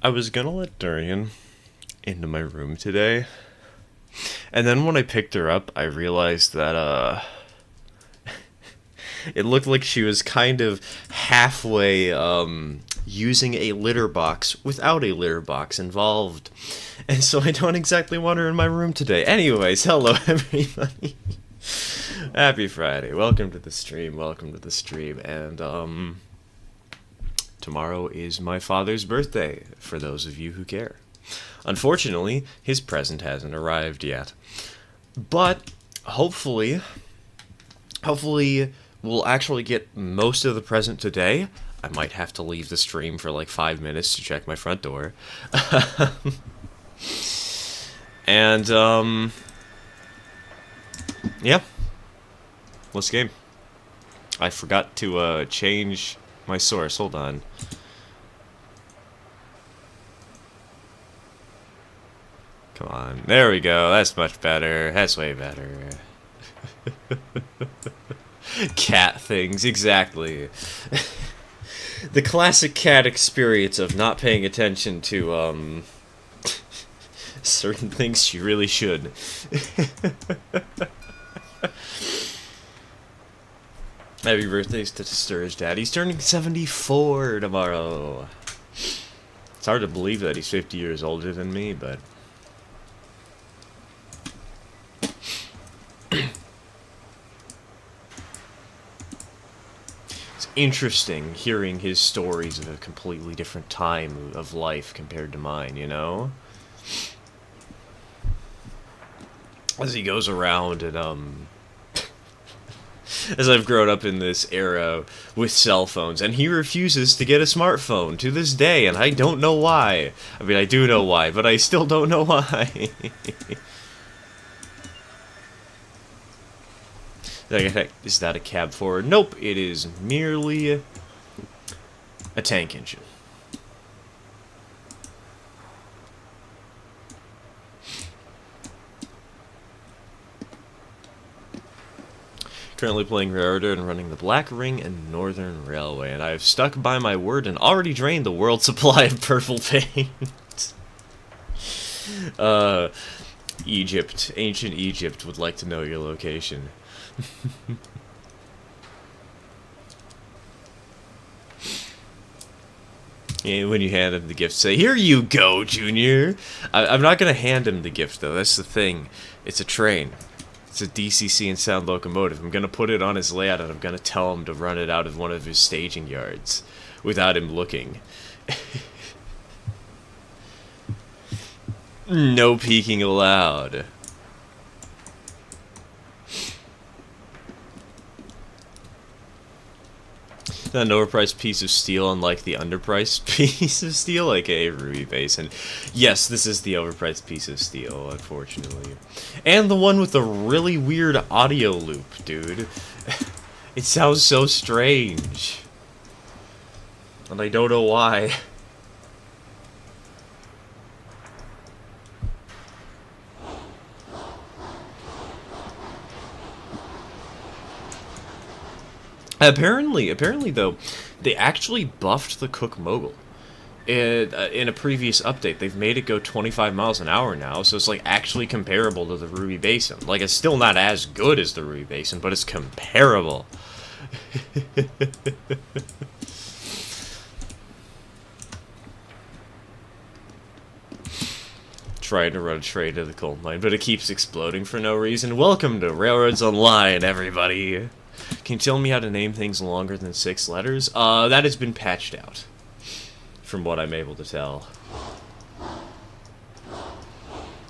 I was gonna let Durian into my room today, and then when I picked her up, I realized that, it looked like she was kind of halfway, using a litter box without a litter box involved. And so I don't exactly want her in my room today. Anyways, hello everybody. Happy Friday. Welcome to the stream. And, tomorrow is my father's birthday, for those of you who care. Unfortunately, his present hasn't arrived yet. But, hopefully, we'll actually get most of the present today. I might have to leave the stream for like 5 minutes to check my front door. And, yeah. Let's game. I forgot to, change my source. Hold on. Come on. There we go. That's much better. That's way better. Cat things. Exactly. The classic cat experience of not paying attention to, certain things she really should. Happy birthday to Sturge Dad. He's turning 74 tomorrow. It's hard to believe that he's 50 years older than me, but... It's interesting hearing his stories of a completely different time of life compared to mine, you know? As he goes around and, as I've grown up in this era with cell phones, and he refuses to get a smartphone to this day, and I don't know why. I mean, I do know why, but I still don't know why. Is that a cab forward? Nope, it is merely a tank engine. Currently playing Railroad and running the Black Ring and Northern Railway, and I have stuck by my word and already drained the world supply of purple paint. Egypt, ancient Egypt would like to know your location. And when you hand him the gift, say, "Here you go, Junior." I'm not gonna hand him the gift though. That's the thing. It's a train. It's a DCC and sound locomotive. I'm gonna put it on his layout and I'm gonna tell him to run it out of one of his staging yards without him looking. No peeking allowed. An overpriced piece of steel, unlike the underpriced piece of steel, aka Ruby Base. And yes, this is the overpriced piece of steel, unfortunately. And the one with the really weird audio loop, dude. It sounds so strange. And I don't know why. Apparently though, they actually buffed the Cook Mogul. In a previous update, they've made it go 25 miles an hour now, so it's like actually comparable to the Ruby Basin. Like, it's still not as good as the Ruby Basin, but it's comparable. Trying to run a train to the coal mine, but it keeps exploding for no reason. Welcome to Railroads Online, everybody. Can you tell me how to name things longer than 6 letters? That has been patched out, from what I'm able to tell.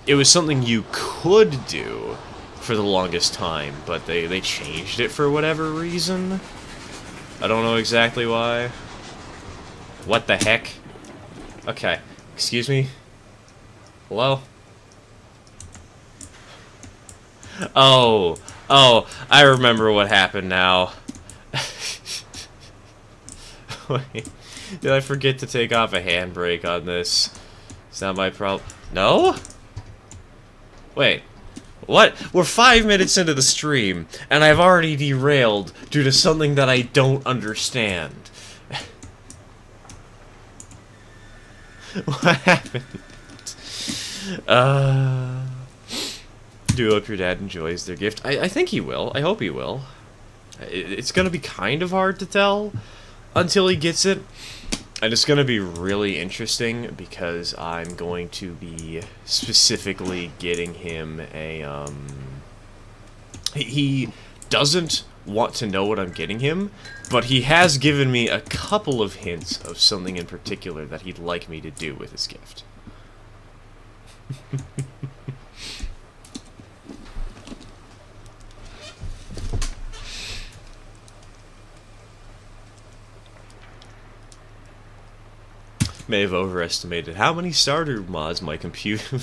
It was something you could do for the longest time, but they changed it for whatever reason. I don't know exactly why. What the heck? Okay, excuse me? Hello? Oh, I remember what happened now. Wait, did I forget to take off a handbrake on this? It's not my problem. No? Wait, what? We're 5 minutes into the stream, and I've already derailed due to something that I don't understand. What happened? Do hope your dad enjoys their gift. I think he will. I hope he will. It's gonna be kind of hard to tell until he gets it. And it's gonna be really interesting because I'm going to be specifically getting him a, He doesn't want to know what I'm getting him, but he has given me a couple of hints of something in particular that he'd like me to do with his gift. May have overestimated how many starter mods my computer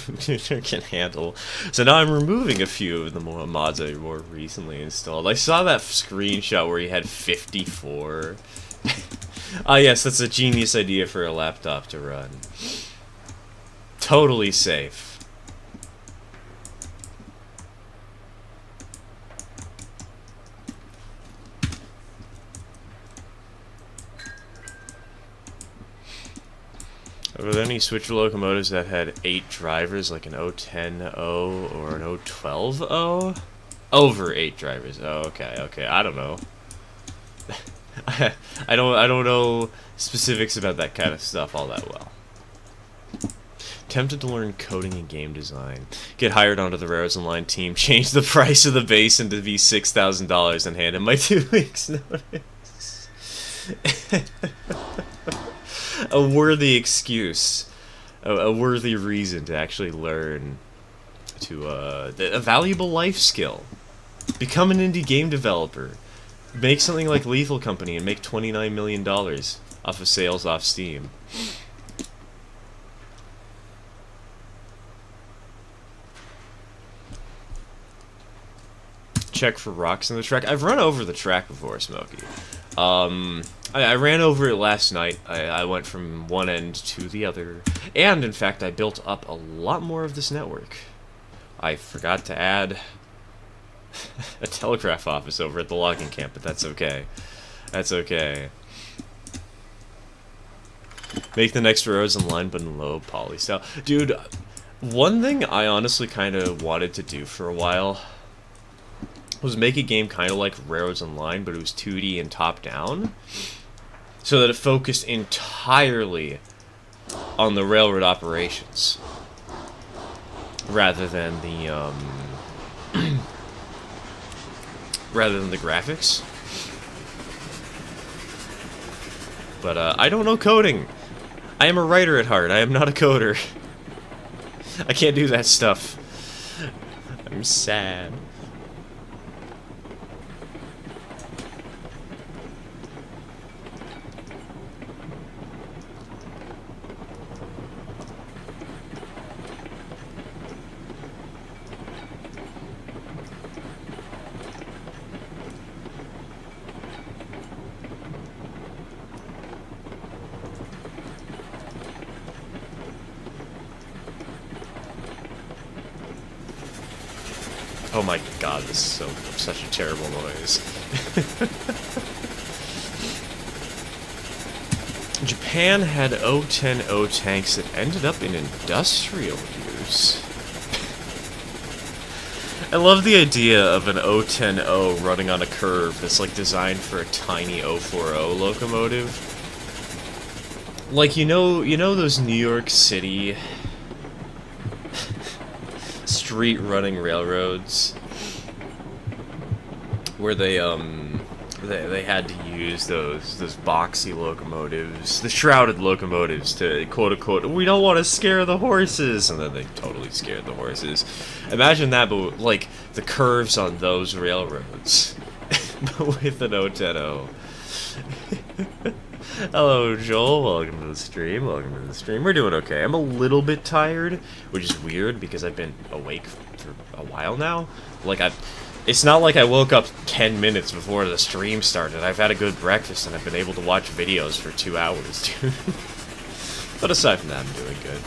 can handle, so now I'm removing a few of the more mods I more recently installed. I saw that screenshot where he had 54. Ah yes, that's a genius idea for a laptop to run. Totally safe. Were there any switcher locomotives that had 8 drivers, like an 010-0 or an 012-0? Over 8 drivers. Oh, okay. I don't know. I don't know specifics about that kind of stuff all that well. Tempted to learn coding and game design. Get hired onto the Rares Online team. Change the price of the base into be $6,000 and hand in my 2 weeks notice. A worthy excuse, a worthy reason to actually learn to a valuable life skill. Become an indie game developer. Make something like Lethal Company and make $29 million off of sales off Steam. Check for rocks in the track. I've run over the track before, Smokey. I ran over it last night. I went from one end to the other. And, in fact, I built up a lot more of this network. I forgot to add a telegraph office over at the logging camp, but that's okay. That's okay. Make the next rows in line, but in low poly style. Dude, one thing I honestly kind of wanted to do for a while was make a game kind of like Railroads Online, but it was 2D and top-down, so that it focused entirely on the railroad operations, rather than the graphics. But I don't know coding. I am a writer at heart. I am not a coder. I can't do that stuff. I'm sad. Oh my god, this is such a terrible noise. Japan had 010-0 tanks that ended up in industrial use. I love the idea of an 010-0 running on a curve that's like designed for a tiny 040 locomotive. Like, you know those New York City street running railroads where they had to use those boxy locomotives, the shrouded locomotives, to quote unquote, we don't want to scare the horses, and then they totally scared the horses. Imagine that, but like the curves on those railroads, but with an 010-0. Hello, Joel. Welcome to the stream. Welcome to the stream. We're doing okay. I'm a little bit tired, which is weird because I've been awake for a while now. Like, it's not like I woke up 10 minutes before the stream started. I've had a good breakfast and I've been able to watch videos for 2 hours, dude. But aside from that, I'm doing good.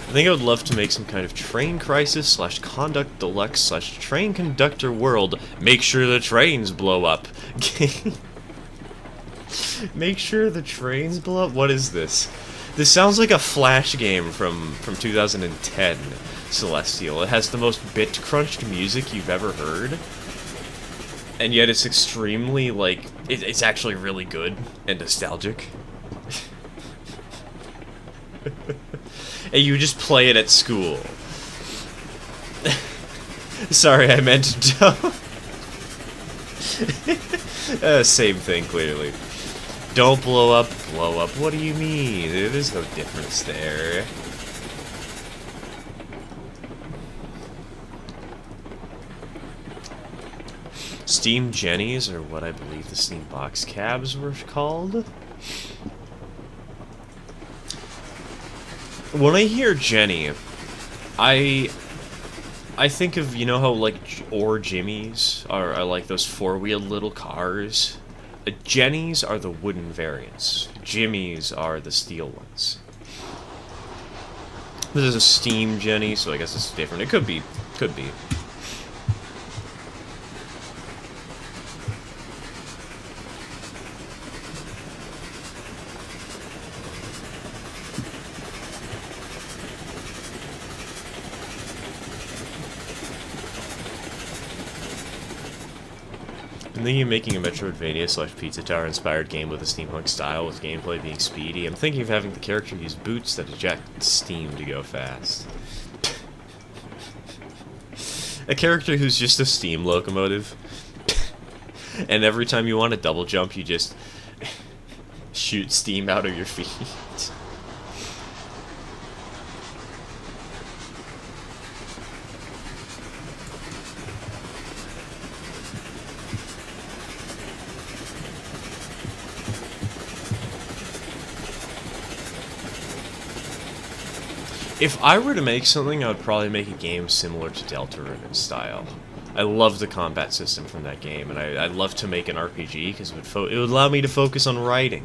I think I would love to make some kind of train crisis / conduct deluxe / train conductor world. Make sure the trains blow up. Make sure the trains blow up? What is this? This sounds like a Flash game from 2010, Celestial. It has the most bit-crunched music you've ever heard. And yet it's extremely, like, it's actually really good and nostalgic. And you just play it at school. Sorry, I meant to. Same thing, clearly. Don't blow up, blow up. What do you mean? There's no difference there. Steam Jennies, or what I believe the Steam Box Cabs were called. When I hear Jenny, I think of, you know how, like, Jimmies are like those four-wheeled little cars? Jennies are the wooden variants. Jimmies are the steel ones. This is a Steam Jenny, so I guess it's different. It could be. Could be. I'm thinking of making a Metroidvania / Pizza Tower inspired game with a steampunk style, with gameplay being speedy. I'm thinking of having the character use boots that eject steam to go fast. A character who's just a steam locomotive. And every time you want to double jump, you just shoot steam out of your feet. If I were to make something, I would probably make a game similar to Deltarune in style. I love the combat system from that game, and I'd love to make an RPG, because it would allow me to focus on writing.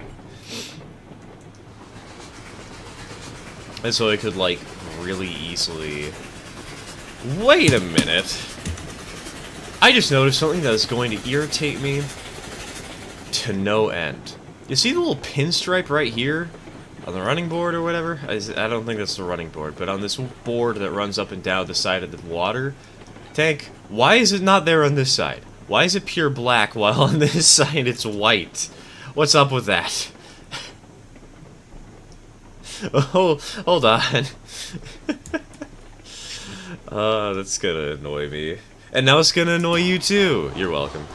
And so I could, like, really easily... Wait a minute! I just noticed something that is going to irritate me to no end. You see the little pinstripe right here? On the running board or whatever? I don't think that's the running board, but on this board that runs up and down the side of the water tank, why is it not there on this side? Why is it pure black while on this side it's white? What's up with that? Oh, hold on. That's gonna annoy me. And now it's gonna annoy you too. You're welcome.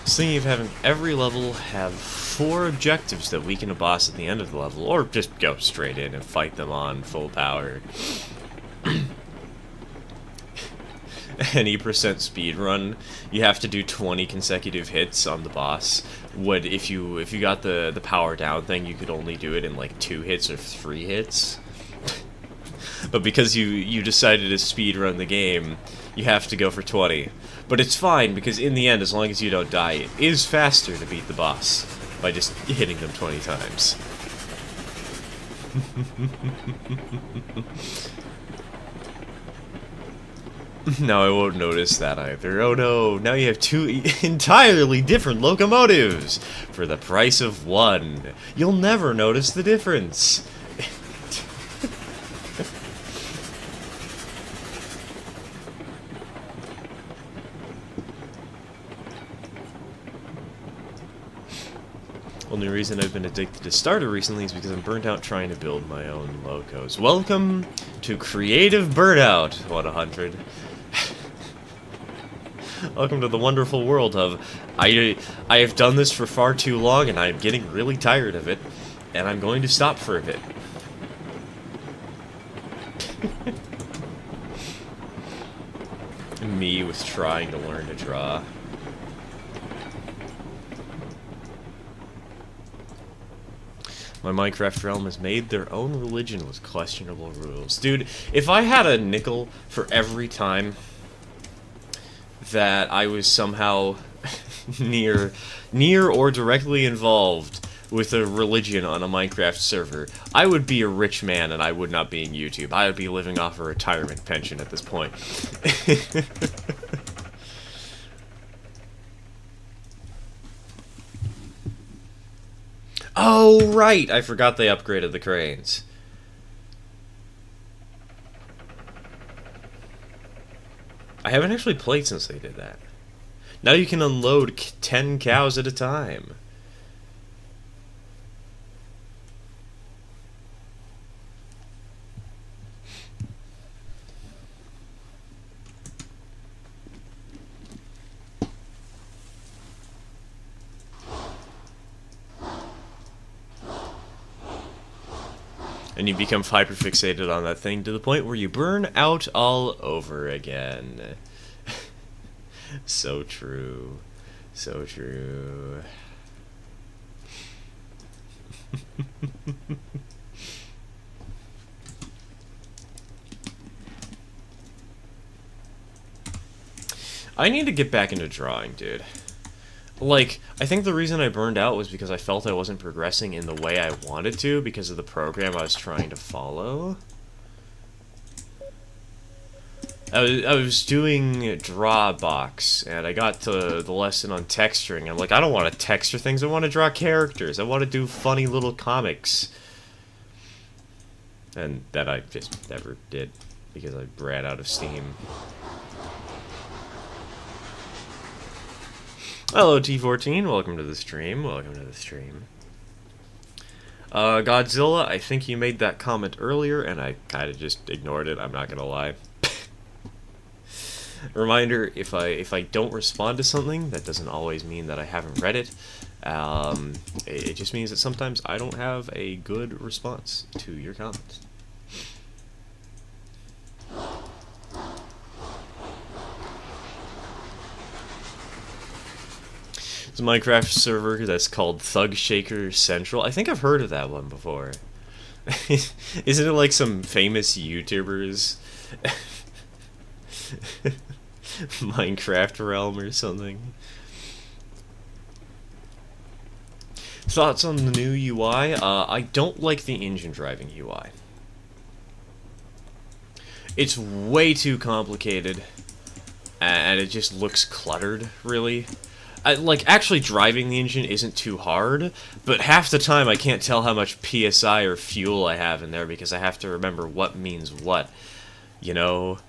Thinking of having every level have 4 objectives that weaken a boss at the end of the level, or just go straight in and fight them on full power. Any % speed run, you have to do 20 consecutive hits on the boss. If you got the power down thing, you could only do it in like 2 hits or 3 hits. But because you decided to speed run the game, you have to go for 20. But it's fine, because in the end, as long as you don't die, it is faster to beat the boss by just hitting them 20 times. Now I won't notice that either. Oh no, now you have 2 entirely different locomotives for the price of 1. You'll never notice the difference. Only reason I've been addicted to Starter recently is because I'm burnt out trying to build my own locos. Welcome to Creative Burnout 100. Welcome to the wonderful world of I have done this for far too long and I'm getting really tired of it, and I'm going to stop for a bit. Me with trying to learn to draw. My Minecraft realm has made their own religion with questionable rules. Dude, if I had a nickel for every time that I was somehow near or directly involved with a religion on a Minecraft server, I would be a rich man and I would not be in YouTube. I would be living off a retirement pension at this point. Oh, right! I forgot they upgraded the cranes. I haven't actually played since they did that. Now you can unload 10 cows at a time. And you become hyperfixated on that thing to the point where you burn out all over again. So true. So true. I need to get back into drawing, dude. Like, I think the reason I burned out was because I felt I wasn't progressing in the way I wanted to because of the program I was trying to follow. I was doing Drawbox, and I got to the lesson on texturing. I'm like, I don't want to texture things, I want to draw characters. I want to do funny little comics. And that I just never did, because I ran out of steam. Hello, T14. Welcome to the stream. Welcome to the stream. Godzilla, I think you made that comment earlier, and I kind of just ignored it. I'm not gonna lie. Reminder: if I don't respond to something, that doesn't always mean that I haven't read it. It just means that sometimes I don't have a good response to your comments. It's a Minecraft server that's called Thug Shaker Central. I think I've heard of that one before. Isn't it like some famous YouTubers Minecraft realm or something? Thoughts on the new UI? I don't like the engine driving UI. It's way too complicated, and it just looks cluttered, really. Like, actually driving the engine isn't too hard, but half the time I can't tell how much PSI or fuel I have in there because I have to remember what means what, you know?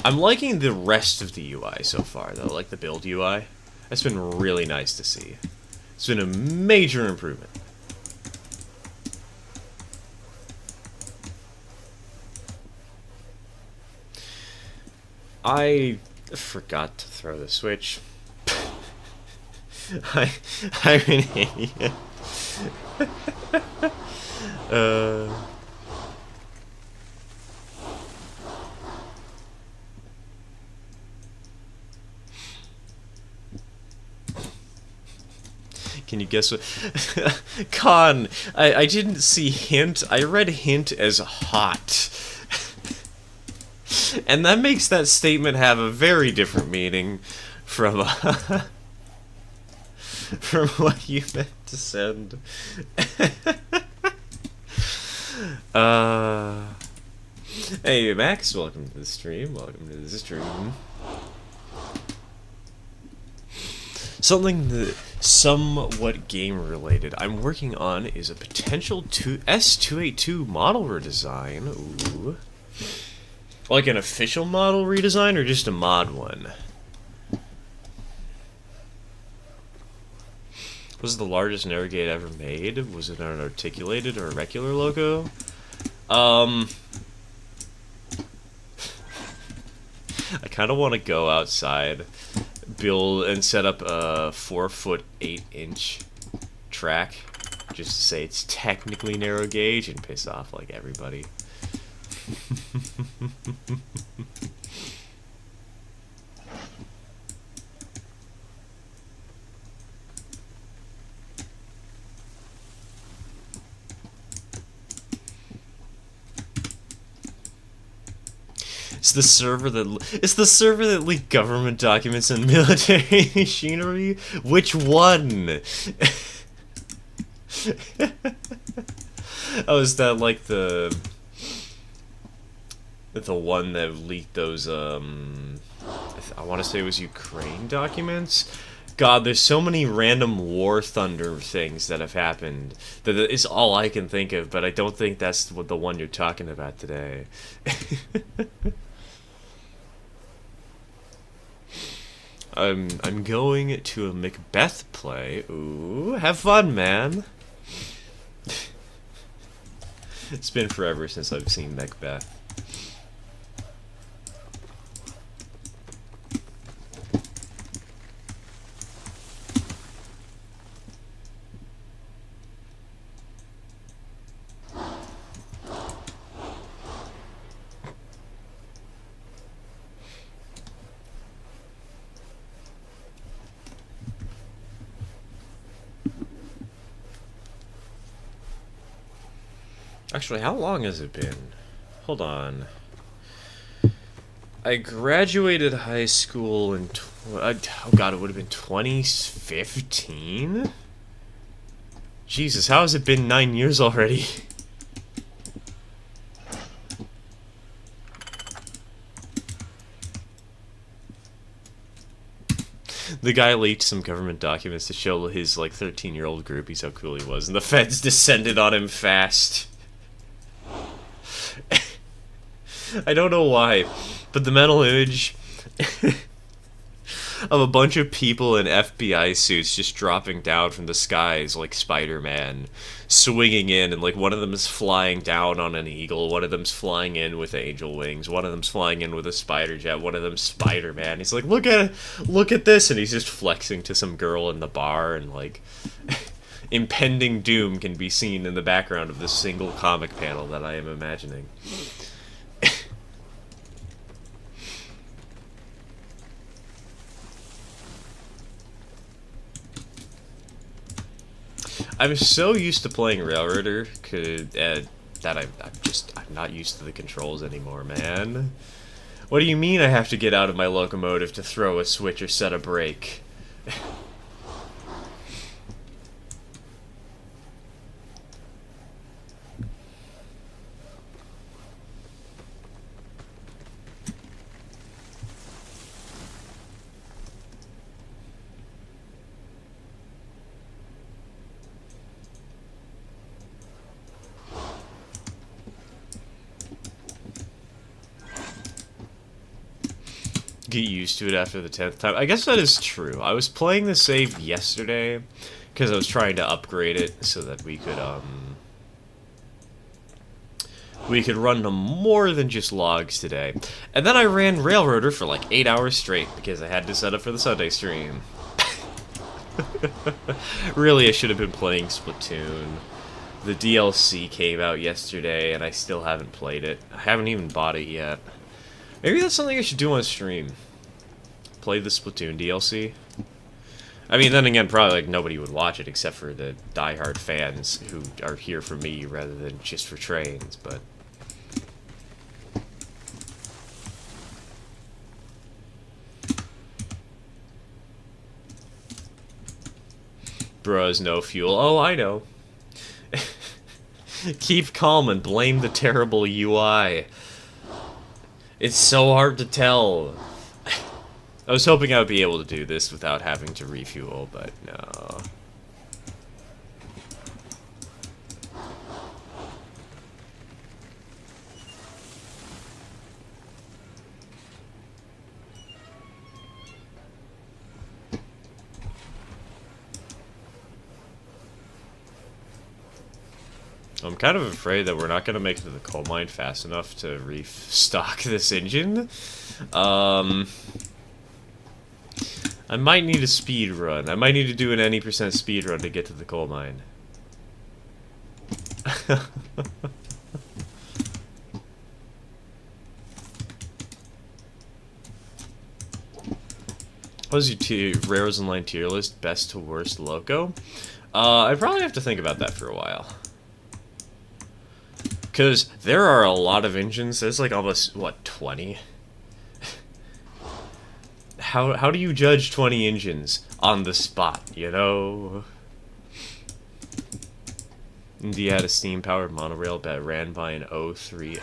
I'm liking the rest of the UI so far, though, like the build UI. That's been really nice to see. It's been a major improvement. I forgot to throw the switch. I'm an idiot. Can you guess what? Con, I didn't see hint. I read hint as hot. And that makes that statement have a very different meaning from from what you meant to send. Hey Max, welcome to the stream. Welcome to the stream. Something that somewhat game related I'm working on is a potential S282 model redesign. Ooh. Like an official model redesign or just a mod one? Was it the largest Narrowgate ever made? Was it an articulated or a regular logo? I kind of want to go outside, build and set up a 4-foot 8-inch track, just to say it's technically narrow gauge and piss off like everybody. It's the server that leaked government documents and military machinery. Which one? Oh, is that like the one that leaked those I want to say it was Ukraine documents? God, there's so many random war thunder things that have happened that it's all I can think of, but I don't think that's what the one you're talking about today. I'm going to a Macbeth play. Ooh, have fun, man. It's been forever since I've seen Macbeth. Actually, how long has it been? Hold on. I graduated high school in... oh god, it would have been 2015? Jesus, how has it been 9 years already? The guy leaked some government documents to show his, like, 13-year-old groupies how cool he was, and the feds descended on him fast. I don't know why, but the mental image of a bunch of people in FBI suits just dropping down from the skies like Spider-Man, swinging in, and like one of them is flying down on an eagle, one of them's flying in with angel wings, one of them's flying in with a spider jet, one of them's Spider-Man. He's like, look at this, and he's just flexing to some girl in the bar, and like impending doom can be seen in the background of this single comic panel that I am imagining. I'm so used to playing Railroader that I'm not used to the controls anymore, man. What do you mean I have to get out of my locomotive to throw a switch or set a brake? Get used to it after the 10th time. I guess that is true. I was playing the save yesterday because I was trying to upgrade it so that we could run to more than just logs today. And then I ran Railroader for like 8 hours straight because I had to set up for the Sunday stream. Really, I should have been playing Splatoon. The DLC came out yesterday and I still haven't played it. I haven't even bought it yet. Maybe that's something I should do on stream. Play the Splatoon DLC. I mean, then again, probably like nobody would watch it except for the diehard fans who are here for me rather than just for trains, but... Bros, no fuel. Oh, I know. Keep calm and blame the terrible UI. It's so hard to tell. I was hoping I would be able to do this without having to refuel, but no. I'm kind of afraid that we're not going to make it to the coal mine fast enough to restock this engine. I might need a speed run. I might need to do an any % speed run to get to the coal mine. What was your Rares Online tier list? Best to worst loco? I'd probably have to think about that for a while. Because there are a lot of engines. There's like almost, what, 20 how do you judge 20 engines on the spot, you know? India had a steam-powered monorail that ran by an 030.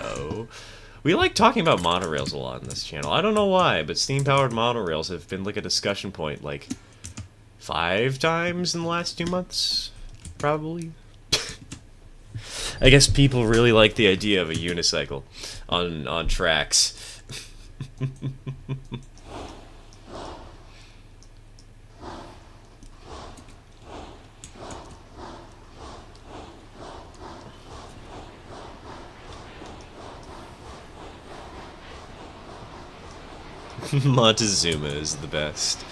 We like talking about monorails a lot on this channel. I don't know why, but steam-powered monorails have been like a discussion point like 5 times in the last 2 months, probably. I guess people really like the idea of a unicycle on tracks. Montezuma is the best.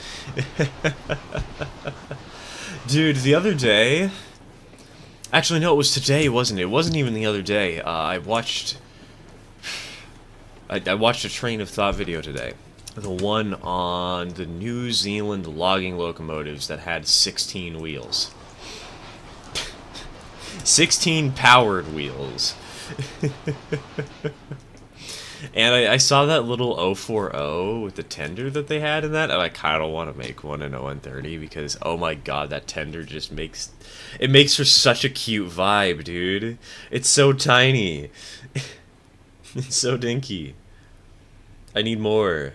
Dude, the other day... Actually, no, it was today, wasn't it? It wasn't even the other day. I watched a train of thought video today. The one on the New Zealand logging locomotives that had 16 wheels. 16 powered wheels. And I saw that little 040 with the tender that they had in that, and I kind of want to make one in 0130 because, oh my god, that tender just makes... It makes for such a cute vibe, dude. It's so tiny. It's so dinky. I need more.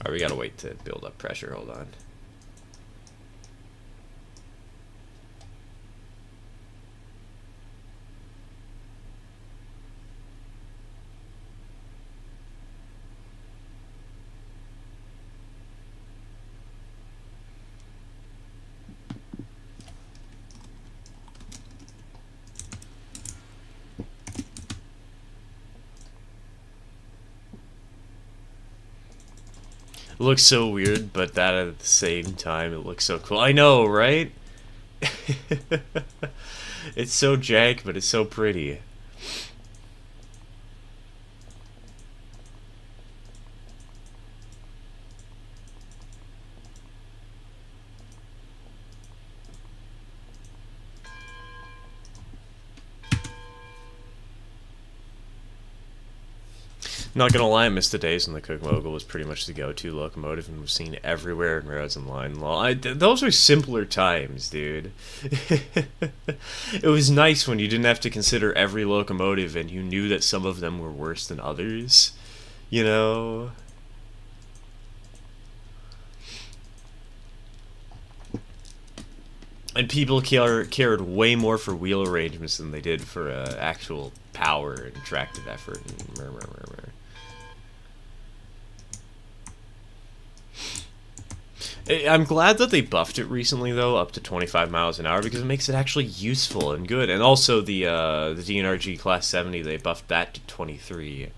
Alright, we gotta wait to build up pressure. Hold on. It looks so weird, but that at the same time, it looks so cool. I know, right? It's so jank, but it's so pretty. Not gonna lie, I missed the days when the Cook Mogul was pretty much the go-to locomotive and was seen everywhere in Roads and Line Law. Those were simpler times, dude. It was nice when you didn't have to consider every locomotive and you knew that some of them were worse than others. You know? And people cared way more for wheel arrangements than they did for actual power and tractive effort and meh. I'm glad that they buffed it recently, though, up to 25 miles an hour, because it makes it actually useful and good. And also the DNRG Class 70, they buffed that to 23.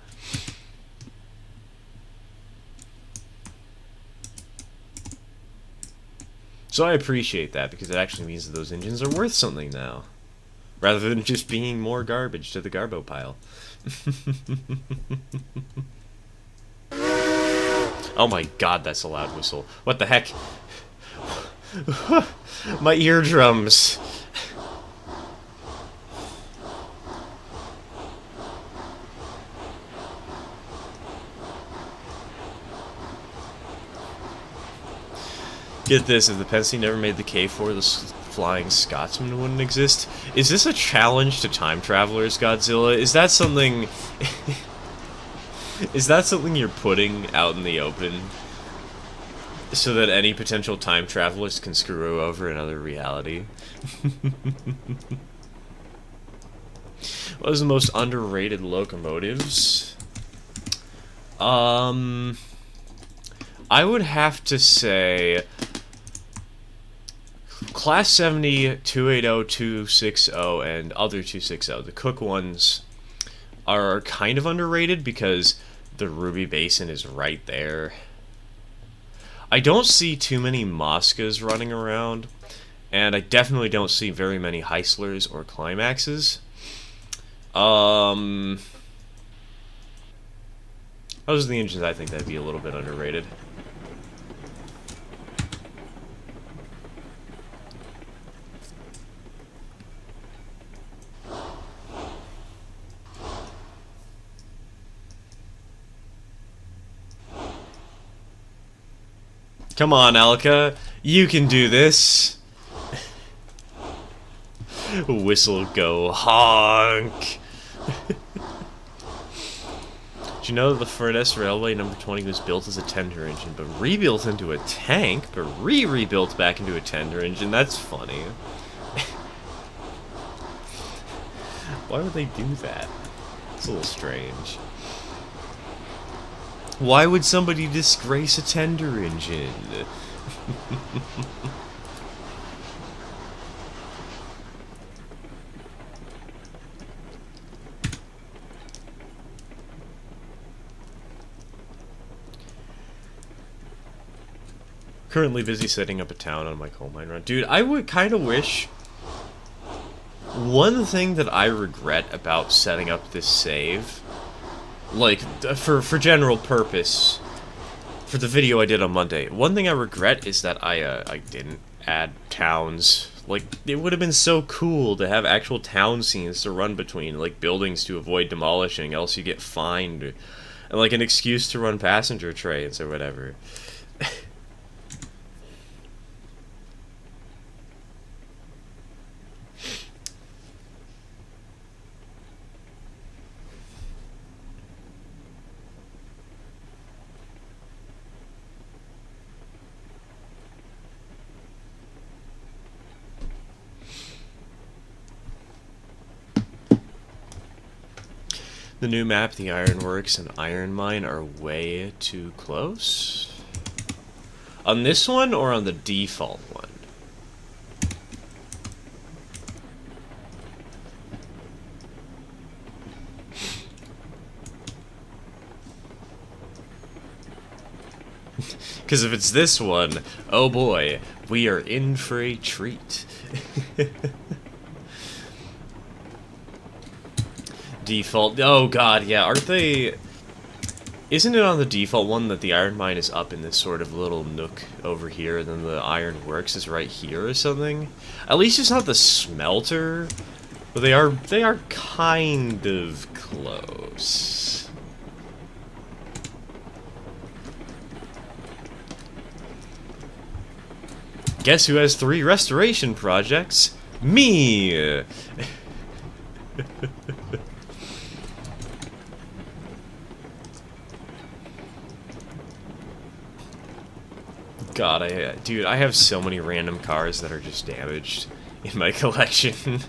So I appreciate that, because it actually means that those engines are worth something now, rather than just being more garbage to the garbo pile. Oh my god, that's a loud whistle. What the heck? My eardrums. Get this, if the Penske never made the K4, the Flying Scotsman wouldn't exist. Is this a challenge to time travelers, Godzilla? Is that something... Is that something you're putting out in the open so that any potential time travelers can screw over another reality? What was the most underrated locomotives? I would have to say Class 70, 280, 260, and other 260. The Cook ones are kind of underrated because the Ruby Basin is right there. I don't see too many Moscas running around, and I definitely don't see very many Heislers or Climaxes. Those are the engines I think that'd be a little bit underrated. Come on, Alka. You can do this. Whistle go honk. Did you know that the Furness Railway number 20 was built as a tender engine, but rebuilt into a tank, but rebuilt back into a tender engine? That's funny. Why would they do that? It's a little strange. Why would somebody disgrace a tender engine? Currently busy setting up a town on my coal mine run. Dude, I would kind of wish... One thing that I regret about setting up this save, like, for general purpose, for the video I did on Monday, one thing I regret is that I didn't add towns. Like, it would have been so cool to have actual town scenes to run between, like buildings to avoid demolishing, else you get fined, and like an excuse to run passenger trains or whatever. The new map, the Ironworks and Iron Mine are way too close. On this one or on the default one? Because if it's this one, oh boy, we are in for a treat. Default. Oh god, yeah. Aren't they... Isn't it on the default one that the iron mine is up in this sort of little nook over here, and then the iron works is right here or something? At least it's not the smelter, but they are kind of close. Guess who has 3 restoration projects? Me! God, dude, I have so many random cars that are just damaged in my collection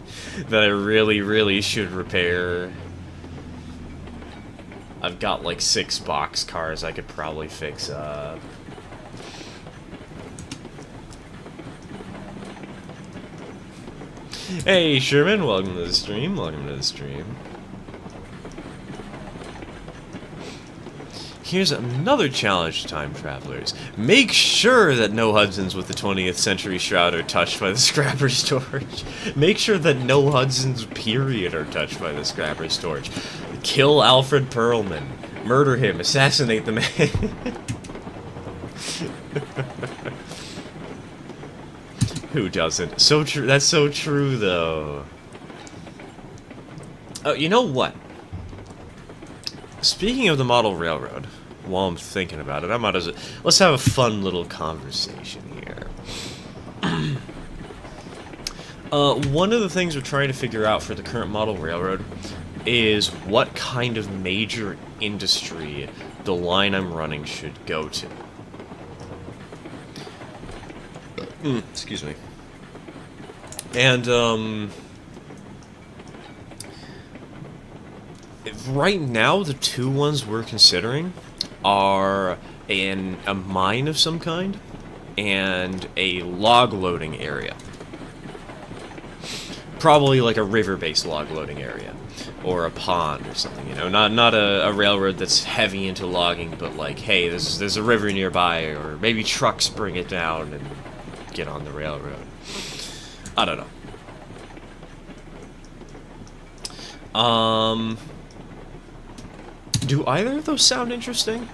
that I really, really should repair. I've got like 6 box cars I could probably fix up. Hey, Sherman, welcome to the stream, welcome to the stream. Here's another challenge to time travelers. Make sure that no Hudsons with the 20th century shroud are touched by the scrapper's torch. Make sure that no Hudsons, period, are touched by the scrapper's torch. Kill Alfred Perlman. Murder him. Assassinate the man. Who doesn't? So true. That's so true, though. Oh, you know what? Speaking of the model railroad, while I'm thinking about it, I might as well... Let's have a fun little conversation here. One of the things we're trying to figure out for the current model railroad is what kind of major industry the line I'm running should go to. Excuse me. And, right now, the 2 ones we're considering are a mine of some kind and a log loading area. Probably like a river-based log loading area. Or a pond or something, you know? Not a railroad that's heavy into logging, but like, hey, there's a river nearby, or maybe trucks bring it down and get on the railroad. I don't know. Do either of those sound interesting?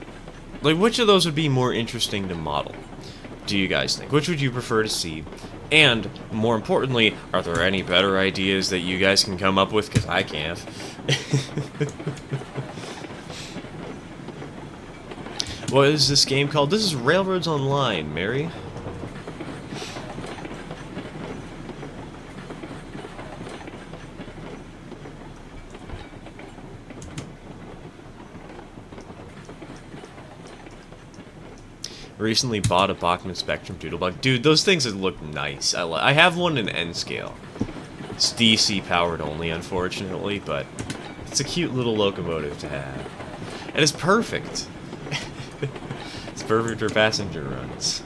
Like, which of those would be more interesting to model, do you guys think? Which would you prefer to see? And, more importantly, are there any better ideas that you guys can come up with? Because I can't. What is this game called? This is Railroads Online, Mary. Recently bought a Bachmann Spectrum Doodlebug. Dude, those things look nice. I have one in N scale. It's DC powered only, unfortunately, but it's a cute little locomotive to have. And it's perfect. It's perfect for passenger runs.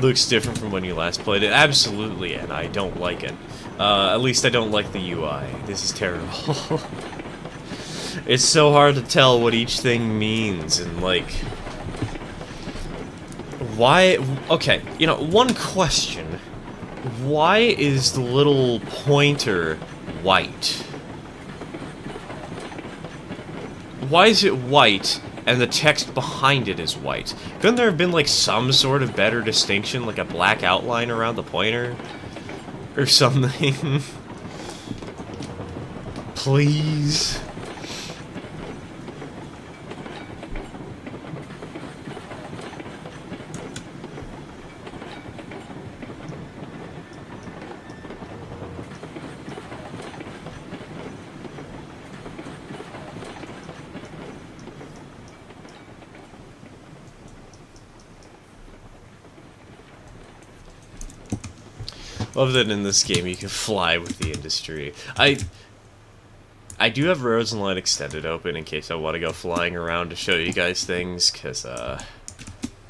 Looks different from when you last played it. Absolutely, and I don't like it. At least I don't like the UI. This is terrible. It's so hard to tell what each thing means, and like... Why... Okay, you know, one question. Why is the little pointer white? Why is it white, and the text behind it is white? Couldn't there have been, like, some sort of better distinction, like a black outline around the pointer? Or something? Please? Love that in this game you can fly with the industry. I do have Roads and Line Extended open in case I want to go flying around to show you guys things, because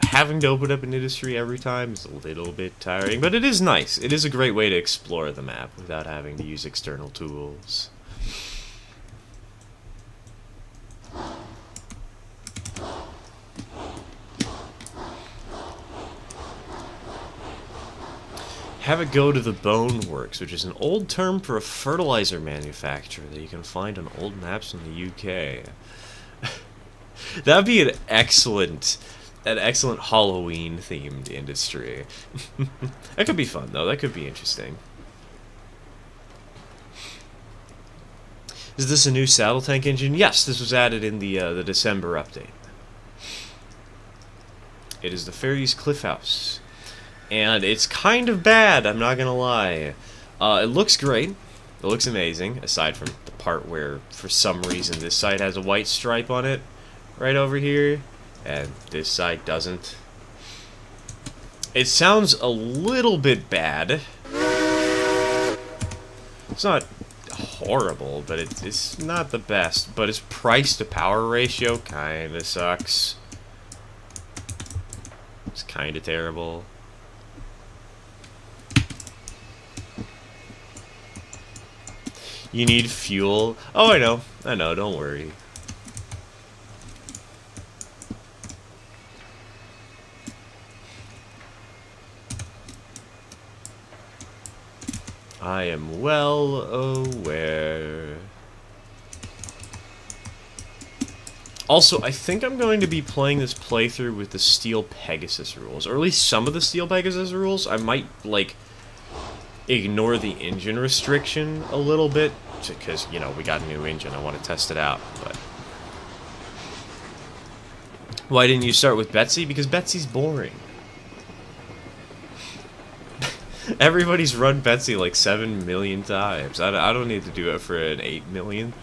having to open up an industry every time is a little bit tiring, but it is nice. It is a great way to explore the map without having to use external tools. Have it go to the Bone Works, which is an old term for a fertilizer manufacturer that you can find on old maps in the UK. That'd be an excellent Halloween-themed industry. That could be fun, though. That could be interesting. Is this a new saddle tank engine? Yes, this was added in the December update. It is the Fairies Cliff House. And it's kind of bad, I'm not gonna lie. It looks great. It looks amazing, aside from the part where, for some reason, this side has a white stripe on it, right over here, and this side doesn't. It sounds a little bit bad. It's not horrible, but it's not the best. But its price to power ratio kinda sucks. It's kinda terrible. You need fuel. Oh, I know, don't worry. I am well aware. Also, I think I'm going to be playing this playthrough with the Steel Pegasus rules, or at least some of the Steel Pegasus rules. I might, like, ignore the engine restriction a little bit, because, you know, we got a new engine. I want to test it out, but... Why didn't you start with Betsy? Because Betsy's boring. Everybody's run Betsy like 7 million times. I don't need to do it for an 8 millionth.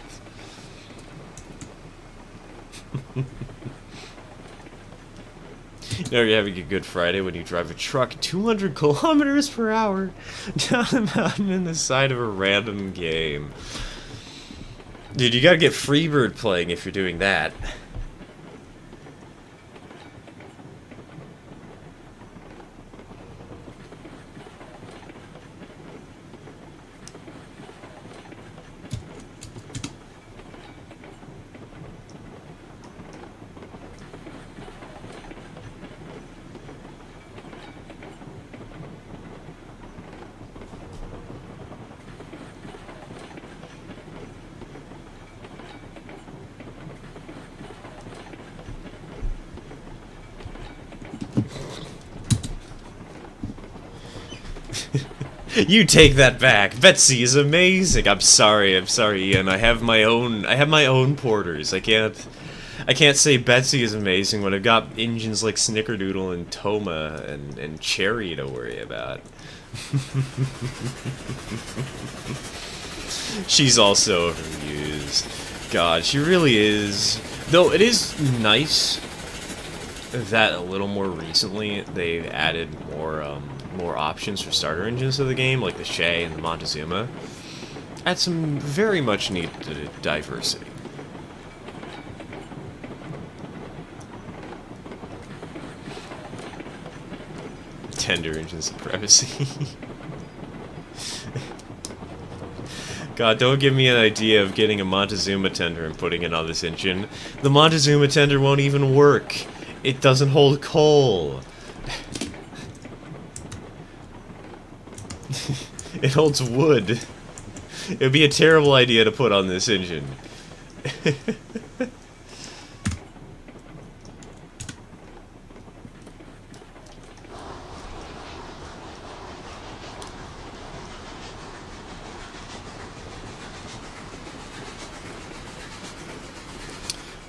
You know you're having a good Friday when you drive a truck 200 kilometers per hour down a mountain in the side of a random game. Dude, you gotta get Freebird playing if you're doing that. You take that back. Betsy is amazing. I'm sorry, Ian. I have my own porters. I can't say Betsy is amazing when I've got engines like Snickerdoodle and Toma and Cherry to worry about. She's also overused. God, she really is. Though it is nice that a little more recently they've added more options for starter engines to the game, like the Shay and the Montezuma. Add some very much needed diversity. Tender engine supremacy. God, don't give me an idea of getting a Montezuma tender and putting it on this engine. The Montezuma tender won't even work. It doesn't hold coal. It holds wood. It would be a terrible idea to put on this engine.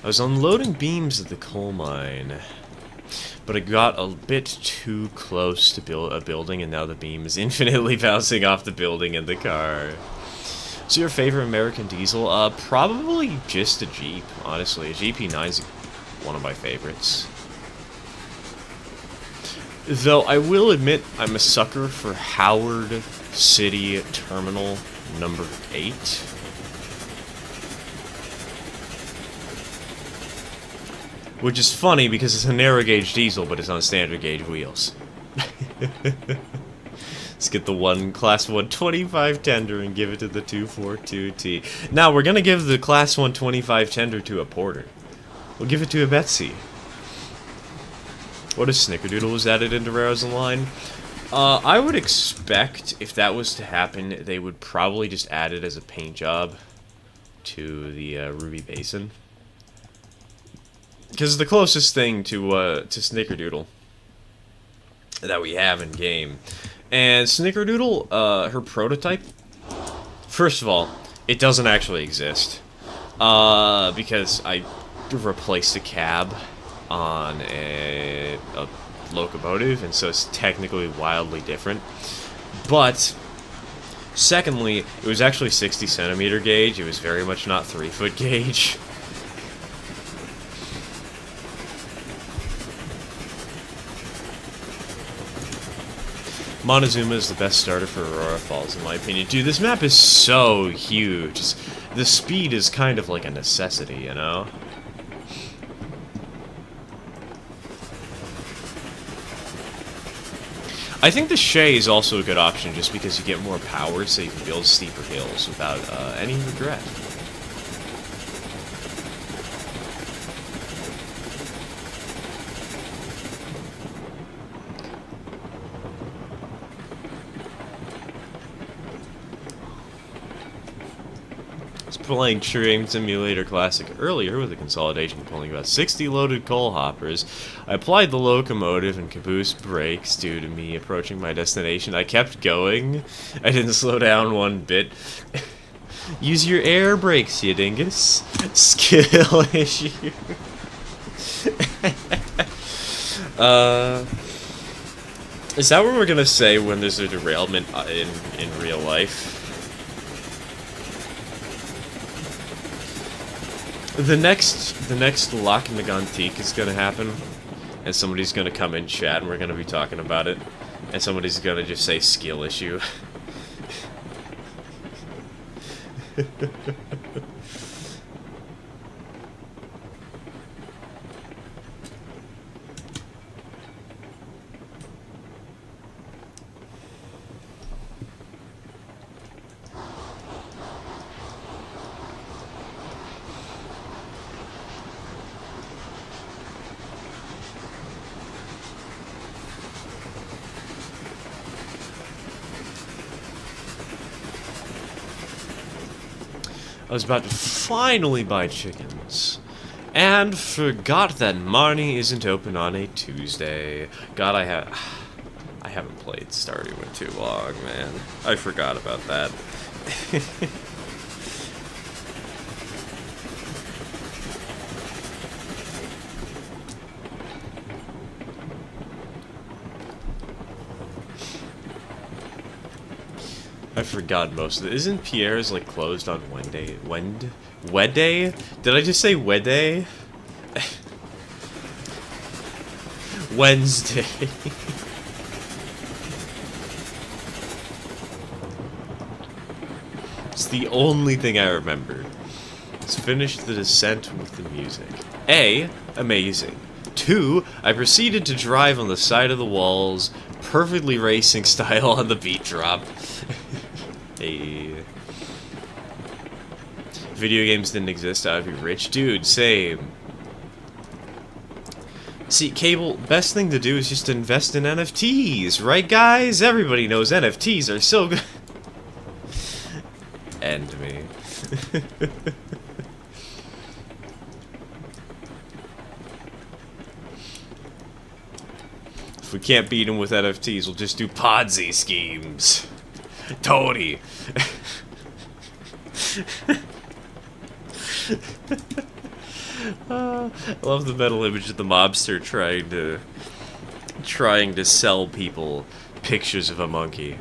I was unloading beams at the coal mine, but I got a bit too close to build a building, and now the beam is infinitely bouncing off the building and the car. So your favorite American diesel? Probably just a Jeep, honestly. A GP9 is one of my favorites. Though I will admit I'm a sucker for Howard City Terminal number 8. Which is funny because it's a narrow gauge diesel, but it's on standard gauge wheels. Let's get the Class 1 25 tender and give it to the 242T. Now, we're going to give the Class 1 25 tender to a porter. We'll give it to a Betsy. What if Snickerdoodle was added into Rares Online? I would expect, if that was to happen, they would probably just add it as a paint job to the Ruby Basin. Because the closest thing to Snickerdoodle that we have in game. And Snickerdoodle, her prototype, first of all, it doesn't actually exist. Because I replaced a cab on a locomotive, and so it's technically wildly different. But, secondly, it was actually 60 centimeter gauge. It was very much not 3-foot gauge. Montezuma is the best starter for Aurora Falls, in my opinion. Dude, this map is so huge. The speed is kind of like a necessity, you know? I think the Shay is also a good option just because you get more power, so you can build steeper hills without any regret. Playing Train Simulator Classic earlier with a consolidation pulling about 60 loaded coal hoppers. I applied the locomotive and caboose brakes due to me approaching my destination. I kept going. I didn't slow down one bit. Use your air brakes, you dingus. Skill issue. Is that what we're gonna say when there's a derailment in real life? The next Lock Nagantique is gonna happen, and somebody's gonna come in chat, and we're gonna be talking about it, and somebody's gonna just say skill issue. I was about to finally buy chickens, and forgot that Marnie isn't open on a Tuesday. God, I haven't played Stardew in too long, man. I forgot about that. I forgot most of it. Isn't Pierre's like closed on Wednesday? Wednesday? Did I just say Wednesday? Wednesday. It's the only thing I remembered. Let's finish the descent with the music. A, amazing. 2, I proceeded to drive on the side of the walls, perfectly racing style on the beat drop. Hey. Video games didn't exist, I'd be rich. Dude, same. See, Cable, best thing to do is just invest in NFTs, right guys? Everybody knows NFTs are so good. End me. If we can't beat them with NFTs, we'll just do Podsy schemes. Tony. I love the mental image of the mobster trying to sell people pictures of a monkey.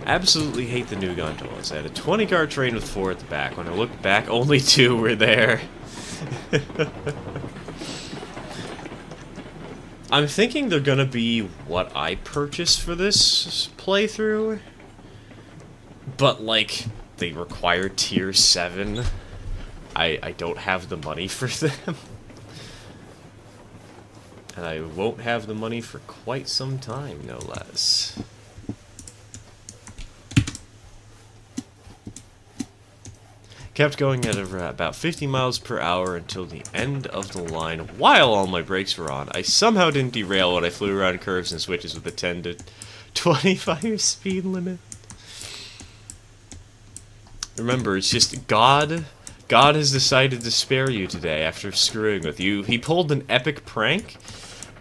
Absolutely hate the new gondolas. I had a 20-car train with 4 at the back. When I looked back, only 2 were there. I'm thinking they're gonna be what I purchased for this playthrough, but like they require tier 7. I don't have the money for them, and I won't have the money for quite some time, no less. Kept going at about 50 miles per hour until the end of the line while all my brakes were on. I somehow didn't derail when I flew around curves and switches with a 10 to 25 speed limit. Remember, it's just God has decided to spare you today after screwing with you. He pulled an epic prank,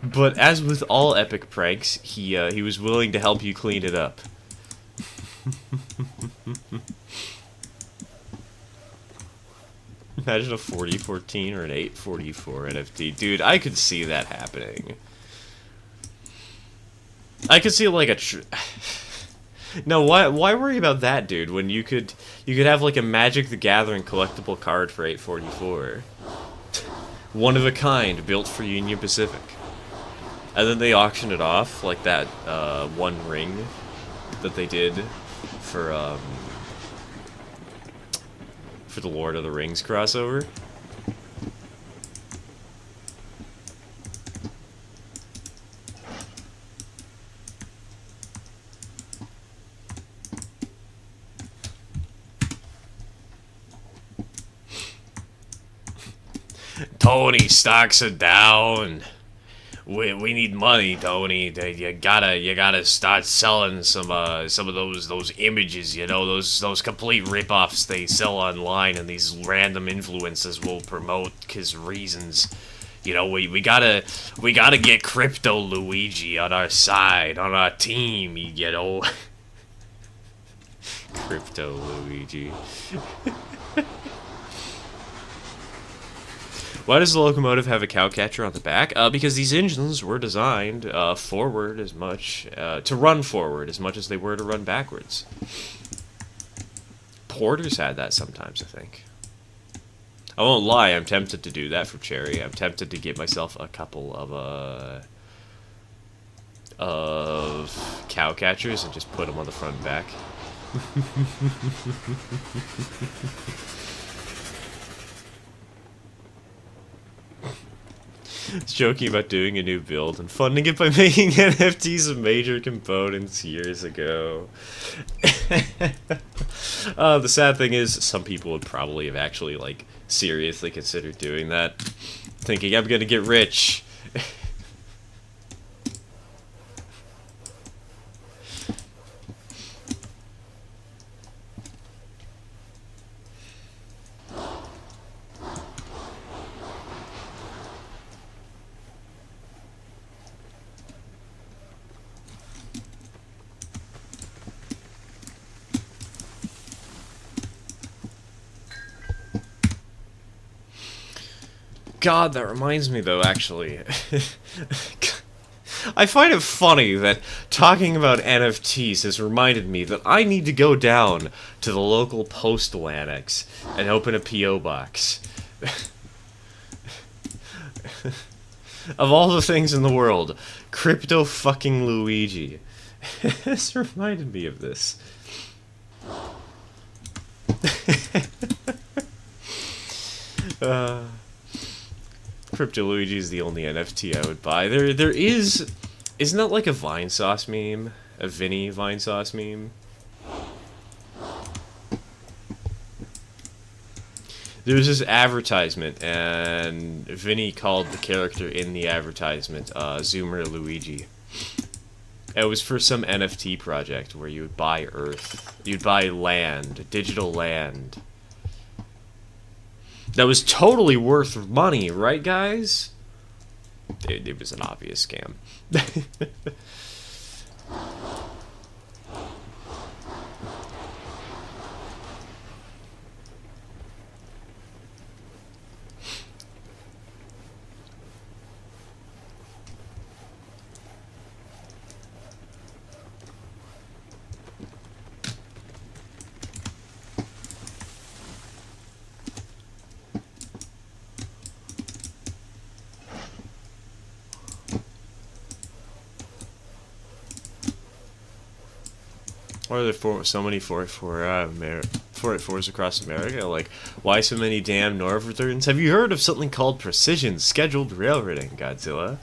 but as with all epic pranks, he was willing to help you clean it up. Imagine a 4014 or an 844 NFT. Dude, I could see that happening. I could see like a No, why worry about that, dude, when you could have like a Magic the Gathering collectible card for 844. One of a kind, built for Union Pacific. And then they auction it off, like that one ring that they did for the Lord of the Rings crossover. Tony, stocks are down. We need money, Tony. You gotta start selling some of those images, you know, those complete rip-offs they sell online, and these random influencers will promote his reasons. You know, we gotta get Crypto Luigi on our side, on our team, you know. Crypto Luigi. Why does the locomotive have a cow catcher on the back? Because these engines were designed forward as much, to run forward as much as they were to run backwards. Porters had that sometimes, I think. I won't lie, I'm tempted to do that for Cherry. I'm tempted to get myself a couple of cow catchers and just put them on the front and back. Joking about doing a new build and funding it by making NFTs of major components years ago. The sad thing is, some people would probably have actually, like, seriously considered doing that, thinking, I'm gonna get rich. God, that reminds me though, actually. I find it funny that talking about NFTs has reminded me that I need to go down to the local postal annex and open a P.O. box. Of all the things in the world, Crypto fucking Luigi. This reminded me of this. Crypto Luigi is the only NFT I would buy. There is... Isn't that like a Vine Sauce meme? A Vinny Vine Sauce meme? There was this advertisement, and Vinny called the character in the advertisement Zoomer Luigi. It was for some NFT project where you would buy Earth. You'd buy land, digital land. That was totally worth money, right, guys? It was an obvious scam. Why are there so many 484s across America? Like, why so many damn Northerns? Have you heard of something called precision scheduled railroading, Godzilla?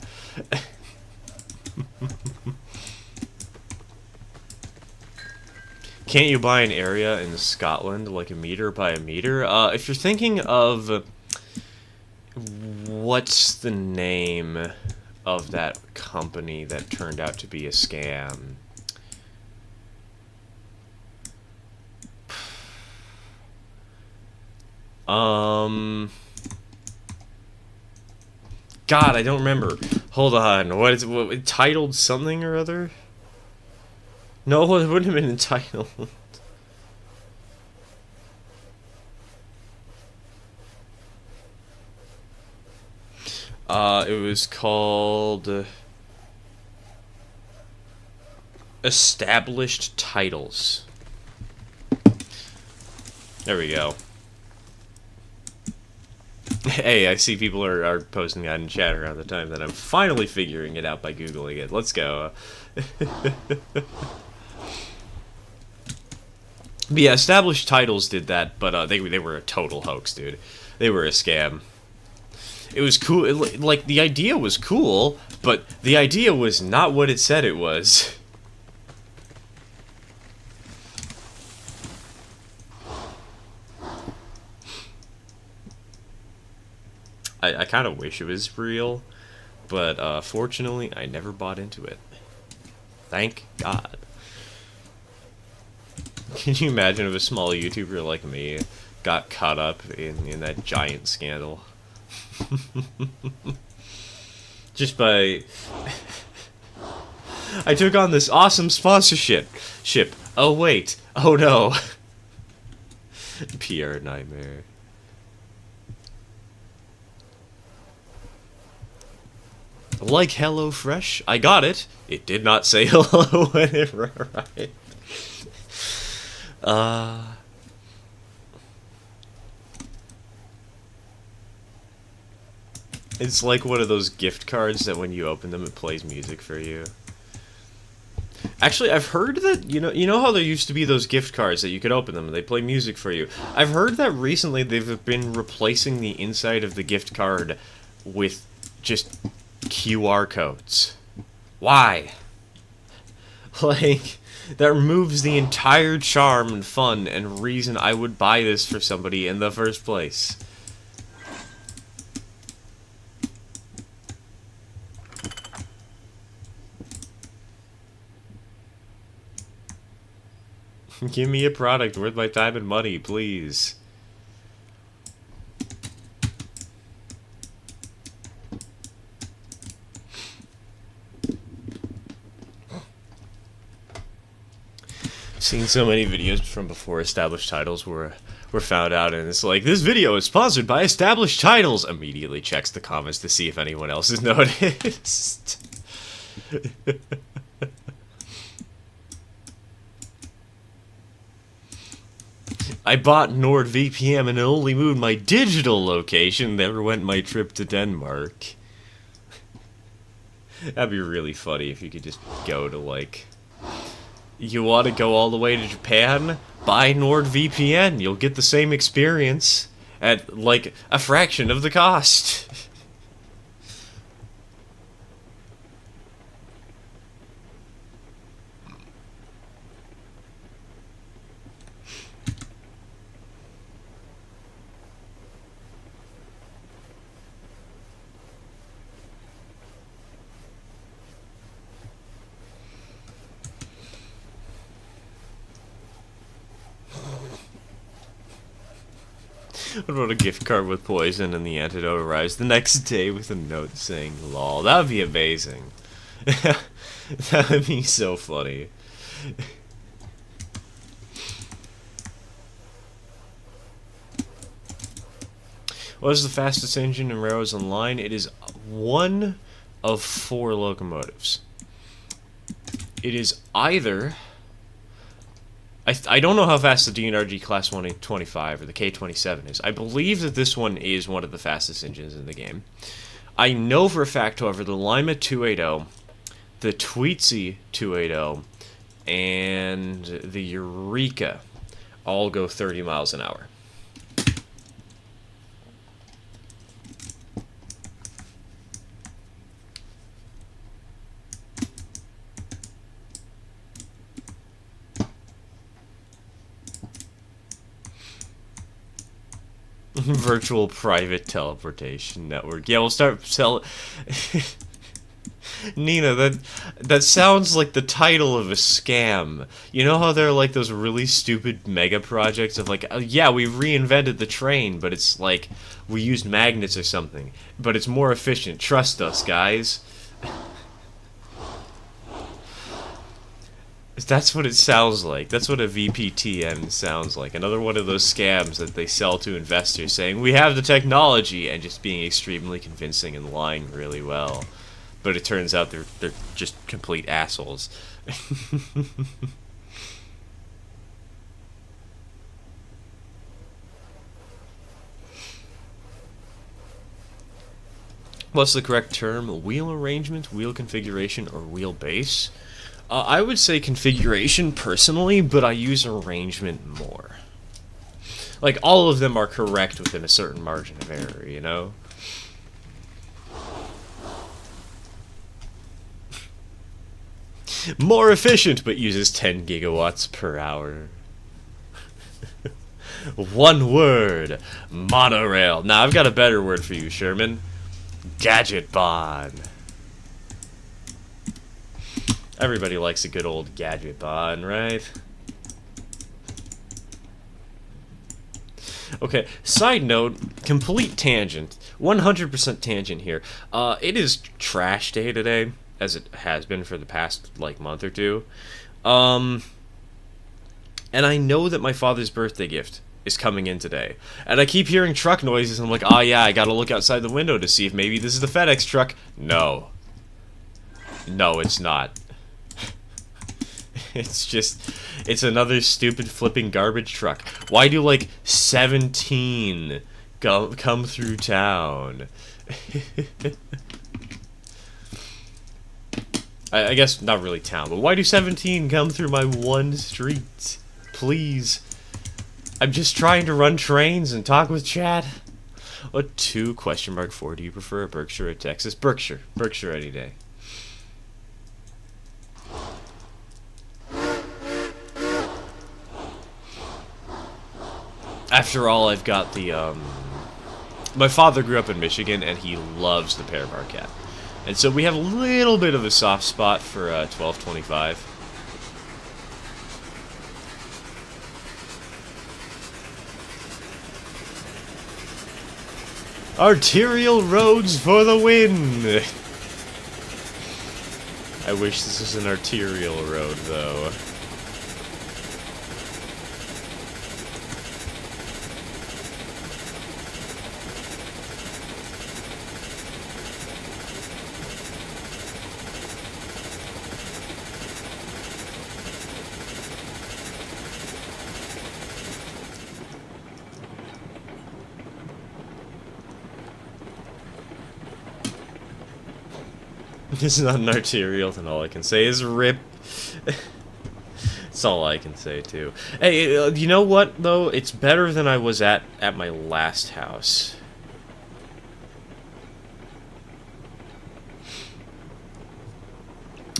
Can't you buy an area in Scotland, like a meter by a meter? If you're thinking of... What's the name of that company that turned out to be a scam? God, I don't remember. Hold on. What is it? Entitled something or other? No, it wouldn't have been entitled. It was called Established Titles. There we go. Hey, I see people are posting that in chat around the time that I'm finally figuring it out by Googling it. Let's go. But yeah, Established Titles did that, but they were a total hoax, dude. They were a scam. It was cool. Like, the idea was cool, but the idea was not what it said it was. I kind of wish it was real, but fortunately, I never bought into it. Thank God. Can you imagine if a small YouTuber like me got caught up in that giant scandal? Just by... I took on this awesome sponsorship. Oh wait. Oh no. PR nightmare. Like HelloFresh, I got it. It did not say hello when it arrived. It's like one of those gift cards that when you open them, it plays music for you. Actually, I've heard that, you know how there used to be those gift cards that you could open them and they play music for you? I've heard that recently they've been replacing the inside of the gift card with just QR codes. Why? Like, that removes the entire charm and fun and reason I would buy this for somebody in the first place. Give me a product worth my time and money, please. Seen so many videos from before Established Titles where were found out, and it's like, this video is sponsored by established titles. Immediately checks the comments to see if anyone else has noticed. I bought NordVPN and it only moved my digital location, never went my trip to Denmark. That'd be really funny if you could just go to, like... You want to go all the way to Japan? Buy NordVPN. You'll get the same experience at, like, a fraction of the cost. What about a gift card with poison and the antidote arrives the next day with a note saying lol? That would be amazing. That would be so funny. What is the fastest engine in railroads online? It is one of 4 locomotives. It is either... I don't know how fast the DNRG Class 125 or the K27 is. I believe that this one is one of the fastest engines in the game. I know for a fact, however, the Lima 280, the Tweetsie 280, and the Eureka all go 30 miles an hour. Virtual private teleportation network. Yeah, we'll start selling. Nina, that sounds like the title of a scam. You know how there are like those really stupid mega projects of like, yeah, we reinvented the train, but it's like we used magnets or something, but it's more efficient. Trust us, guys. That's what it sounds like. That's what a VPTN sounds like. Another one of those scams that they sell to investors saying, we have the technology, and just being extremely convincing and lying really well. But it turns out they're just complete assholes. What's the correct term? Wheel arrangement, wheel configuration, or wheelbase? I would say configuration personally, but I use arrangement more. Like, all of them are correct within a certain margin of error, you know? More efficient, but uses 10 gigawatts per hour. One word. Monorail. Now, I've got a better word for you, Sherman. Gadget bond. Everybody likes a good old gadget bond, right? Okay, side note, complete tangent. 100% tangent here. It is trash day today, as it has been for the past, like, month or two. And I know that my father's birthday gift is coming in today. And I keep hearing truck noises, and I'm like, oh yeah, I gotta look outside the window to see if maybe this is the FedEx truck. No. No, it's not. It's another stupid flipping garbage truck. Why do, like, 17 come through town? I guess not really town, but why do 17 come through my one street? Please. I'm just trying to run trains and talk with chat. What 2?4 do you prefer, Berkshire or Texas? Berkshire. Berkshire any day. After all, I've got the, my father grew up in Michigan, and he loves the Pear Marquette. And so we have a little bit of a soft spot for 1225. Arterial roads for the win! I wish this was an arterial road, though. It's not an arterial, then all I can say is rip. That's all I can say, too. Hey, you know what, though? It's better than I was at my last house.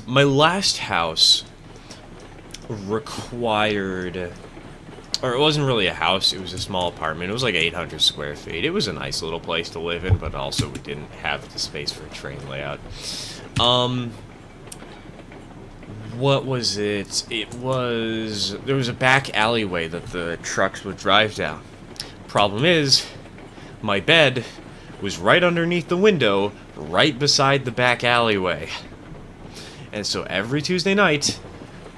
My last house required... Or it wasn't really a house, it was a small apartment. It was like 800 square feet. It was a nice little place to live in, but also we didn't have the space for a train layout. What was it? There was a back alleyway that the trucks would drive down. Problem is, my bed was right underneath the window, right beside the back alleyway. And so every Tuesday night,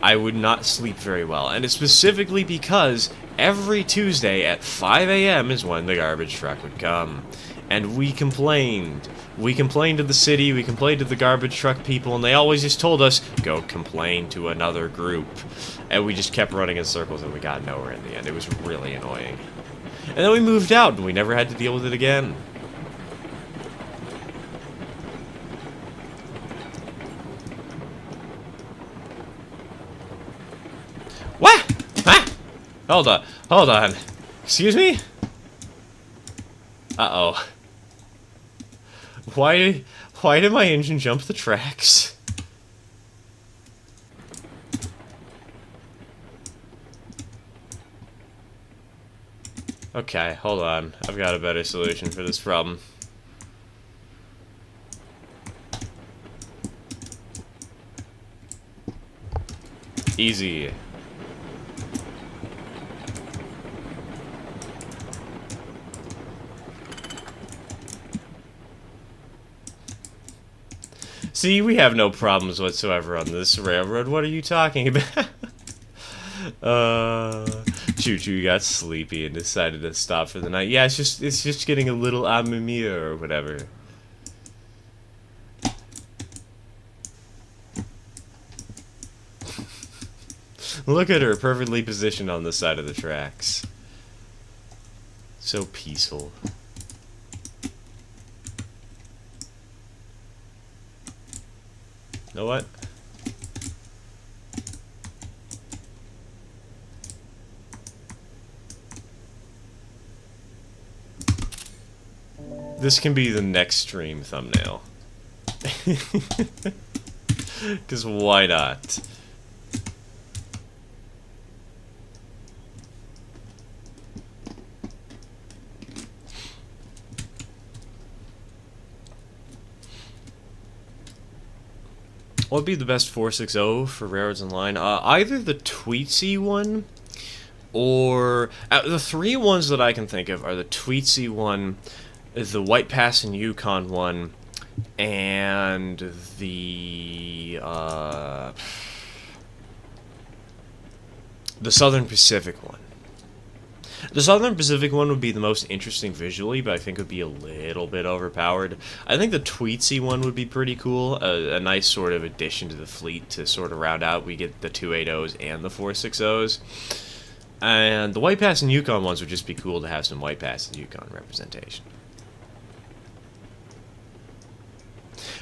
I would not sleep very well. And it's specifically because every Tuesday at 5 a.m. is when the garbage truck would come. And we complained. We complained to the city, we complained to the garbage truck people, and they always just told us, go complain to another group. And we just kept running in circles and we got nowhere in the end. It was really annoying. And then we moved out and we never had to deal with it again. What? Huh? Hold on. Hold on. Excuse me? Uh-oh. Why did my engine jump the tracks? Okay, hold on. I've got a better solution for this problem. Easy. See, we have no problems whatsoever on this railroad. What are you talking about? Choo-choo got sleepy and decided to stop for the night. Yeah, it's just getting a little amimir or whatever. Look at her, perfectly positioned on the side of the tracks. So peaceful. You know what? This can be the next stream thumbnail. Because why not? What would be the best 460 for Railroads Online? Either the Tweetsy one, or... the three ones that I can think of are the Tweetsy one, the White Pass and Yukon one, and the Southern Pacific one. The Southern Pacific one would be the most interesting visually, but I think it would be a little bit overpowered. I think the Tweetsy one would be pretty cool, a nice sort of addition to the fleet to sort of round out. We get the 280s and the 460s. And the White Pass and Yukon ones would just be cool to have some White Pass and Yukon representation.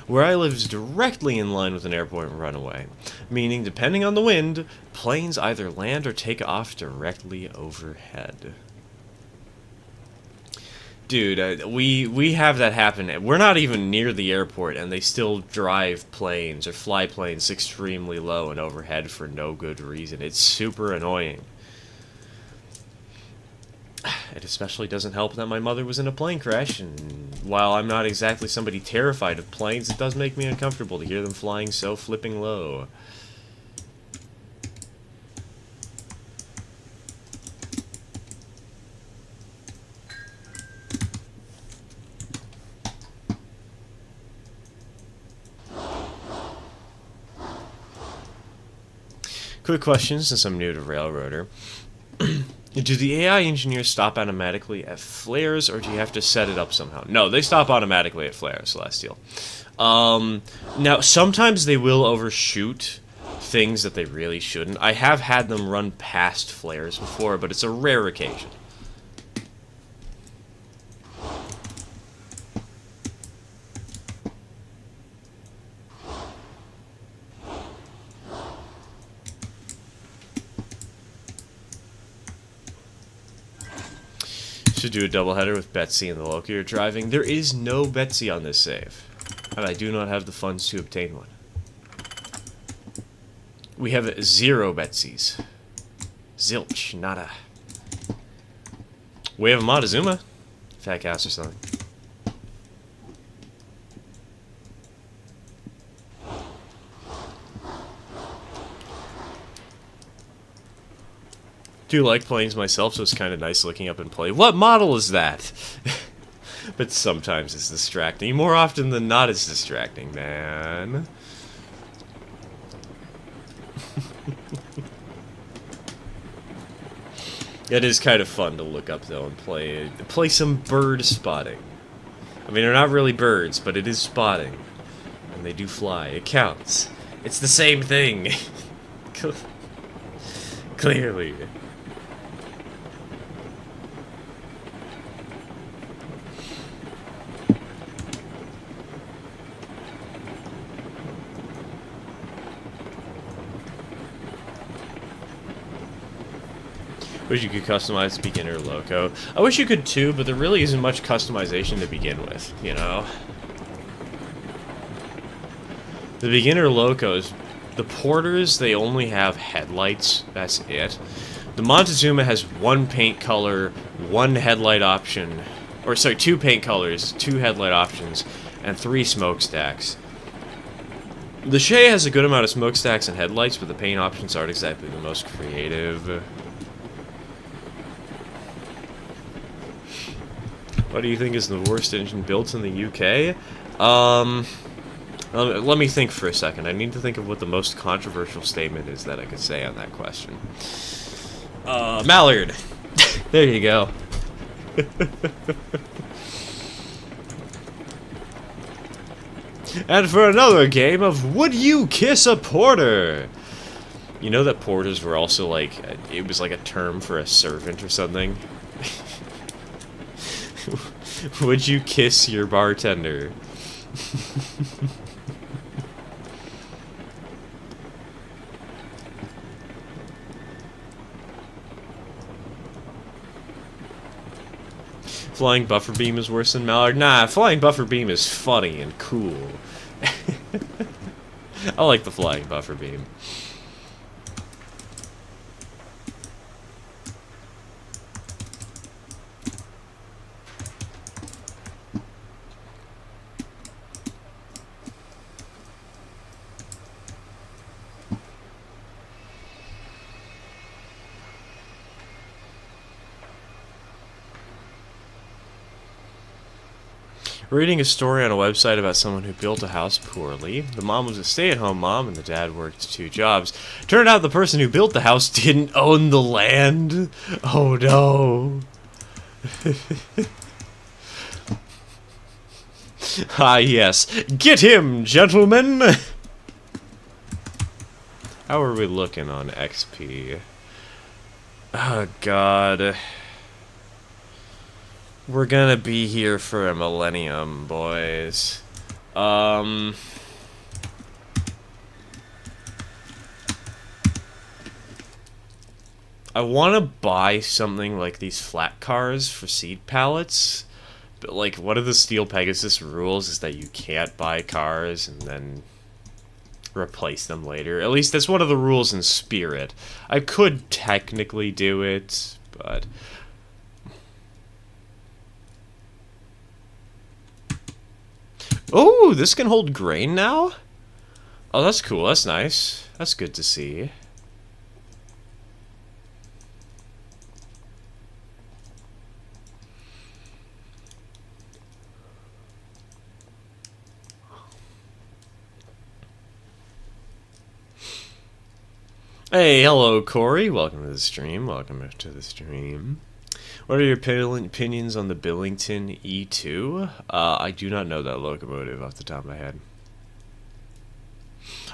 Where I live is directly in line with an airport runway, meaning depending on the wind, planes either land or take off directly overhead. Dude, we have that happen. We're not even near the airport, and they still drive planes or fly planes extremely low and overhead for no good reason. It's super annoying. It especially doesn't help that my mother was in a plane crash, and while I'm not exactly somebody terrified of planes, it does make me uncomfortable to hear them flying so flipping low. Quick question, since I'm new to Railroader. Do the AI engineers stop automatically at flares, or do you have to set it up somehow? No, they stop automatically at flares, Celestial. Now, sometimes they will overshoot things that they really shouldn't. I have had them run past flares before, but it's a rare occasion. Should do a doubleheader with Betsy and the local you're driving. There is no Betsy on this save, and I do not have the funds to obtain one. We have 0 Betsies. Zilch, nada. We have a Montezuma. Fat cast or something. Do like planes myself, so it's kind of nice looking up and play. What model is that? But sometimes it's distracting. More often than not, it's distracting, man. It is kind of fun to look up though and play some bird spotting. I mean, they're not really birds, but it is spotting, and they do fly. It counts. It's the same thing. Clearly. Wish you could customize beginner loco. I wish you could too, but there really isn't much customization to begin with, you know? The beginner locos, the porters, they only have headlights, that's it. The Montezuma has 1 paint color, 1 headlight option, or sorry, 2 paint colors, 2 headlight options, and 3 smokestacks. The Shay has a good amount of smokestacks and headlights, but the paint options aren't exactly the most creative. What do you think is the worst engine built in the UK? Let me think for a second. I need to think of what the most controversial statement is that I could say on that question. Mallard! There you go. And for another game of Would You Kiss a Porter? You know that porters were also like, it was like a term for a servant or something? Would you kiss your bartender? Flying buffer beam is worse than Mallard? Nah, flying buffer beam is funny and cool. I like the flying buffer beam. Reading a story on a website about someone who built a house poorly. The mom was a stay-at-home mom and the dad worked 2 jobs. Turned out the person who built the house didn't own the land. Oh no. Ah yes. Get him, gentlemen! How are we looking on XP? Oh god. We're gonna be here for a millennium, boys. I want to buy something like these flat cars for seed pallets, but like one of the Steel Pegasus rules is that you can't buy cars and then replace them later. At least that's one of the rules in Spirit. I could technically do it, but... Oh, this can hold grain now? Oh, that's cool. That's nice. That's good to see. Hey, hello, Corey. Welcome to the stream. Welcome to the stream. What are your opinions on the Billington E2? I do not know that locomotive off the top of my head.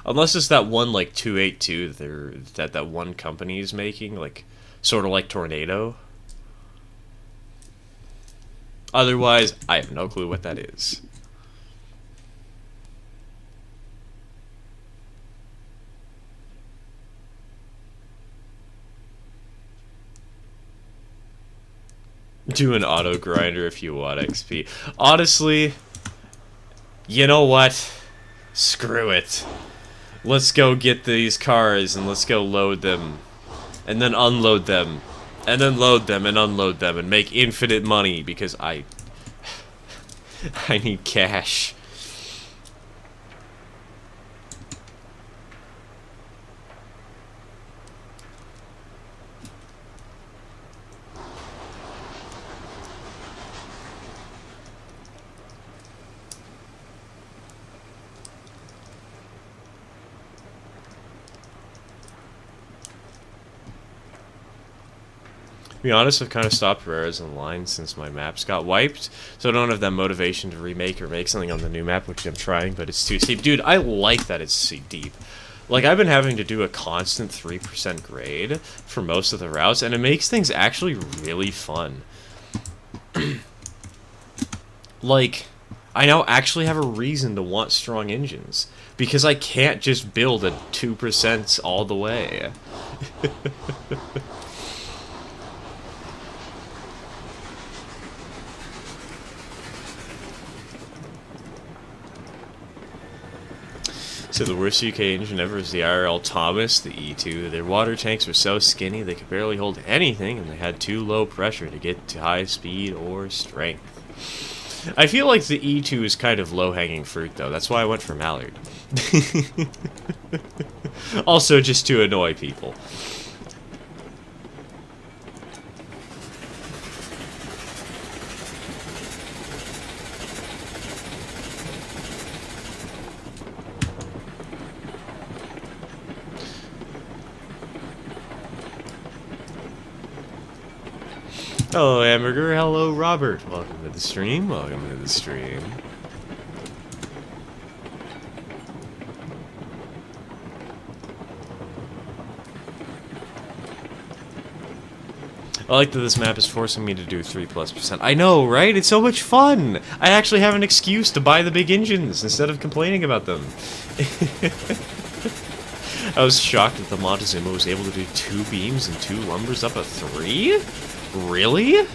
Unless it's that one, like, 282 that one company is making, like, sort of like Tornado. Otherwise, I have no clue what that is. Do an auto grinder if you want XP. Honestly, you know what? Screw it. Let's go get these cars and let's go load them. And then unload them. And then load them and unload them and make infinite money because I need cash. To be honest, I've kind of stopped rares online since my maps got wiped, so I don't have that motivation to remake or make something on the new map, which I'm trying, but it's too steep. Dude, I like that it's so deep. Like, I've been having to do a constant 3% grade for most of the routes, and it makes things actually really fun. Like, I now actually have a reason to want strong engines, because I can't just build at 2% all the way. So the worst UK engine ever is the RL Thomas, the E2. Their water tanks were so skinny they could barely hold anything, and they had too low pressure to get to high speed or strength. I feel like the E2 is kind of low-hanging fruit, though. That's why I went for Mallard. Also, just to annoy people. Hello, Hamburger. Hello, Robert. Welcome to the stream. Welcome to the stream. I like that this map is forcing me to do 3+%. I know, right? It's so much fun! I actually have an excuse to buy the big engines instead of complaining about them. I was shocked that the Montezuma was able to do 2 beams and 2 lumbers up a 3? Really?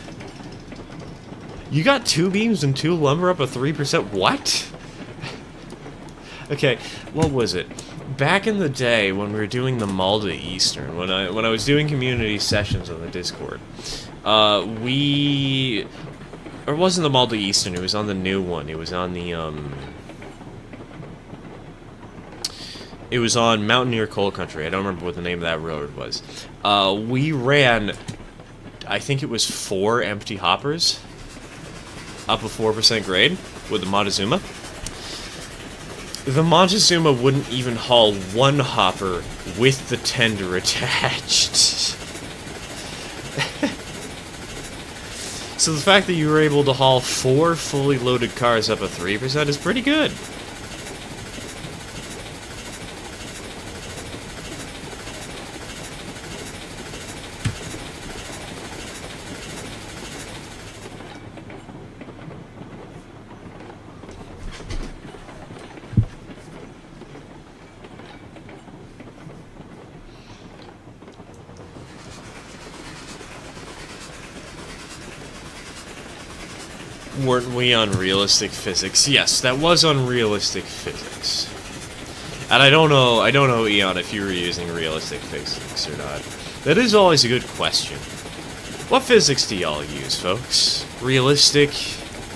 You got 2 beams and 2 lumber up a 3%? What? Okay, what was it? Back in the day when we were doing the Malda Eastern, when I was doing community sessions on the Discord, or it wasn't the Malda Eastern, it was on the new one. It was on the it was on Mountaineer Coal Country. I don't remember what the name of that road was. We ran, I think it was 4 empty hoppers up a 4% grade with the Montezuma. The Montezuma wouldn't even haul 1 hopper with the tender attached. So the fact that you were able to haul 4 fully loaded cars up a 3% is pretty good. Weren't we on realistic physics? Yes, that was on realistic physics. And I don't know, Eon, if you were using realistic physics or not. That is always a good question. What physics do y'all use, folks? Realistic,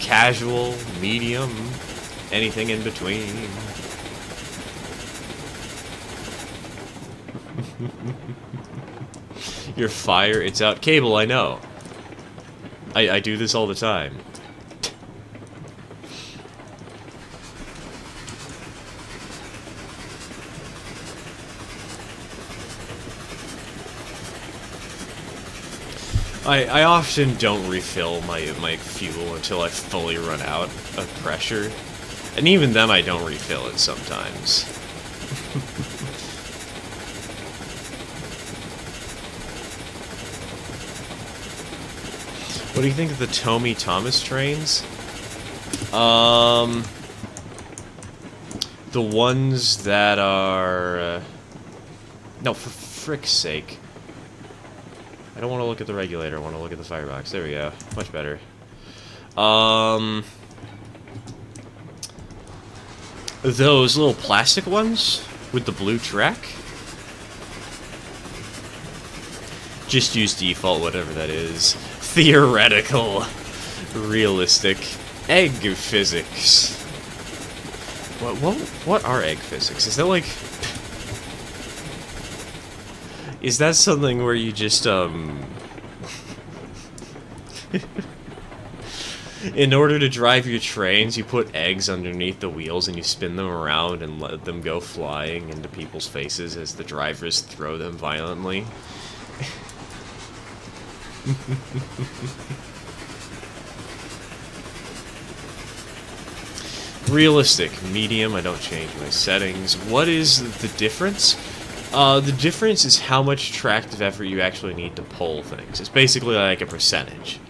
casual, medium, anything in between? Your fire, it's out. Cable, I know. I do this all the time. I often don't refill my fuel until I fully run out of pressure. And even then I don't refill it sometimes. What do you think of the Tommy Thomas trains? The ones that are... no, for frick's sake. I don't want to look at the regulator. I want to look at the firebox. There we go. Much better. Those little plastic ones with the blue track. Just use default, whatever that is. Theoretical. Realistic. Egg physics. What are egg physics? Is that like... Is that something where you just, in order to drive your trains, you put eggs underneath the wheels and you spin them around and let them go flying into people's faces as the drivers throw them violently? Realistic, medium, I don't change my settings. What is the difference? The difference is how much tractive effort you actually need to pull things. It's basically like a percentage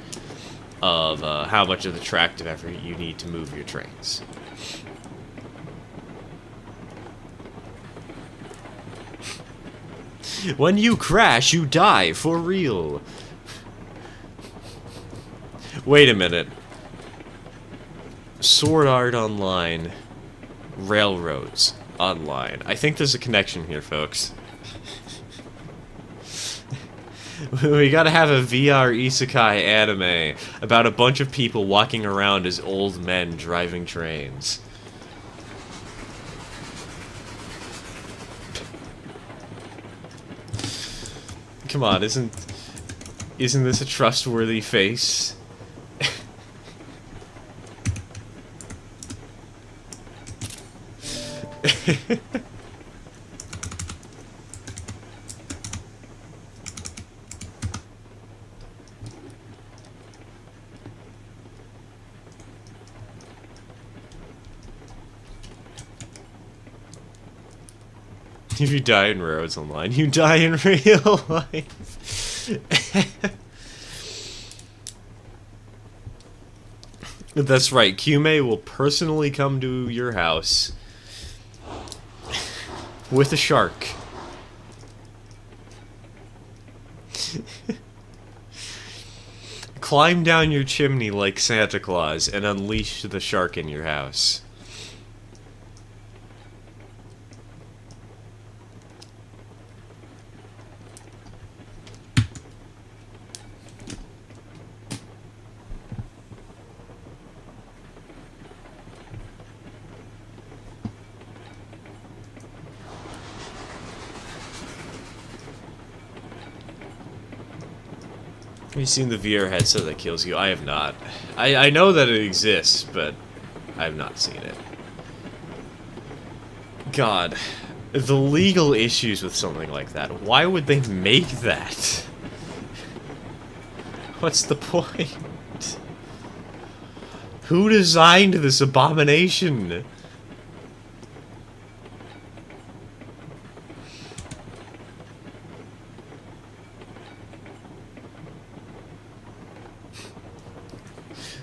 of how much of the tractive effort you need to move your trains. When you crash, you die, for real. Wait a minute. Sword Art Online. Railroads Online. I think there's a connection here, folks. We gotta have a VR isekai anime about a bunch of people walking around as old men driving trains. Come on, isn't this a trustworthy face? If you die in Railroads Online, you die in real life. That's right, Kyume will personally come to your house with a shark. Climb down your chimney like Santa Claus and unleash the shark in your house. Have you seen the VR headset that kills you? I have not. I know that it exists, but I have not seen it. God, the legal issues with something like that. Why would they make that? What's the point? Who designed this abomination?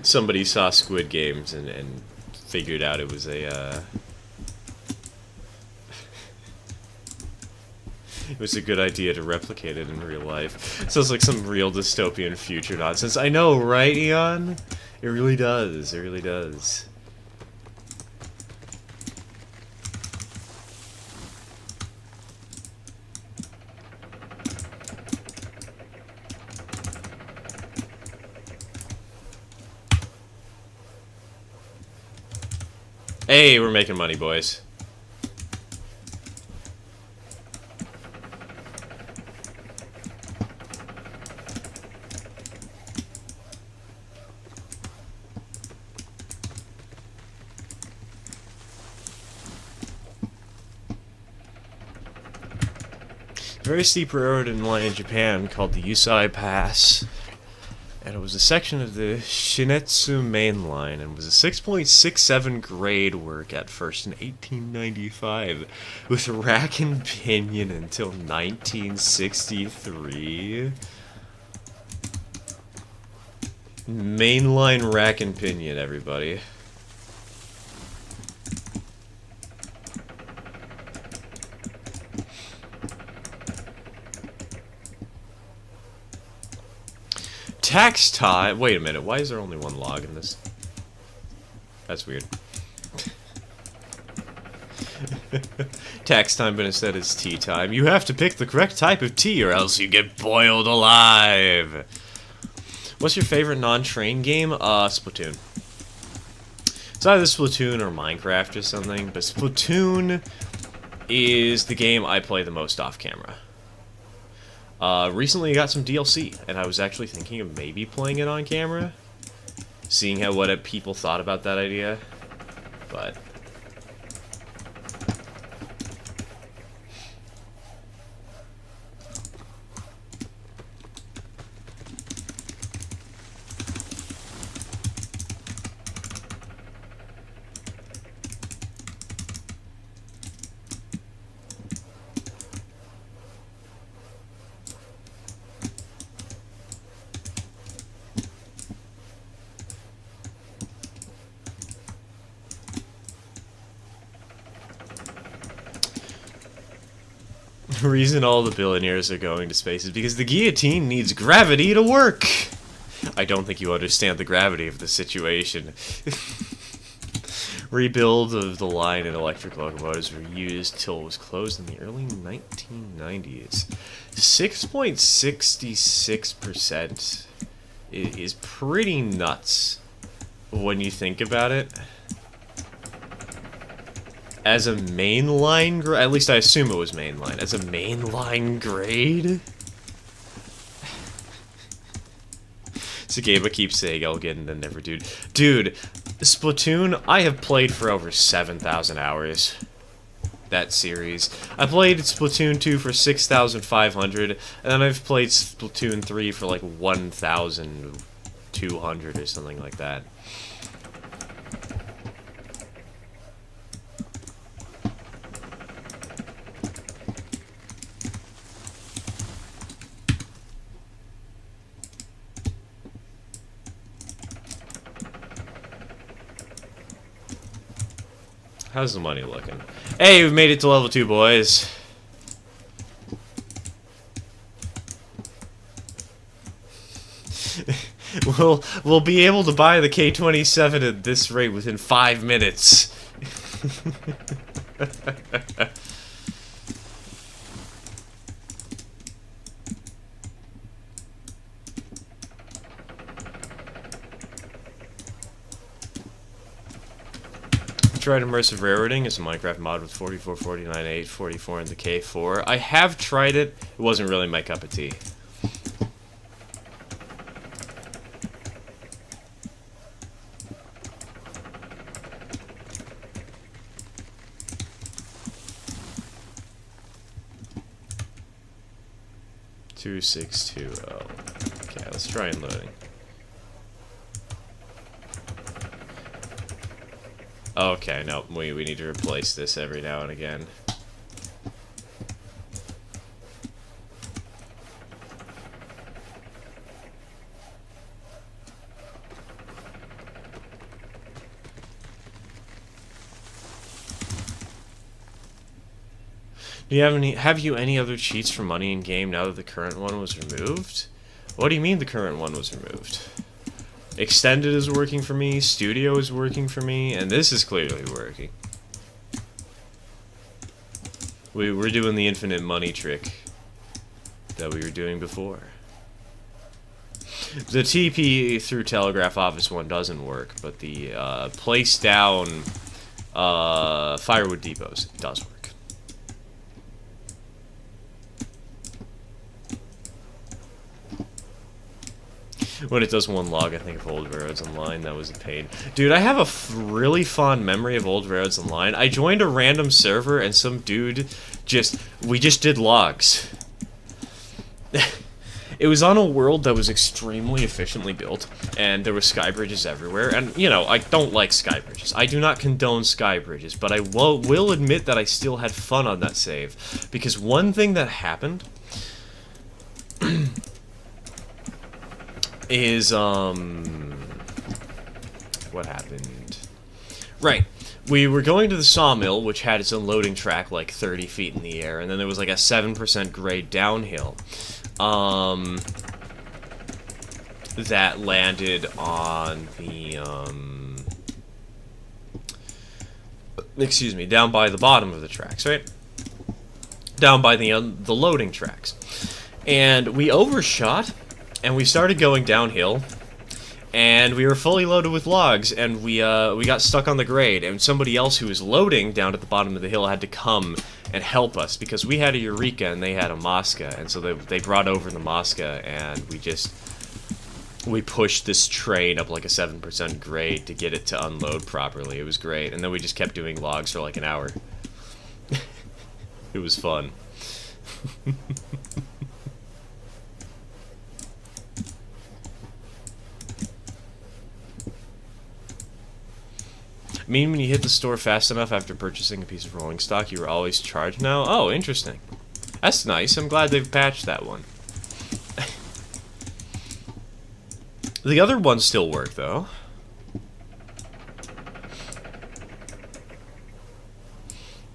Somebody saw Squid Games and figured out it was a it was a good idea to replicate it in real life. Sounds like some real dystopian future nonsense. I know, right, Eon? It really does. It really does. Hey, we're making money, boys. A very steep road in Japan called the Yusai Pass. And it was a section of the Shinetsu Main Line, and was a 6.67 grade work at first in 1895, with rack and pinion until 1963. Mainline rack and pinion, everybody. Tax time. Wait a minute. Why is there only one log in this? That's weird. Tax time, but instead it's tea time. You have to pick the correct type of tea or else you get boiled alive. What's your favorite non-train game? Splatoon. It's either Splatoon or Minecraft or something, but Splatoon is the game I play the most off camera. Recently I got some DLC, and I was actually thinking of maybe playing it on camera, seeing what people thought about that idea, but... The reason all the billionaires are going to space is because the guillotine needs gravity to work. I don't think you understand the gravity of the situation. Rebuild of the line and electric locomotives were used till it was closed in the early 1990s. 6.66% is pretty nuts when you think about it. As a mainline grade, at least I assume it was mainline. As a mainline grade? It's a game I keep saying I'll get and then never do. Dude, Splatoon, I have played for over 7,000 hours. That series. I played Splatoon 2 for 6,500, and then I've played Splatoon 3 for like 1,200 or something like that. How's the money looking? Hey, we've made it to level 2, boys. We'll be able to buy the K-27 at this rate within 5 minutes. Tried immersive railroading. It's a Minecraft mod with 44, 49, 8, 44 in the K4. I have tried it. It wasn't really my cup of tea. Two, 6, 2, 0. Okay, let's try unloading. Okay, no, we need to replace this every now and again. Do you have you any other cheats for money in game now that the current one was removed? What do you mean the current one was removed? Extended is working for me, Studio is working for me, and this is clearly working. We're doing the infinite money trick that we were doing before. The TP through Telegraph Office one doesn't work, but the place down Firewood Depots does work. When it does one log, I think of Old Railroads Online. That was a pain. Dude, I have a really fond memory of Old Railroads Online. I joined a random server, and some dude we just did logs. It was on a world that was extremely efficiently built, and there were sky bridges everywhere. And, you know, I don't like sky bridges. I do not condone sky bridges, but I will admit that I still had fun on that save. Because one thing that happened... is, what happened? Right. We were going to the sawmill, which had its own loading track like 30 feet in the air, and then there was like a 7% grade downhill. that landed on the, excuse me, down by the bottom of the tracks, right? Down by the loading tracks. And we overshot, and we started going downhill, and we were fully loaded with logs, and we got stuck on the grade, and somebody else who was loading down at the bottom of the hill had to come and help us, because we had a Eureka and they had a Mosca, and so they brought over the Mosca, and we pushed this train up like a 7% grade to get it to unload properly. It was great, and then we just kept doing logs for like an hour. It was fun. I mean, when you hit the store fast enough after purchasing a piece of rolling stock, you were always charged now? Oh, interesting. That's nice. I'm glad they've patched that one. The other ones still work, though.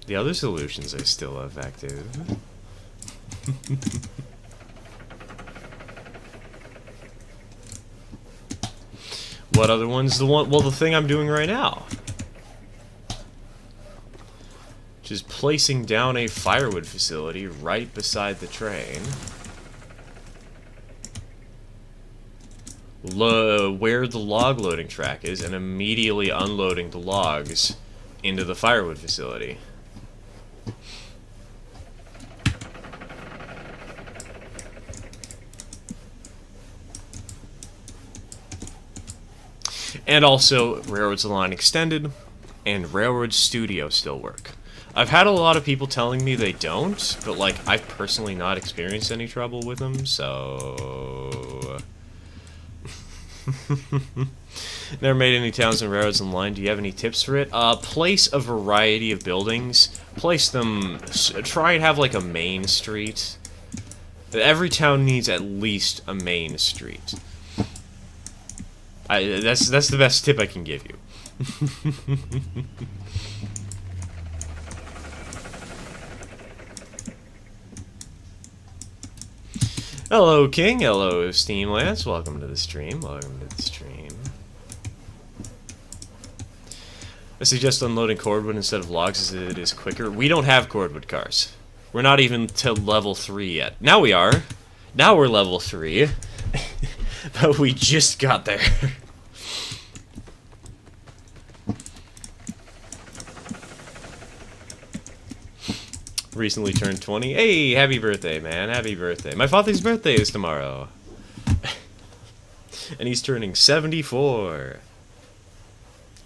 The other solutions are still effective. What other ones? Well, the thing I'm doing right now. Which is placing down a firewood facility right beside the train. Where the log loading track is, and immediately unloading the logs into the firewood facility. And also, Railroads Line Extended and Railroad Studio still work. I've had a lot of people telling me they don't, but like, I've personally not experienced any trouble with them, so... Never made any towns and railroads in line. Do you have any tips for it? Place a variety of buildings. Place them... Try and have like a main street. Every town needs at least a main street. That's the best tip I can give you. Hello, King. Hello, Steam Lance. Welcome to the stream. Welcome to the stream. I suggest unloading cordwood instead of logs as it is quicker. We don't have cordwood cars. We're not even to level 3 yet. Now we are. Now we're level 3. But we just got there. Recently turned 20. Hey, happy birthday, man. Happy birthday. My father's birthday is tomorrow. And he's turning 74.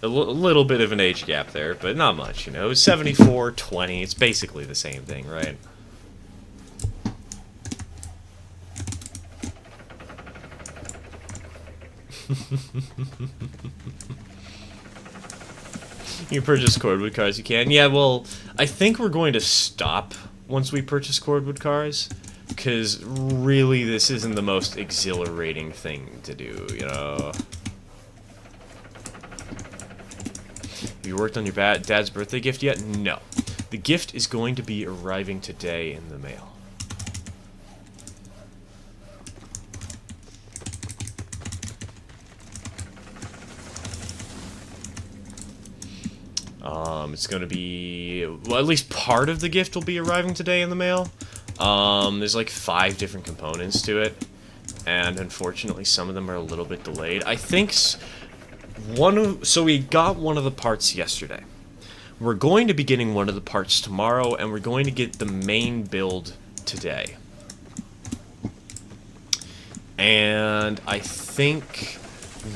A little bit of an age gap there, but not much, you know. 74, 20. It's basically the same thing, right? You purchase cordwood cars, you can. Yeah, well, I think we're going to stop once we purchase cordwood cars, because really this isn't the most exhilarating thing to do, you know? Have you worked on your dad's birthday gift yet? No. The gift is going to be arriving today in the mail. It's going to be... Well, at least part of the gift will be arriving today in the mail. There's like 5 different components to it. And unfortunately, some of them are a little bit delayed. I think so we got one of the parts yesterday. We're going to be getting one of the parts tomorrow, and we're going to get the main build today. And I think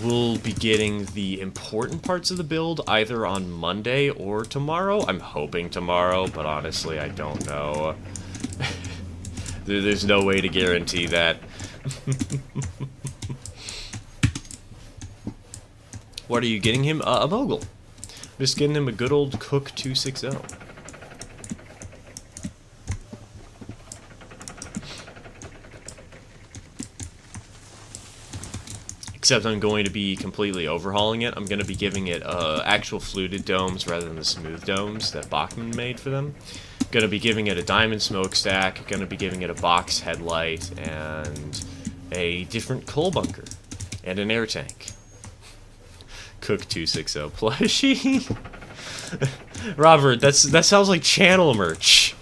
we'll be getting the important parts of the build either on Monday or tomorrow. I'm hoping tomorrow, but honestly, I don't know. There's no way to guarantee that. What are you getting him? A mogul. Just getting him a good old Cook 260. Except I'm going to be completely overhauling it. I'm going to be giving it actual fluted domes rather than the smooth domes that Bachman made for them. Going to be giving it a diamond smokestack. Going to be giving it a box headlight and a different coal bunker. And an air tank. Cook 260 plushie. Robert, that sounds like channel merch.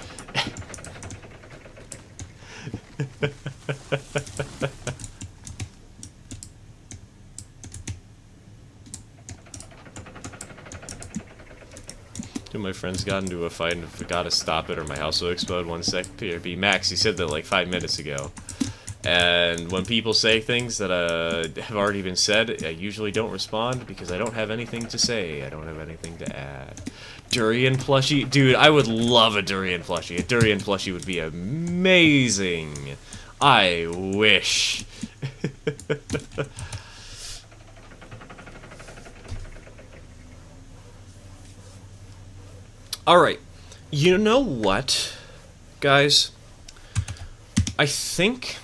Two of my friends got into a fight and forgot to stop it or my house will explode. 1 sec. PRB. Max, he said that like 5 minutes ago. And when people say things that have already been said, I usually don't respond because I don't have anything to say. I don't have anything to add. Durian plushie? Dude, I would love a durian plushie. A durian plushie would be amazing. I wish. Alright. You know what, guys? I think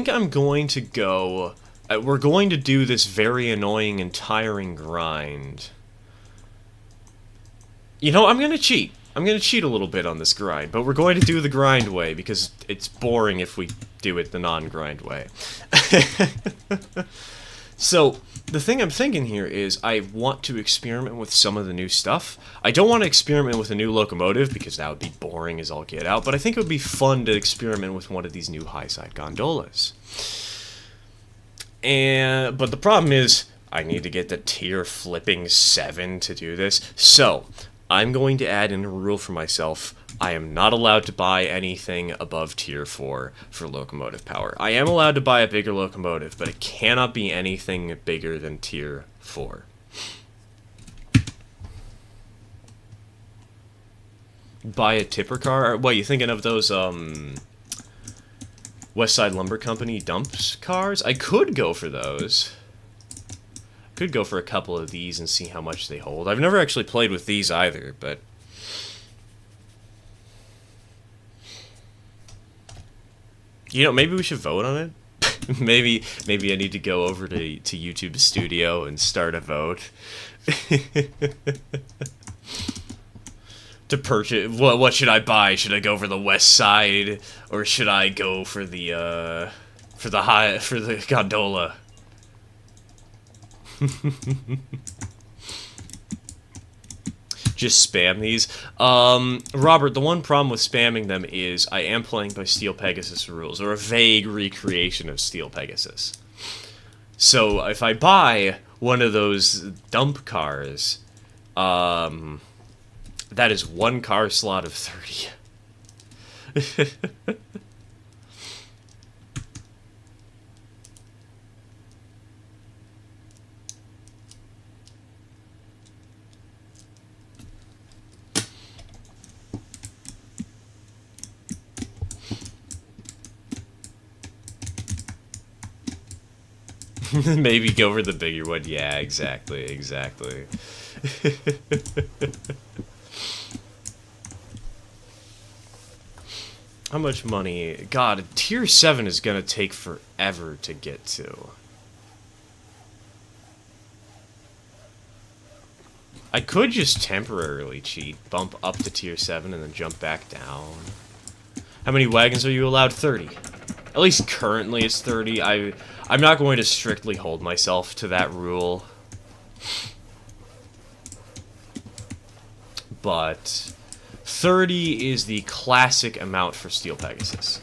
I'm going to go... we're going to do this very annoying and tiring grind. You know, I'm going to cheat. I'm going to cheat a little bit on this grind, but we're going to do the grind way, because it's boring if we do it the non-grind way. So, the thing I'm thinking here is I want to experiment with some of the new stuff. I don't want to experiment with a new locomotive, because that would be boring as all get out, but I think it would be fun to experiment with one of these new high-side gondolas. But the problem is, I need to get the tier flipping 7 to do this, so I'm going to add in a rule for myself. I am not allowed to buy anything above tier 4 for locomotive power. I am allowed to buy a bigger locomotive, but it cannot be anything bigger than tier 4. Buy a tipper car? What, you thinking of those, West Side Lumber Company dumps cars? I could go for those. Could go for a couple of these and see how much they hold. I've never actually played with these either, but... You know, maybe we should vote on it. maybe I need to go over to YouTube Studio and start a vote. To purchase... What should I buy? Should I go for the West Side? Or should I go for the gondola? Just spam these. Robert, the one problem with spamming them is I am playing by Steel Pegasus rules, or a vague recreation of Steel Pegasus. So if I buy one of those dump cars, that is one car slot of 30. Maybe go for the bigger one. Yeah, exactly. How much money? God, tier 7 is gonna take forever to get to. I could just temporarily cheat, bump up to tier 7, and then jump back down. How many wagons are you allowed? 30. At least currently it's 30. I'm not going to strictly hold myself to that rule. But 30 is the classic amount for Steel Pegasus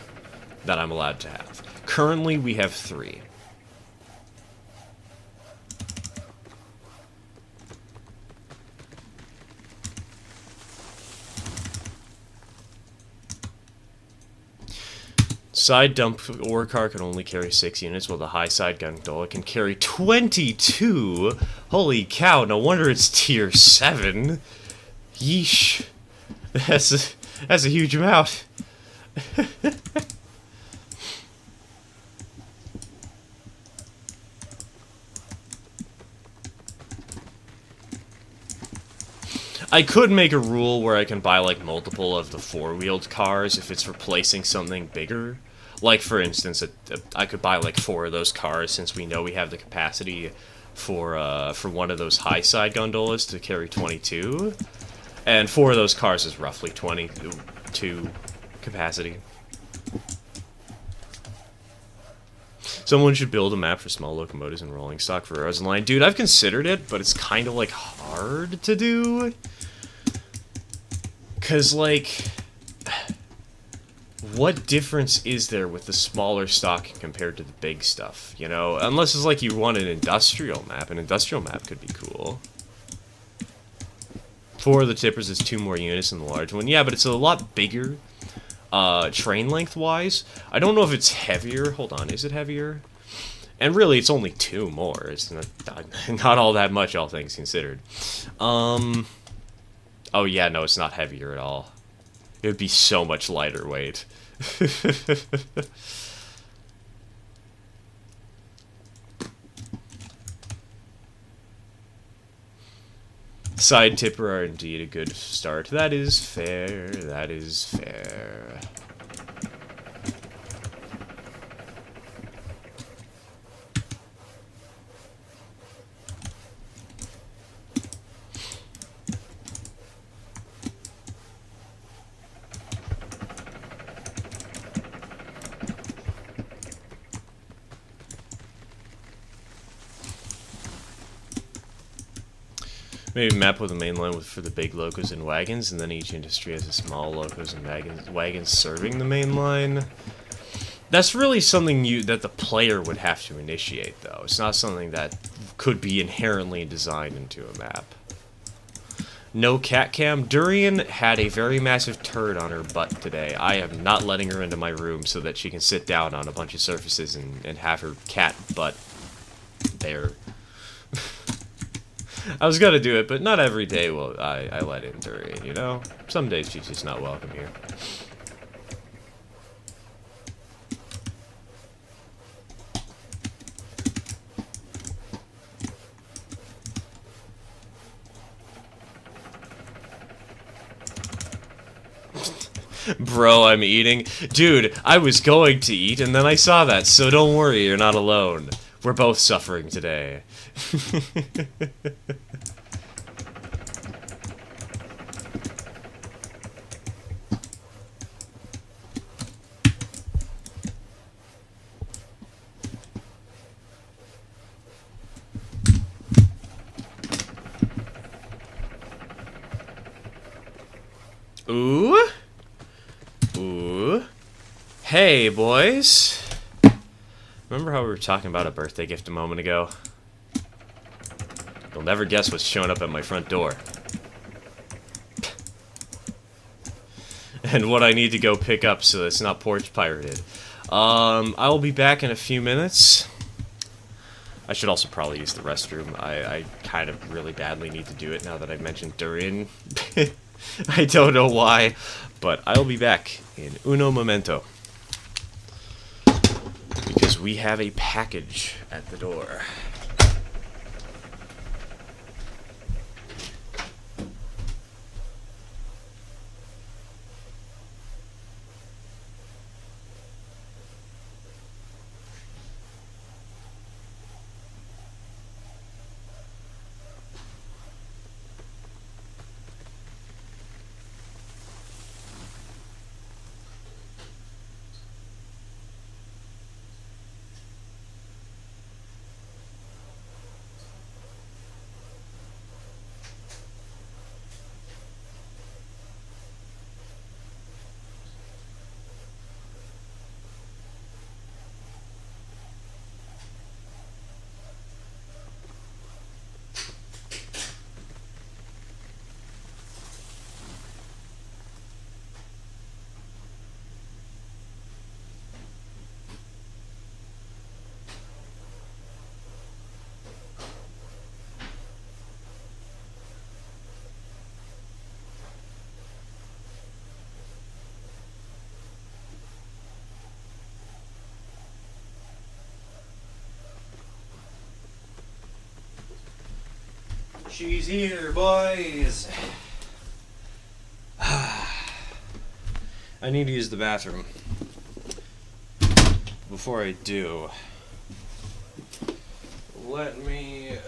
that I'm allowed to have. Currently we have 3. Side dump ore car can only carry 6 units, while the high side gondola can carry 22. Holy cow, no wonder it's tier 7. Yeesh. That's a huge amount. I could make a rule where I can buy like multiple of the 4-wheeled cars if it's replacing something bigger. Like, for instance, I could buy like 4 of those cars since we know we have the capacity for one of those high side gondolas to carry 22. And 4 of those cars is roughly 22 capacity. Someone should build a map for small locomotives and rolling stock for roads and line. Dude, I've considered it, but it's kind of, like, hard to do. Because, like, what difference is there with the smaller stock compared to the big stuff, you know? Unless it's like you want an industrial map. An industrial map could be cool. 4 of the tippers is 2 more units than the large one. Yeah, but it's a lot bigger, train length-wise. I don't know if it's heavier. Hold on, is it heavier? And really, it's only 2 more. It's not all that much, all things considered. Oh yeah, no, it's not heavier at all. It would be so much lighter weight. Side tipper are indeed a good start. That is fair. That is fair. Maybe map with a main line for the big locos and wagons, and then each industry has a small locos and wagons serving the main line. That's really something that the player would have to initiate, though. It's not something that could be inherently designed into a map. No cat cam. Durian had a very massive turd on her butt today. I am not letting her into my room so that she can sit down on a bunch of surfaces and have her cat butt there. I was gonna do it, but not every day will I let in Durian, you know? Some days she's just not welcome here. Bro, I'm eating. Dude, I was going to eat, and then I saw that, so don't worry, you're not alone. We're both suffering today. Ooh. Ooh. Hey, boys. Remember how we were talking about a birthday gift a moment ago? You'll never guess what's showing up at my front door. And what I need to go pick up so it's not porch pirated. I will be back in a few minutes. I should also probably use the restroom. I kind of really badly need to do it now that I've mentioned Durian. I don't know why, but I'll be back in uno momento. Because we have a package at the door. She's here, boys! I need to use the bathroom. Before I do, let me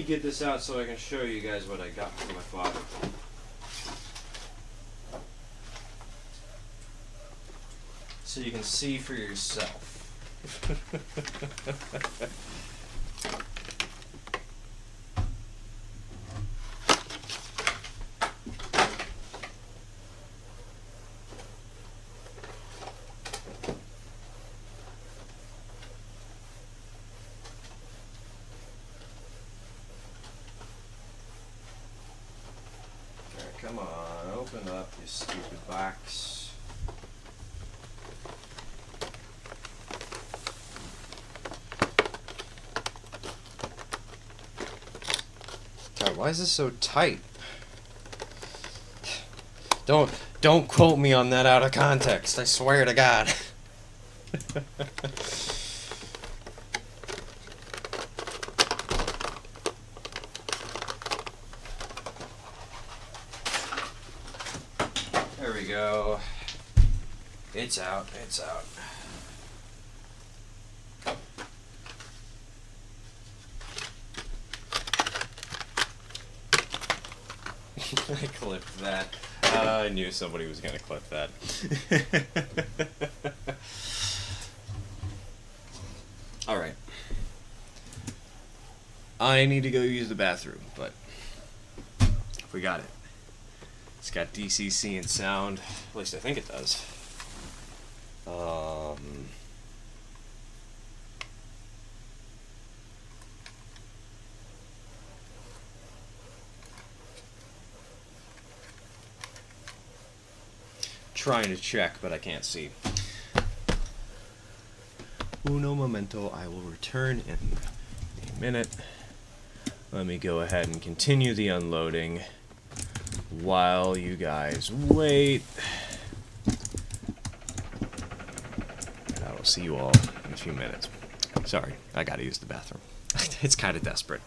get this out so I can show you guys what I got for my father. so you can see for yourself. Come on, open up, you stupid box. God, why is this so tight? Don't quote me on that out of context, I swear to God. There we go. It's out, it's out. I clipped that. I knew somebody was gonna clip that. Alright. I need to go use the bathroom, but we got it. It's got DCC and sound. At least I think it does. Trying to check, but I can't see. Uno momento, I will return in a minute. Let me go ahead and continue the unloading while you guys wait. And I will see you all in a few minutes. Sorry, I gotta use the bathroom. It's kind of desperate.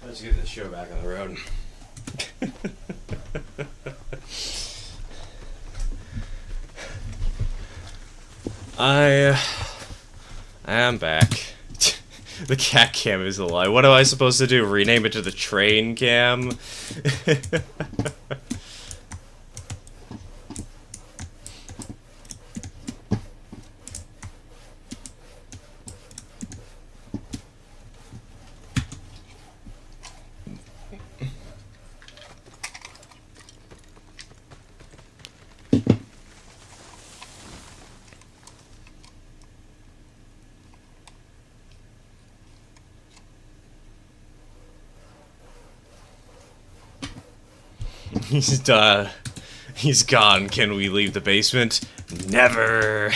Let's get this show back on the road. I am back. The cat cam is a lie. What am I supposed to do? Rename it to the train cam? He's He's gone. Can we leave the basement? Never!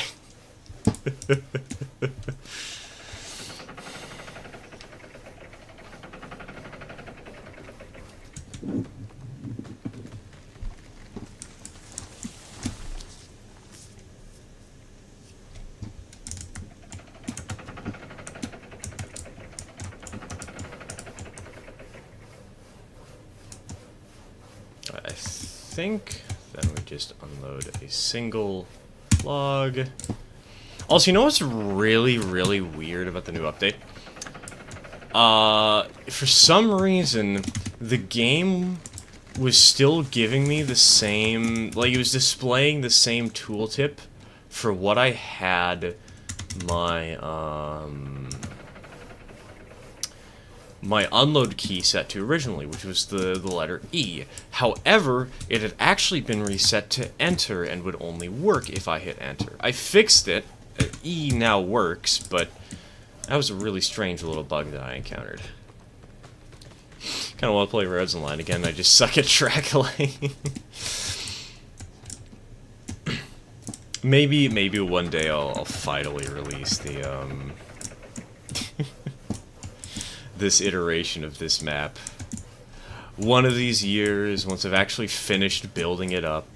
I think then we just unload a single log. Also, you know what's really, really weird about the new update? For some reason, the game was still giving me the same, like, it was displaying the same tooltip for what I had my, my unload key set to originally, which was the letter E. However, it had actually been reset to enter and would only work if I hit enter. I fixed it. E now works, but that was a really strange little bug that I encountered. Kind of want to play Railroads Online again. I just suck at track laying. maybe one day I'll finally release the this iteration of this map. One of these years, once I've actually finished building it up.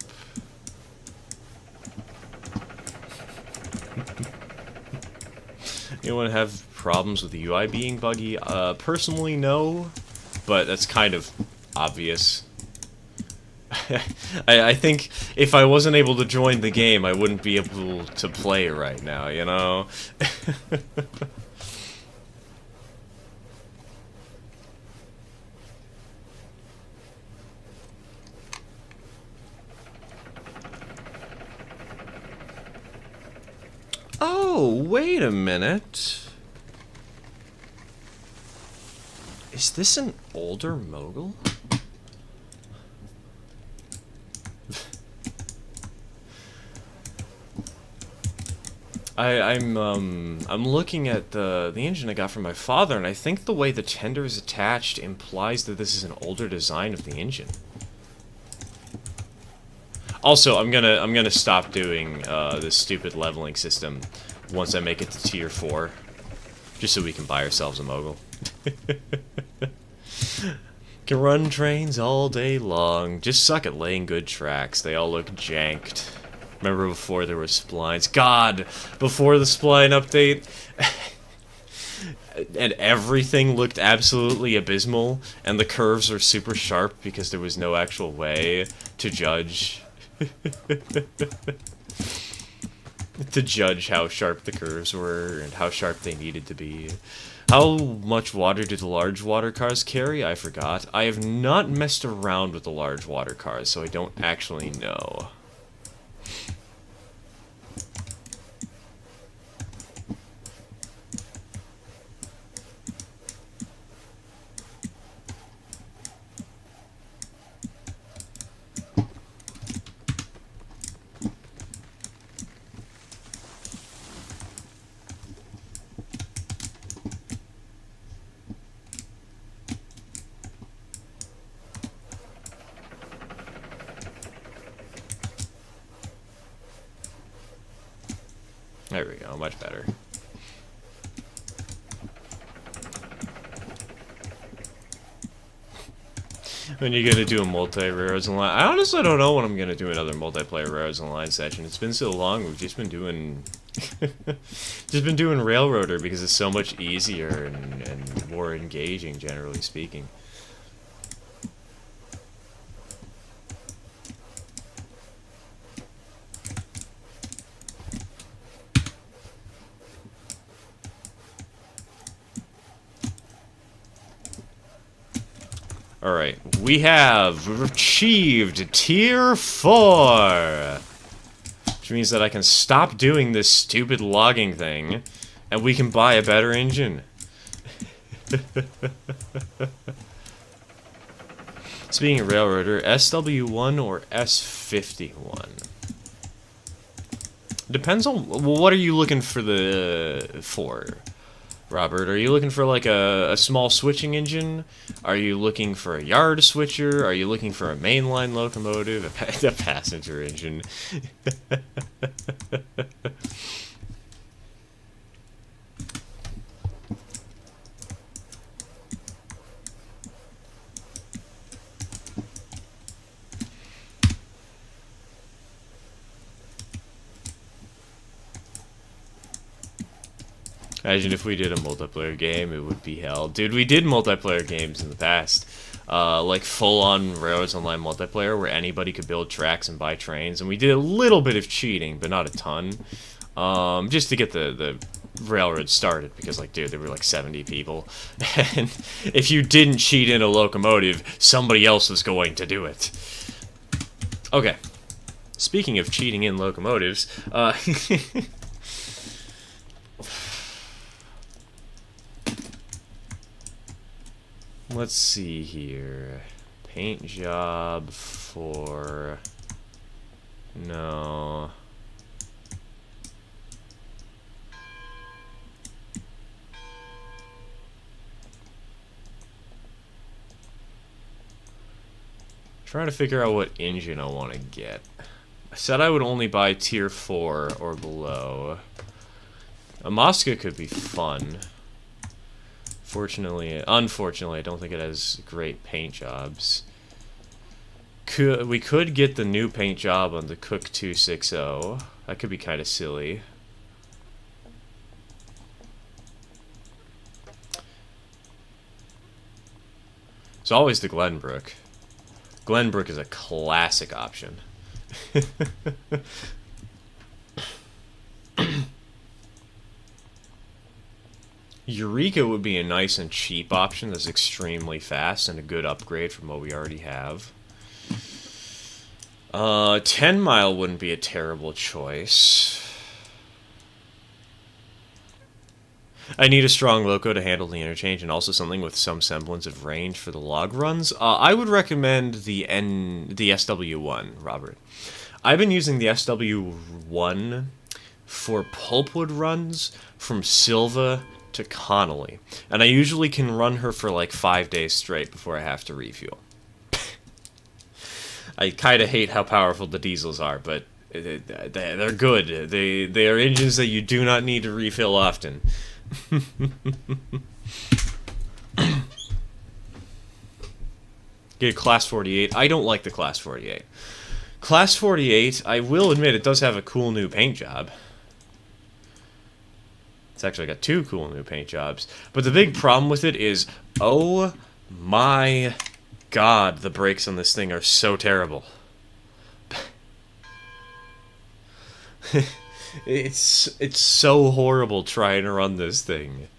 Anyone have problems with the UI being buggy? Personally, no, but that's kind of obvious. I think if I wasn't able to join the game, I wouldn't be able to play right now, you know? Oh, wait a minute. Is this an older mogul? I'm looking at the engine I got from my father, and I think the way the tender is attached implies that this is an older design of the engine. Also, I'm gonna stop doing this stupid leveling system once I make it to tier 4, just so we can buy ourselves a mogul. Can run trains all day long. Just suck at laying good tracks. They all look janked. Remember before there were splines? God, before the spline update, and everything looked absolutely abysmal, and the curves were super sharp because there was no actual way to judge. To judge how sharp the curves were and how sharp they needed to be. How much water do the large water cars carry? I forgot. I have not messed around with the large water cars, so I don't actually know. There we go, much better. When you're gonna do a multi-Railroads Online, I honestly don't know when I'm gonna do another multiplayer Railroads Online session. It's been so long. We've just been doing, Railroader because it's so much easier and more engaging, generally speaking. Alright, we've achieved Tier 4! Which means that I can stop doing this stupid logging thing, and we can buy a better engine. Speaking of Railroader, SW1 or S51? Depends on, well, what are you looking for Robert, are you looking for like a small switching engine? Are you looking for a yard switcher? Are you looking for a mainline locomotive? A passenger engine? Imagine if we did a multiplayer game, it would be hell. Dude, we did multiplayer games in the past. Like full-on Railroads Online multiplayer where anybody could build tracks and buy trains. And we did a little bit of cheating, but not a ton. Just to get the railroad started. Because, like, dude, there were like 70 people. And if you didn't cheat in a locomotive, somebody else was going to do it. Okay. Speaking of cheating in locomotives, let's see here. Paint job for... No. Trying to figure out what engine I want to get. I said I would only buy tier 4 or below. A Mosca could be fun. Unfortunately, I don't think it has great paint jobs. We could get the new paint job on the Cook 260. That could be kind of silly. It's always the Glenbrook. Glenbrook is a classic option. Eureka would be a nice and cheap option that's extremely fast and a good upgrade from what we already have. 10 Mile wouldn't be a terrible choice. I need a strong loco to handle the interchange and also something with some semblance of range for the log runs. I would recommend the SW1, Robert. I've been using the SW1 for pulpwood runs from Silva to Connolly, and I usually can run her for like 5 days straight before I have to refuel. I kind of hate how powerful the diesels are, but they're good. They are engines that you do not need to refill often. Get a Class 48. I don't like the Class 48. Class 48, I will admit, it does have a cool new paint job. It's actually got 2 cool new paint jobs. But the big problem with it is, oh my god, the brakes on this thing are so terrible. It's so horrible trying to run this thing.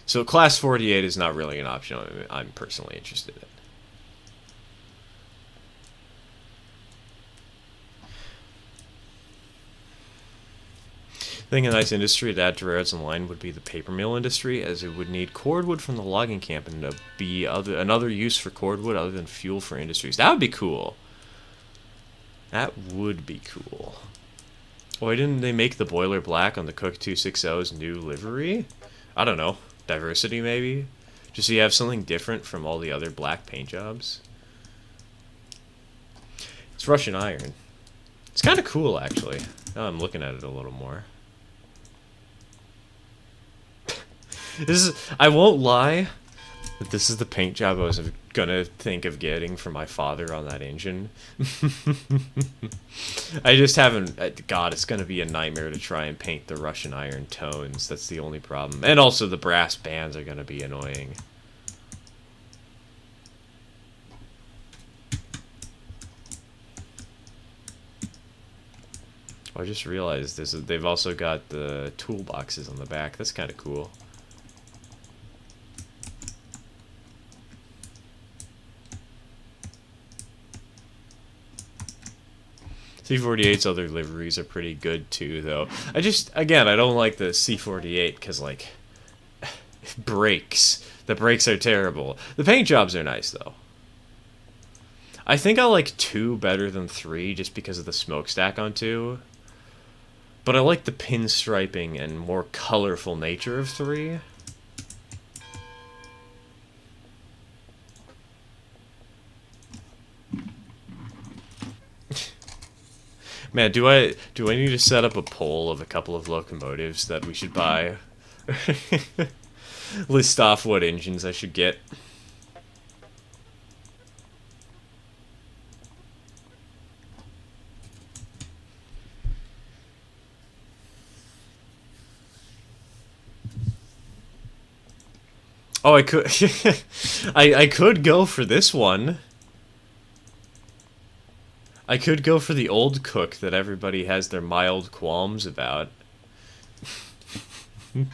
So Class 48 is not really an option I'm personally interested in. I think a nice industry to add to Railroads Online would be the paper mill industry, as it would need cordwood from the logging camp and to be another use for cordwood other than fuel for industries. That would be cool. That would be cool. Why didn't they make the boiler black on the Cook 260's new livery? I don't know. Diversity, maybe? Just so you have something different from all the other black paint jobs. It's Russian iron. It's kind of cool, actually. Now I'm looking at it a little more. I won't lie, but this is the paint job I was gonna think of getting for my father on that engine. I just haven't... God, it's gonna be a nightmare to try and paint the Russian iron tones. That's the only problem. And also the brass bands are gonna be annoying. I just realized they've also got the toolboxes on the back. That's kind of cool. C-48's other liveries are pretty good too, though. Again, I don't like the C-48 because, like, brakes. The brakes are terrible. The paint jobs are nice, though. I think I like 2 better than 3 just because of the smokestack on 2. But I like the pinstriping and more colorful nature of 3. Man, do I need to set up a poll of a couple of locomotives that we should buy? List off what engines I should get. Oh, I could I could go for this one. I could go for the old cook that everybody has their mild qualms about. Is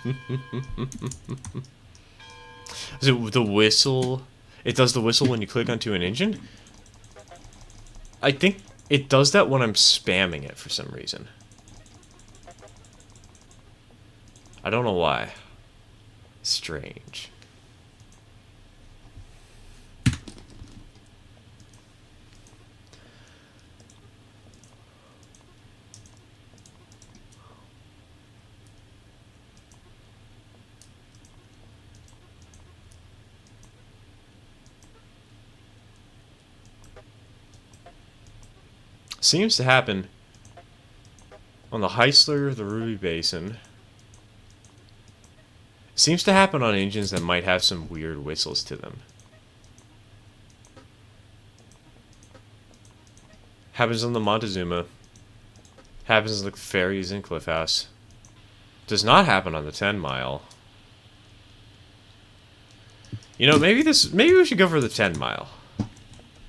it the whistle? It does the whistle when you click onto an engine? I think it does that when I'm spamming it for some reason. I don't know why. Strange. Seems to happen on the Heisler, the Ruby Basin. Seems to happen on engines that might have some weird whistles to them. Happens on the Montezuma. Happens on the ferries in Cliff House. Does not happen on the 10 Mile. You know, maybe we should go for the 10 Mile.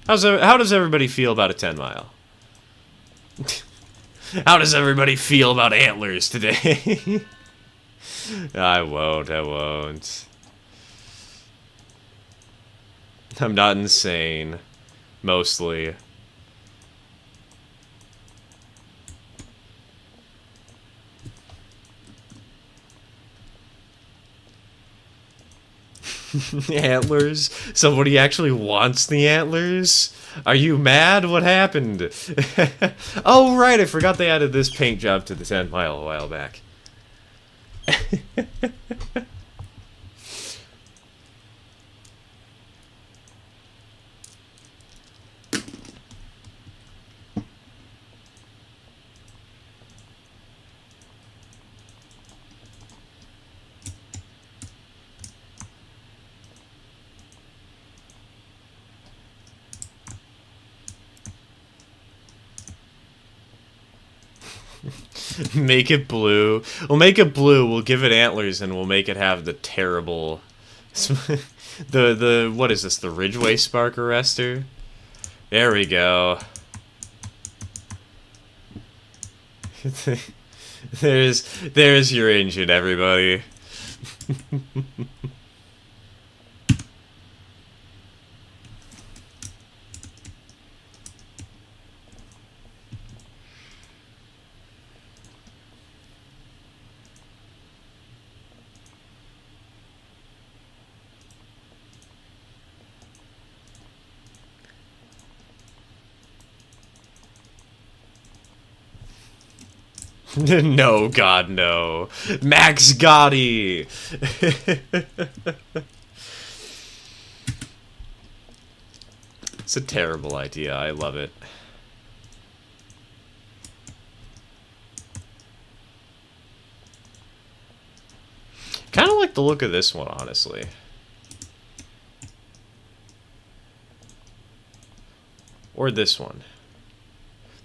How does everybody feel about a 10 Mile? How does everybody feel about antlers today? I won't. I'm not insane. Mostly. Antlers? Somebody actually wants the antlers? Are you mad? What happened? Oh, right, I forgot they added this paint job to the 10 Mile a while back. Make it blue. We'll make it blue. We'll give it antlers, and we'll make it have the terrible, the what is this? The Ridgeway spark arrestor. There we go. there's your engine, everybody. No, God, no. Max Gotti! It's a terrible idea. I love it. Kind of like the look of this one, honestly. Or this one.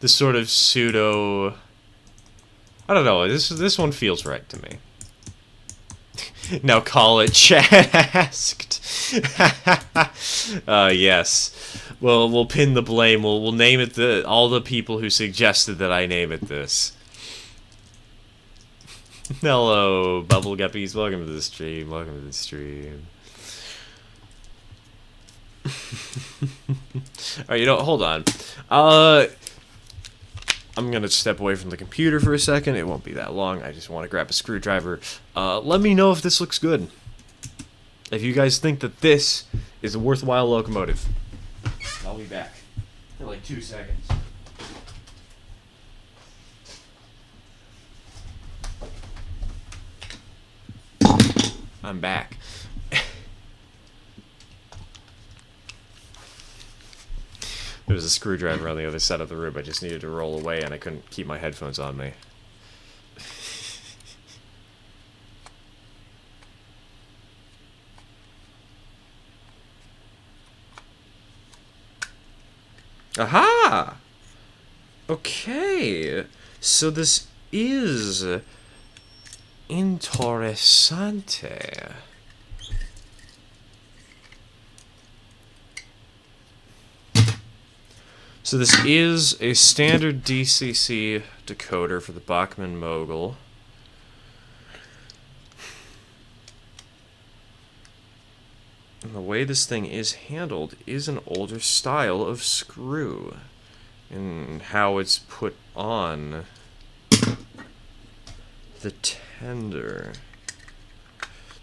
This sort of pseudo... I don't know, this one feels right to me. Now call it Chad asked. Yes. Well, we'll pin the blame. We'll name it all the people who suggested that I name it this. Hello, Bubble Guppies. Welcome to the stream. Welcome to the stream. Alright, hold on. I'm gonna step away from the computer for a second. It won't be that long. I just want to grab a screwdriver. Let me know if this looks good. If you guys think that this is a worthwhile locomotive. I'll be back. For like 2 seconds. I'm back. There was a screwdriver on the other side of the room. I just needed to roll away and I couldn't keep my headphones on me. Aha! Okay. So this is interessante. So this is a standard DCC decoder for the Bachmann Mogul. And the way this thing is handled is an older style of screw. And how it's put on the tender.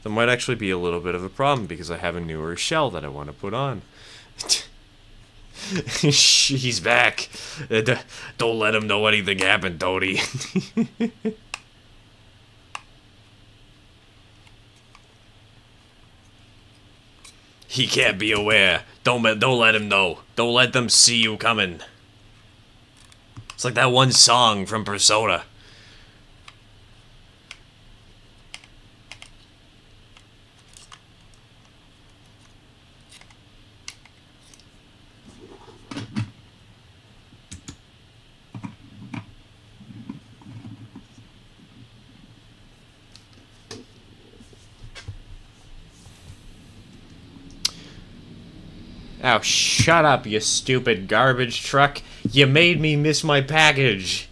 That might actually be a little bit of a problem because I have a newer shell that I want to put on. He's back. Don't let him know anything happened, Dodie. He can't be aware. Don't let him know. Don't let them see you coming. It's like that one song from Persona. Oh, shut up, you stupid garbage truck. You made me miss my package.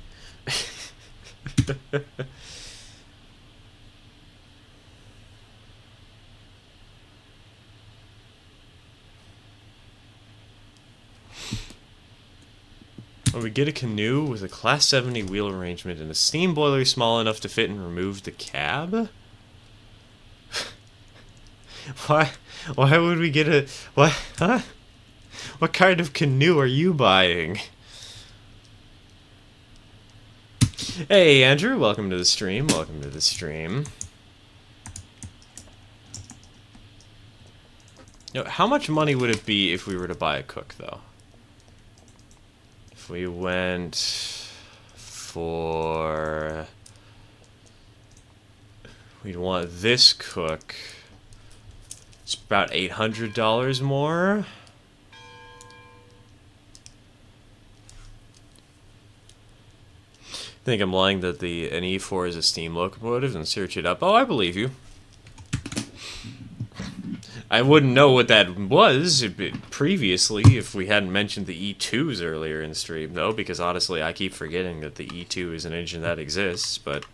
When we get a canoe with a Class 70 wheel arrangement and a steam boiler small enough to fit and remove the cab? Why would we get a... What? Huh? What kind of canoe are you buying? Hey, Andrew, welcome to the stream. Welcome to the stream. Now, how much money would it be if we were to buy a cook, though? If we went for... We'd want this cook. It's about $800 more. I think I'm lying that an E4 is a steam locomotive and search it up. Oh, I believe you. I wouldn't know what that was previously if we hadn't mentioned the E2s earlier in the stream, though, because honestly I keep forgetting that the E2 is an engine that exists, but...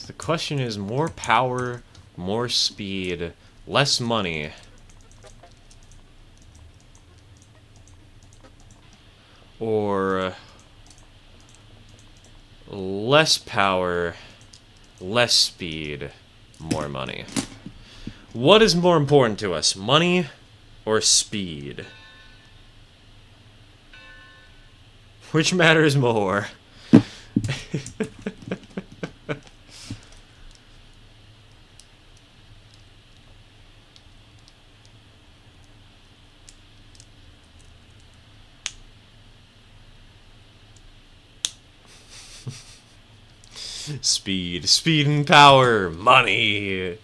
The question is more power, more speed, less money. Or less power, less speed, more money. What is more important to us, money or speed? Which matters more? Speed and power, money.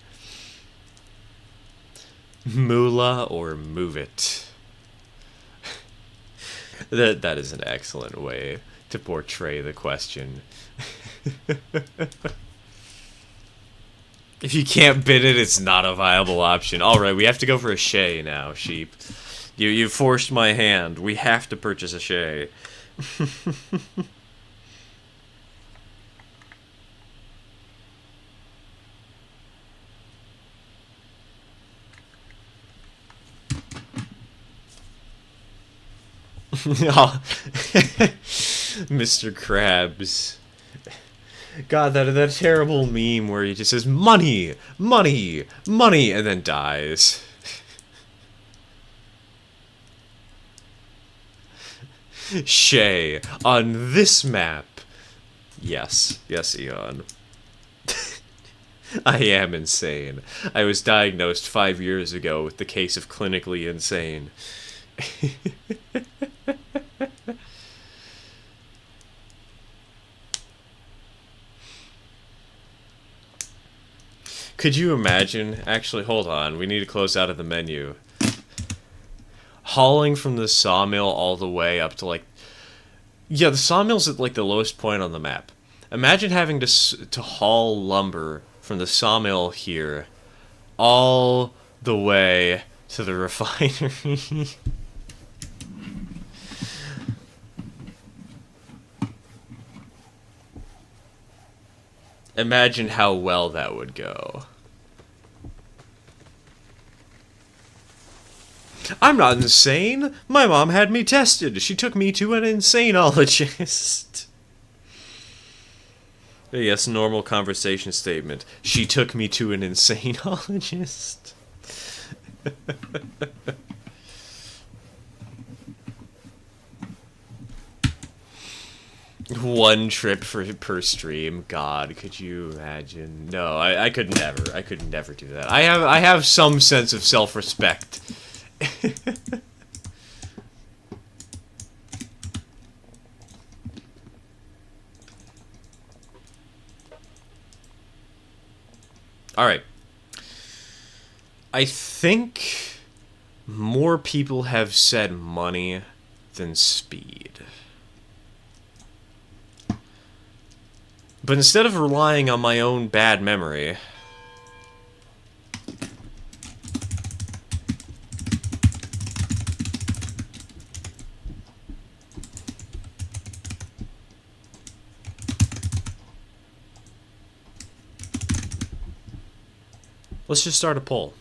Moolah or move it. That is an excellent way to portray the question. If you can't bid it, it's not a viable option. Alright, we have to go for a shay now, sheep. You forced my hand. We have to purchase a shay. Oh. Mr. Krabs. God, that terrible meme where he just says, money, money, money, and then dies. Shay, on this map. Yes, yes, Eon. I am insane. I was diagnosed 5 years ago with the case of clinically insane. Could you imagine? Actually, hold on. We need to close out of the menu. Hauling from the sawmill all the way up to, like... Yeah, the sawmill's at, like, the lowest point on the map. Imagine having to haul lumber from the sawmill here all the way to the refinery. Imagine how well that would go. I'm not insane. My mom had me tested. She took me to an insaneologist. Yes, normal conversation statement. She took me to an insaneologist. One trip per stream. God, could you imagine? No, I could never. I could never do that. I have some sense of self-respect. Alright. I think more people have said money than speed. But instead of relying on my own bad memory... let's just start a poll.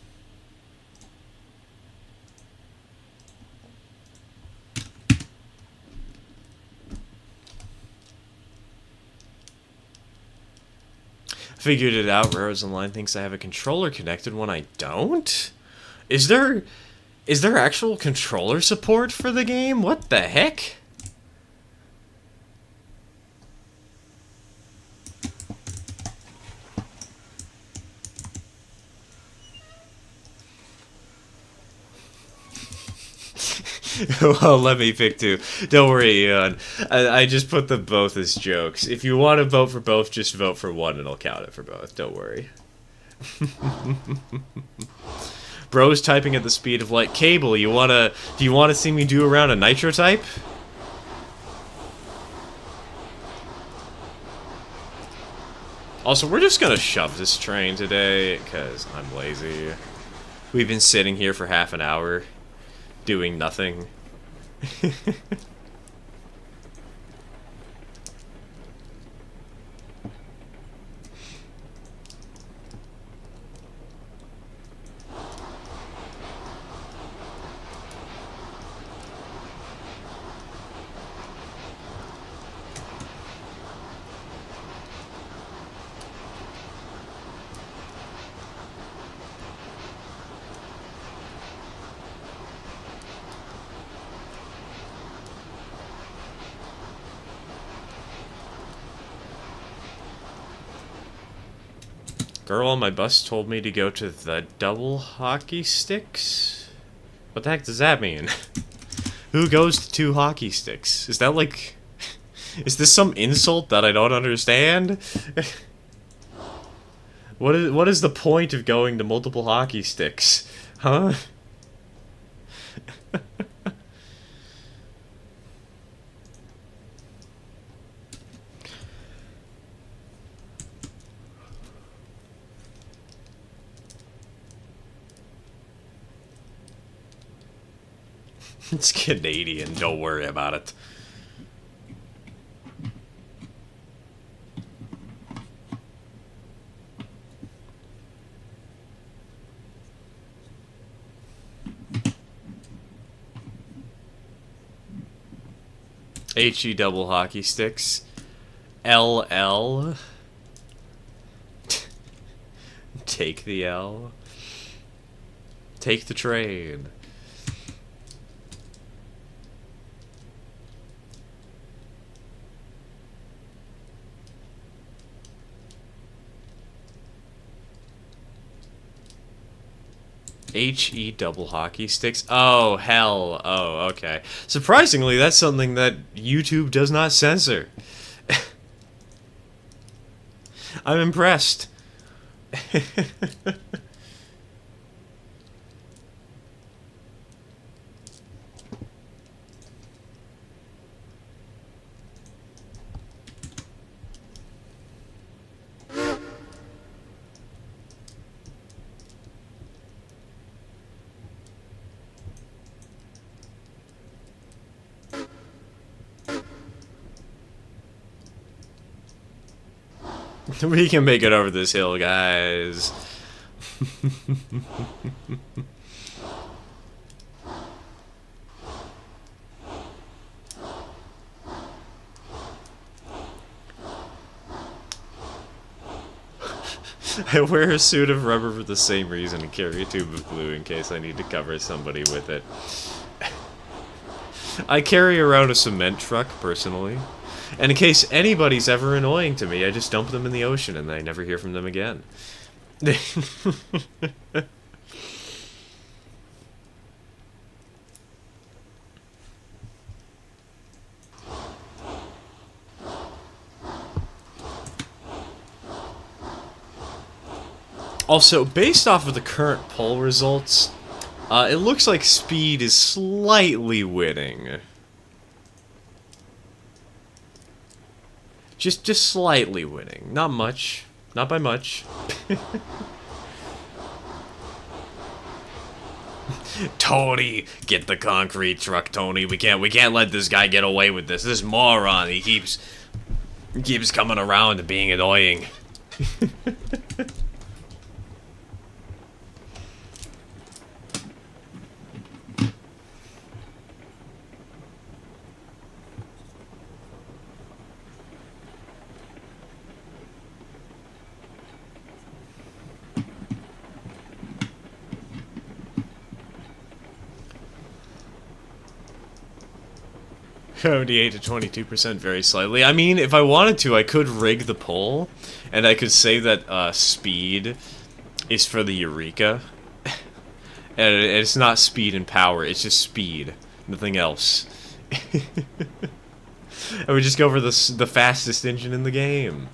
Figured it out. Raros Online thinks I have a controller connected when I don't? Is there actual controller support for the game? What the heck? Well, let me pick two. Don't worry, Ian. I just put them both as jokes. If you want to vote for both, just vote for one and I'll count it for both. Don't worry. Bro's typing at the speed of light. Cable, do you wanna see me do a round of nitro type? Also, we're just gonna shove this train today, because I'm lazy. We've been sitting here for half an hour, doing nothing. Girl on my bus told me to go to the double hockey sticks? What the heck does that mean? Who goes to 2 hockey sticks? Is that like... is this some insult that I don't understand? What is the point of going to multiple hockey sticks? Huh? It's Canadian, don't worry about it. HE double hockey sticks. LL. Take the L. Take the train. HE double hockey sticks? Oh, hell. Oh, okay. Surprisingly, that's something that YouTube does not censor. I'm impressed. We can make it over this hill, guys. I wear a suit of rubber for the same reason and carry a tube of glue in case I need to cover somebody with it. I carry around a cement truck, personally. And in case anybody's ever annoying to me, I just dump them in the ocean and I never hear from them again. Also, based off of the current poll results, it looks like speed is slightly winning. Just slightly winning. Not much. Not by much. Tony, get the concrete truck, Tony. We can't let this guy get away with this. This moron, he keeps coming around and being annoying. $78 to 22% very slightly. I mean, if I wanted to, I could rig the poll, and I could say that speed is for the Eureka. And it's not speed and power, it's just speed. Nothing else. I would just go for the fastest engine in the game.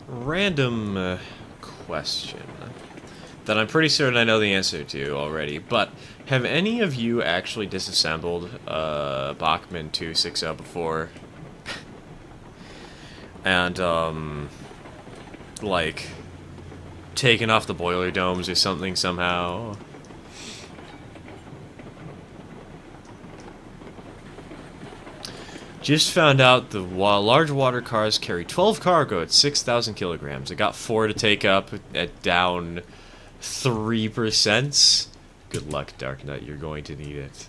Random question that I'm pretty certain I know the answer to already, but have any of you actually disassembled Bachmann 260 before? And, like, taken off the boiler domes or something somehow? Just found out the large water cars carry 12 cargo at 6,000 kilograms. I got 4 to take up at down 3%. Good luck, Dark Knight. You're going to need it.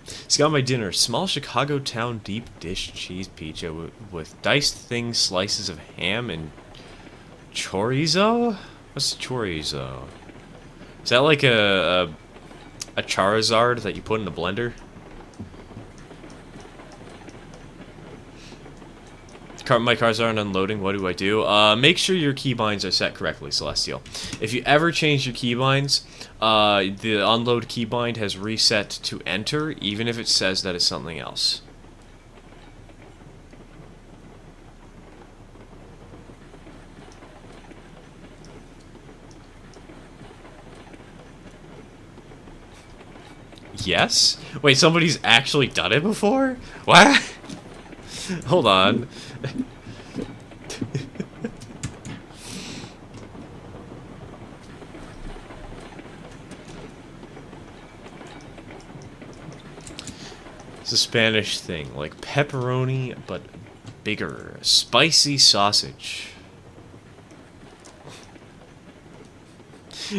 It's got my dinner. Small Chicago town deep dish cheese pizza with diced thin slices of ham and chorizo? What's chorizo? Is that like a Charizard that you put in a blender? My cars aren't unloading. What do I do? Make sure your keybinds are set correctly, Celestial. If you ever change your keybinds, the unload keybind has reset to enter, even if it says that it's something else. Yes? Wait, somebody's actually done it before? What? Hold on. It's a Spanish thing, like pepperoni, but bigger. Spicy sausage.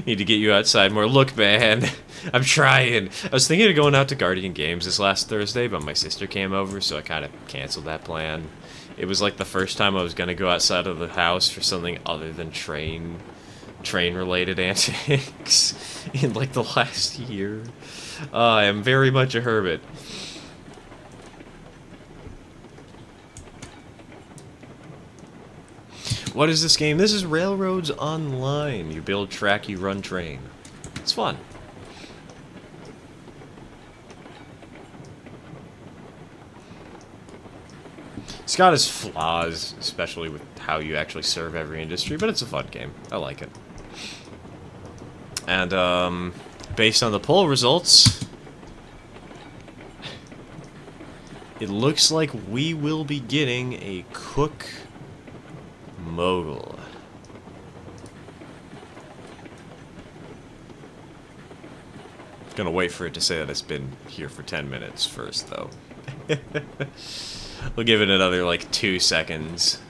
Need to get you outside more. Look, man. I'm trying. I was thinking of going out to Guardian Games this last Thursday, but my sister came over, so I kind of canceled that plan. It was like the first time I was going to go outside of the house for something other than train-related antics in like the last year. I am very much a hermit. What is this game? This is Railroads Online. You build track, you run train. It's fun. It's got its flaws, especially with how you actually serve every industry, but it's a fun game. I like it. And, based on the poll results, it looks like we will be getting a Cook Mogul. Gonna wait for it to say that it's been here for 10 minutes first, though. We'll give it another, like, 2 seconds.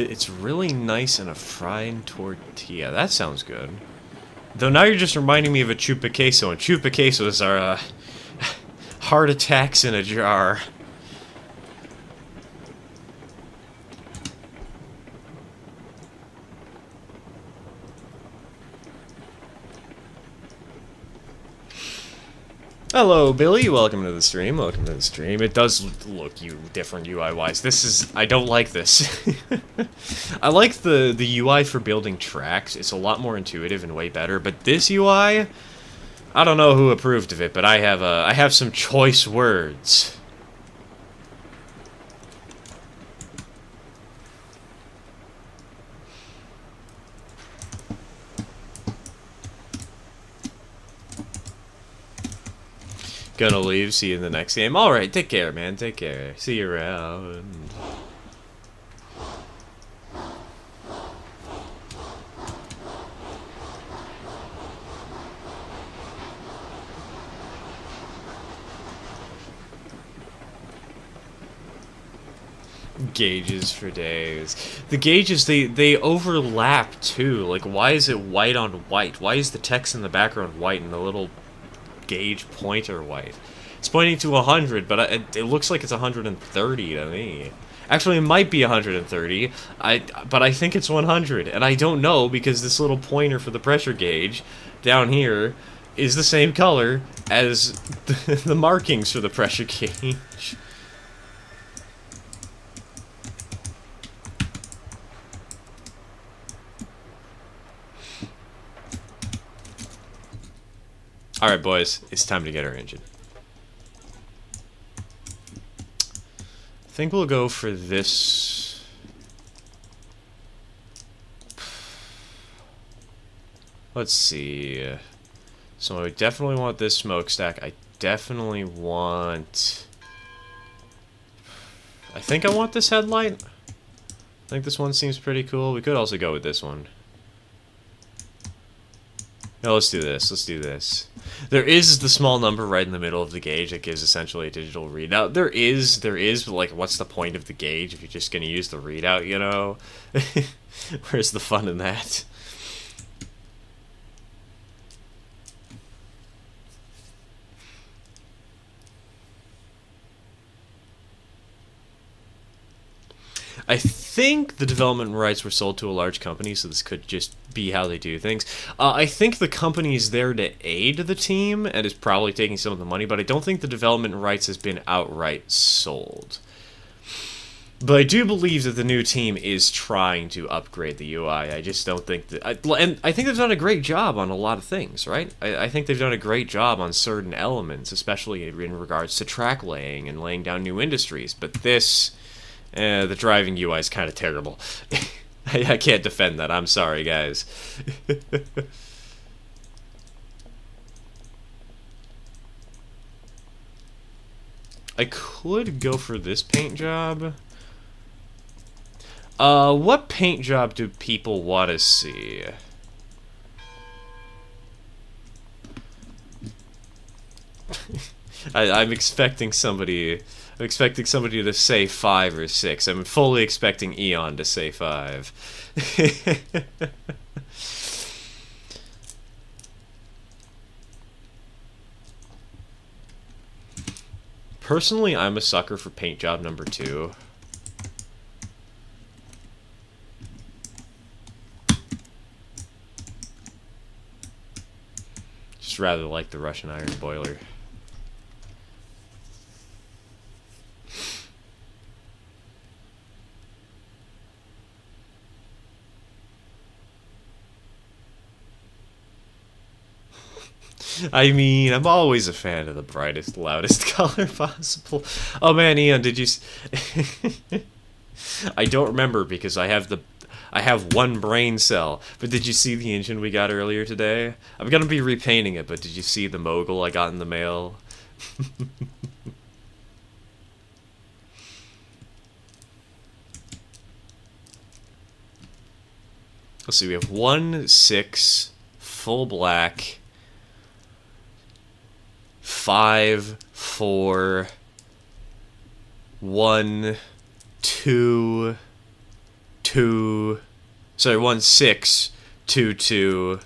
It's really nice in a fried tortilla. That sounds good. Though now you're just reminding me of a chupa queso, and chupa quesos are, heart attacks in a jar. Hello, Billy. Welcome to the stream. Welcome to the stream. It does look different UI-wise. This is... I don't like this. I like the UI for building tracks. It's a lot more intuitive and way better. But this UI... I don't know who approved of it, but I have some choice words. Gonna leave, see you in the next game. Alright, take care, man, take care. See you around. Gauges for days. The gauges, they overlap too. Like, why is it white on white? Why is the text in the background white and the little gauge pointer white? It's pointing to 100, but it looks like it's 130 to me. Actually, it might be 130, but I think it's 100, and I don't know because this little pointer for the pressure gauge down here is the same color as the markings for the pressure gauge. Alright, boys, it's time to get our engine. I think we'll go for this. Let's see. So I definitely want this smokestack. I definitely want... I think I want this headlight. I think this one seems pretty cool. We could also go with this one. No, let's do this. Let's do this. There is the small number right in the middle of the gauge that gives essentially a digital readout. There is, but like, what's the point of the gauge if you're just going to use the readout, you know? Where's the fun in that? I think the development rights were sold to a large company, so this could just be how they do things. I think the company is there to aid the team and is probably taking some of the money, but I don't think the development rights has been outright sold. But I do believe that the new team is trying to upgrade the UI. I just don't think that... and I think they've done a great job on a lot of things, right? I think they've done a great job on certain elements, especially in regards to track laying and laying down new industries. But this... the driving UI is kind of terrible. I can't defend that. I'm sorry, guys. I could go for this paint job. What paint job do people want to see? I'm expecting somebody... I'm expecting somebody to say 5 or 6. I'm fully expecting Eon to say 5. Personally, I'm a sucker for paint job number 2. Just rather like the Russian iron boiler. I mean, I'm always a fan of the brightest, loudest color possible. Oh man, Ian, did you... I don't remember because I have one brain cell. But did you see the engine we got earlier today? I'm gonna be repainting it, but did you see the mogul I got in the mail? Let's see, we have 1, 6, full black... 5, 4, 1, 2, 2, sorry, 1, 6, 2, 2,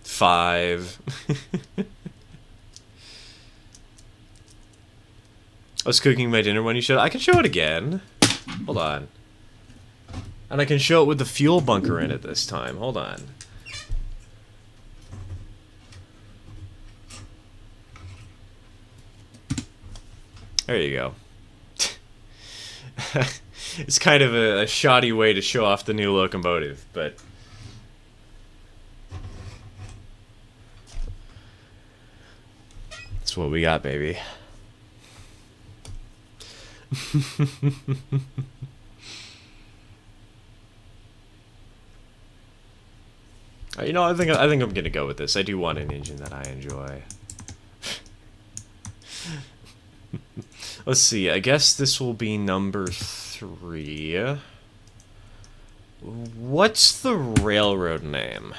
5. I was cooking my dinner when you showed it. I can show it again. Hold on. And I can show it with the fuel bunker in it this time. Hold on. There you go. It's kind of a shoddy way to show off the new locomotive, but... that's what we got, baby. You know, I think I'm gonna go with this. I do want an engine that I enjoy. Let's see, I guess this will be number 3. What's the railroad name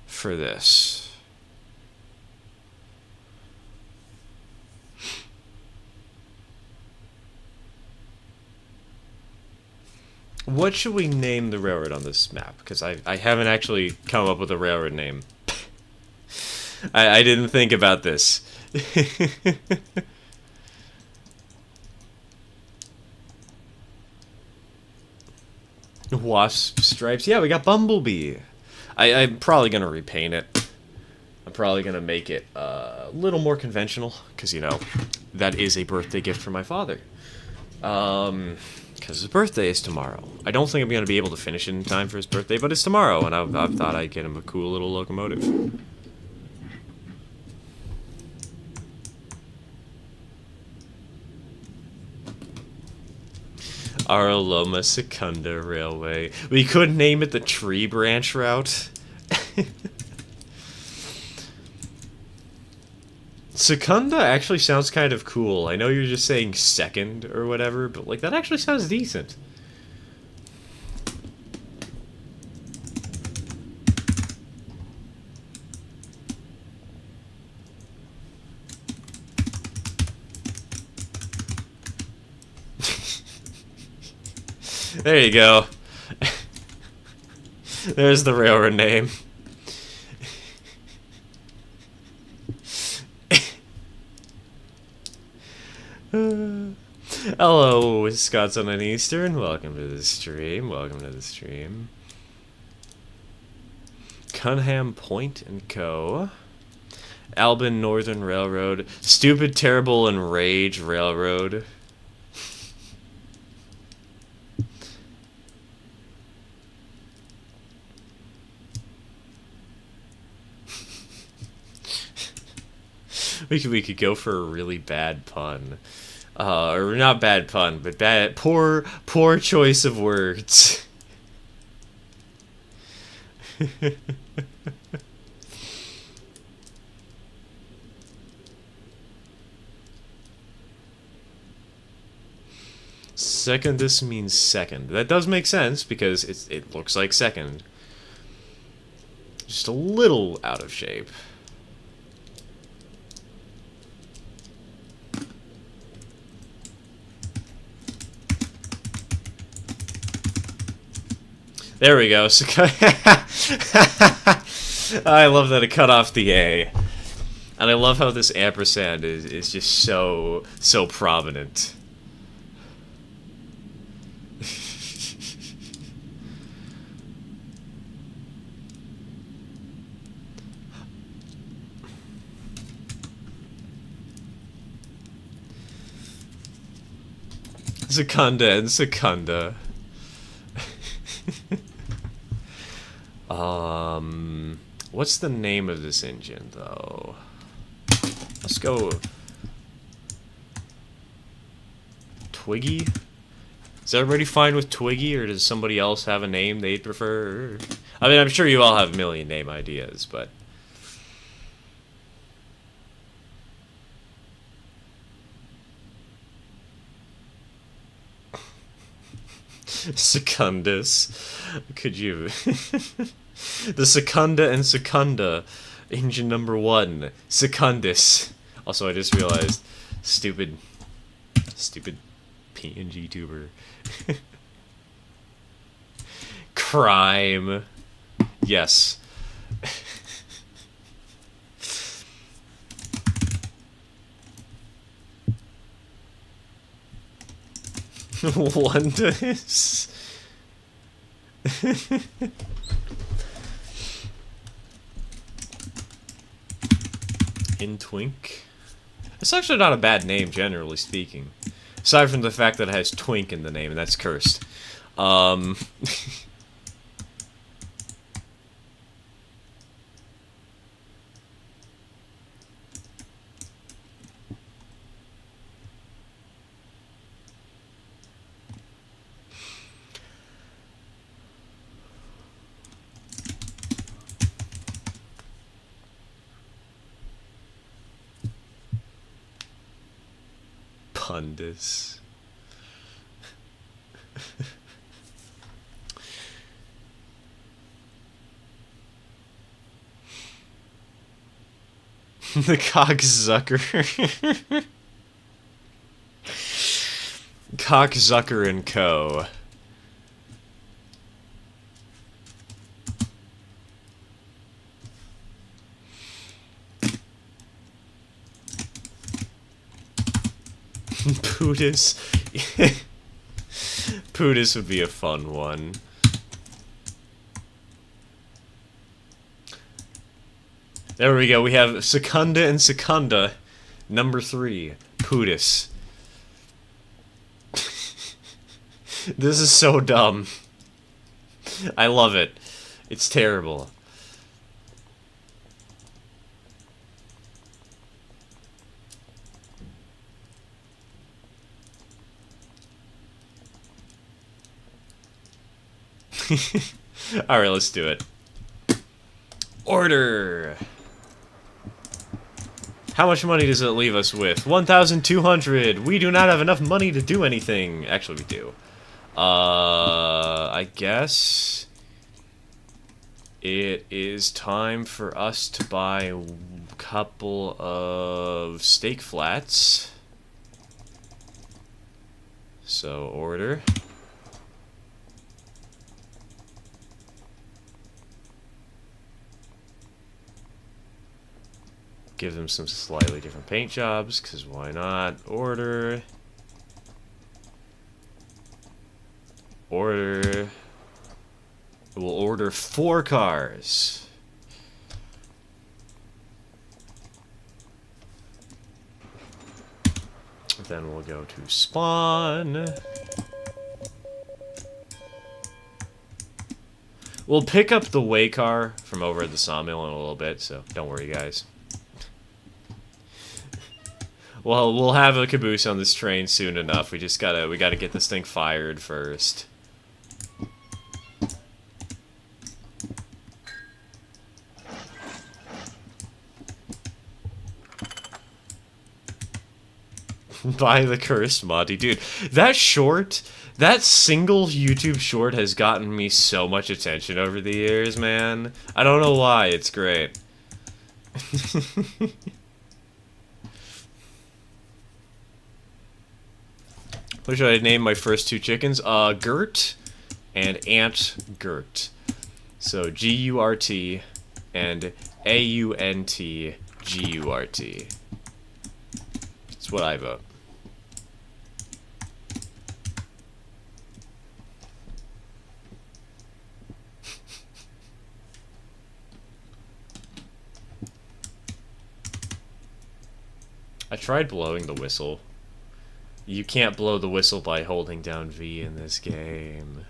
for this? What should we name the railroad on this map? Because I haven't actually come up with a railroad name. I didn't think about this. Wasp stripes. Yeah, we got Bumblebee. I'm probably going to repaint it. I'm probably going to make it a little more conventional. Because, you know, that is a birthday gift from my father. Because his birthday is tomorrow. I don't think I'm going to be able to finish it in time for his birthday, but it's tomorrow. And I thought I'd get him a cool little locomotive. Our Loma Secunda Railway. We could name it the Tree Branch Route. Secunda actually sounds kind of cool. I know you're just saying second or whatever, but like that actually sounds decent. There you go. There's the railroad name. Hello, Wisconsin and Eastern. Welcome to the stream. Welcome to the stream. Cunham Point and Co. Albin Northern Railroad. Stupid, Terrible, and Rage Railroad. We could go for a really bad pun. Or not bad pun, but poor choice of words. Secondus means second. That does make sense because it looks like second. Just a little out of shape. There we go. I love that it cut off the A. And I love how this ampersand is just so prominent. Secunda and Secunda. What's the name of this engine, though? Let's go... Twiggy? Is everybody fine with Twiggy, or does somebody else have a name they'd prefer? I mean, I'm sure you all have a million name ideas, but... Secundus. Could you... The Secunda and Secunda. Engine number 1. Secundus. Also, I just realized... Stupid PNG tuber. Crime. Yes. Wonders. In Twink. It's actually not a bad name, generally speaking. Aside from the fact that it has Twink in the name, and that's cursed. Pundus. The cocksucker. Cocksucker and Co. Pootis. Pootis would be a fun one. There we go. We have Secunda and Secunda. Number 3. Pootis. This is so dumb. I love it. It's terrible. Alright, let's do it. Order! How much money does it leave us with? 1,200! We do not have enough money to do anything. Actually, we do. I guess... it is time for us to buy a couple of steak flats. So, order. Give them some slightly different paint jobs, because why not? Order. Order. We'll order 4 cars. Then we'll go to spawn. We'll pick up the way car from over at the sawmill in a little bit, so don't worry, guys. Well, we'll have a caboose on this train soon enough. We gotta get this thing fired first. Buy the cursed Monty. Dude, that single YouTube short has gotten me so much attention over the years, man. I don't know why, it's great. What should I name my first 2 chickens? Gert and Aunt Gert. So G-U-R-T and A-U-N-T-G-U-R-T. That's what I vote. I tried blowing the whistle. You can't blow the whistle by holding down V in this game.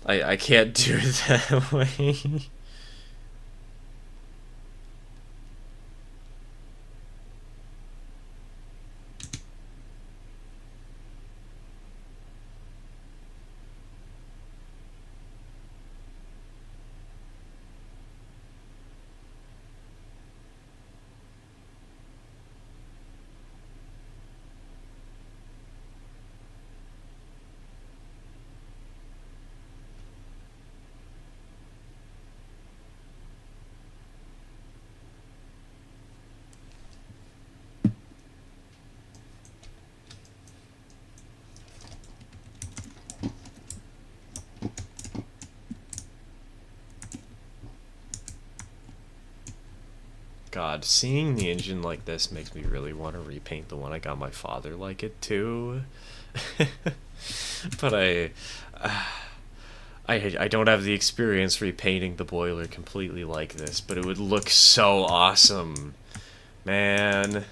I can't do it that way. God, seeing the engine like this makes me really want to repaint the one I got my father like it too. But I don't have the experience repainting the boiler completely like this, but it would look so awesome. Man.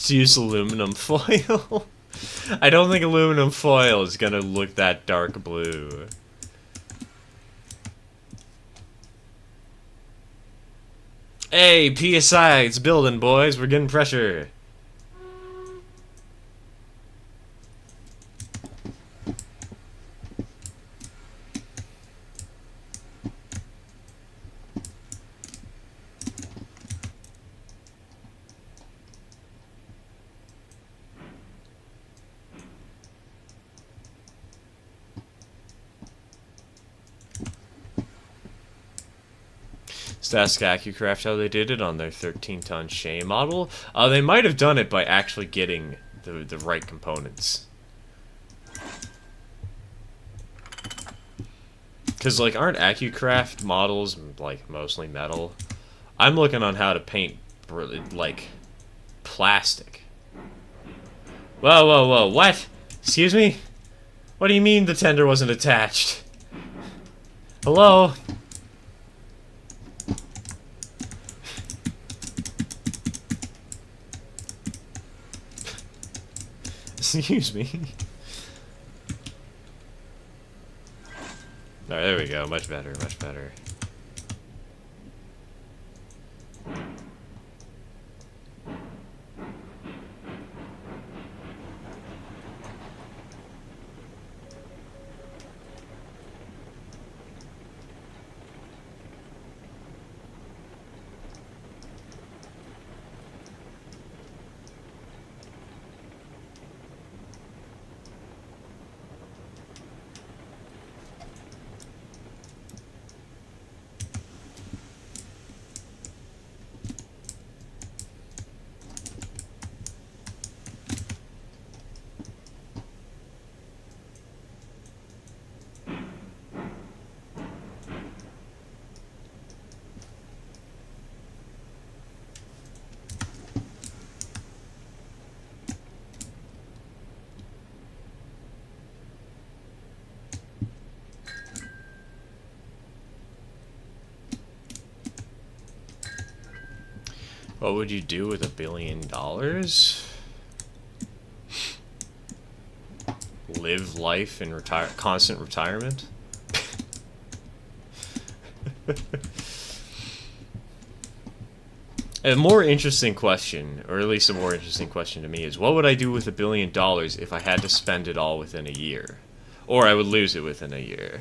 Use aluminum foil. I don't think aluminum foil is gonna look that dark blue. Hey, PSI, it's building, boys. We're getting pressure. Ask AccuCraft how they did it on their 13-ton Shay model. They might have done it by actually getting the right components. Because, like, aren't AccuCraft models, like, mostly metal? I'm looking on how to paint, like, plastic. Whoa, whoa, whoa, what? Excuse me? What do you mean the tender wasn't attached? Hello? Excuse me. Alright, there we go. Much better, much better. What would you do with $1 billion? Live life in constant retirement? A more interesting question, or at least a more interesting question to me, is what would I do with $1 billion if I had to spend it all within a year? Or I would lose it within a year.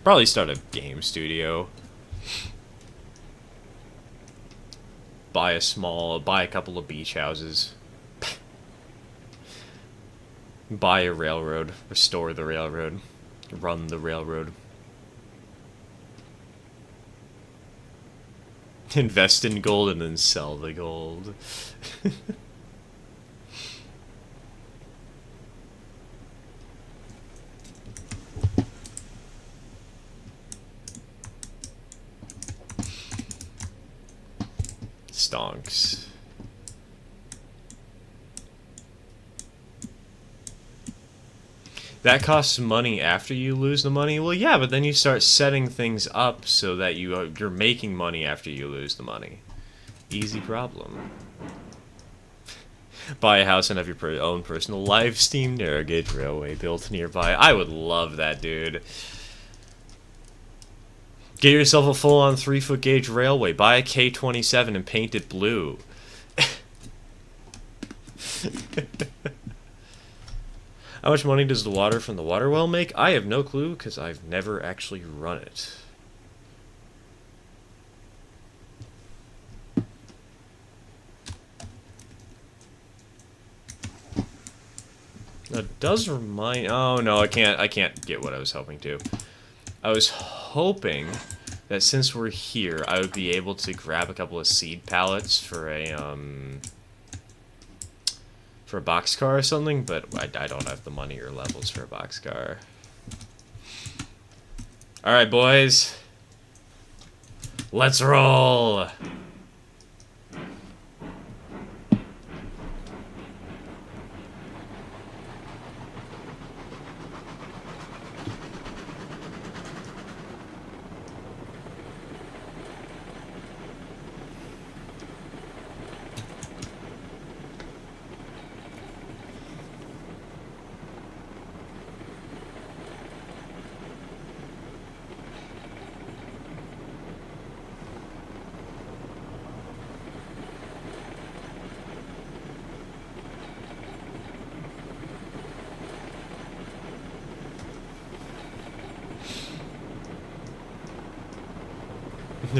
Probably start a game studio. Buy a couple of beach houses. Buy a railroad. Restore the railroad. Run the railroad. Invest in gold and then sell the gold. Stonks. That costs money after you lose the money? Well, yeah, but then you start setting things up so that you're making money after you lose the money. Easy problem. Buy a house and have your own personal live steam narrow gauge railway built nearby. I would love that, dude. Get yourself a full-on 3-foot gauge railway. Buy a K-27 and paint it blue. How much money does the water from the water well make? I have no clue because I've never actually run it. That does remind... Oh no, I can't get what I was hoping to. I was hoping that since we're here, I would be able to grab a couple of seed pallets for a boxcar or something, but I don't have the money or levels for a boxcar. Alright, boys. Let's roll!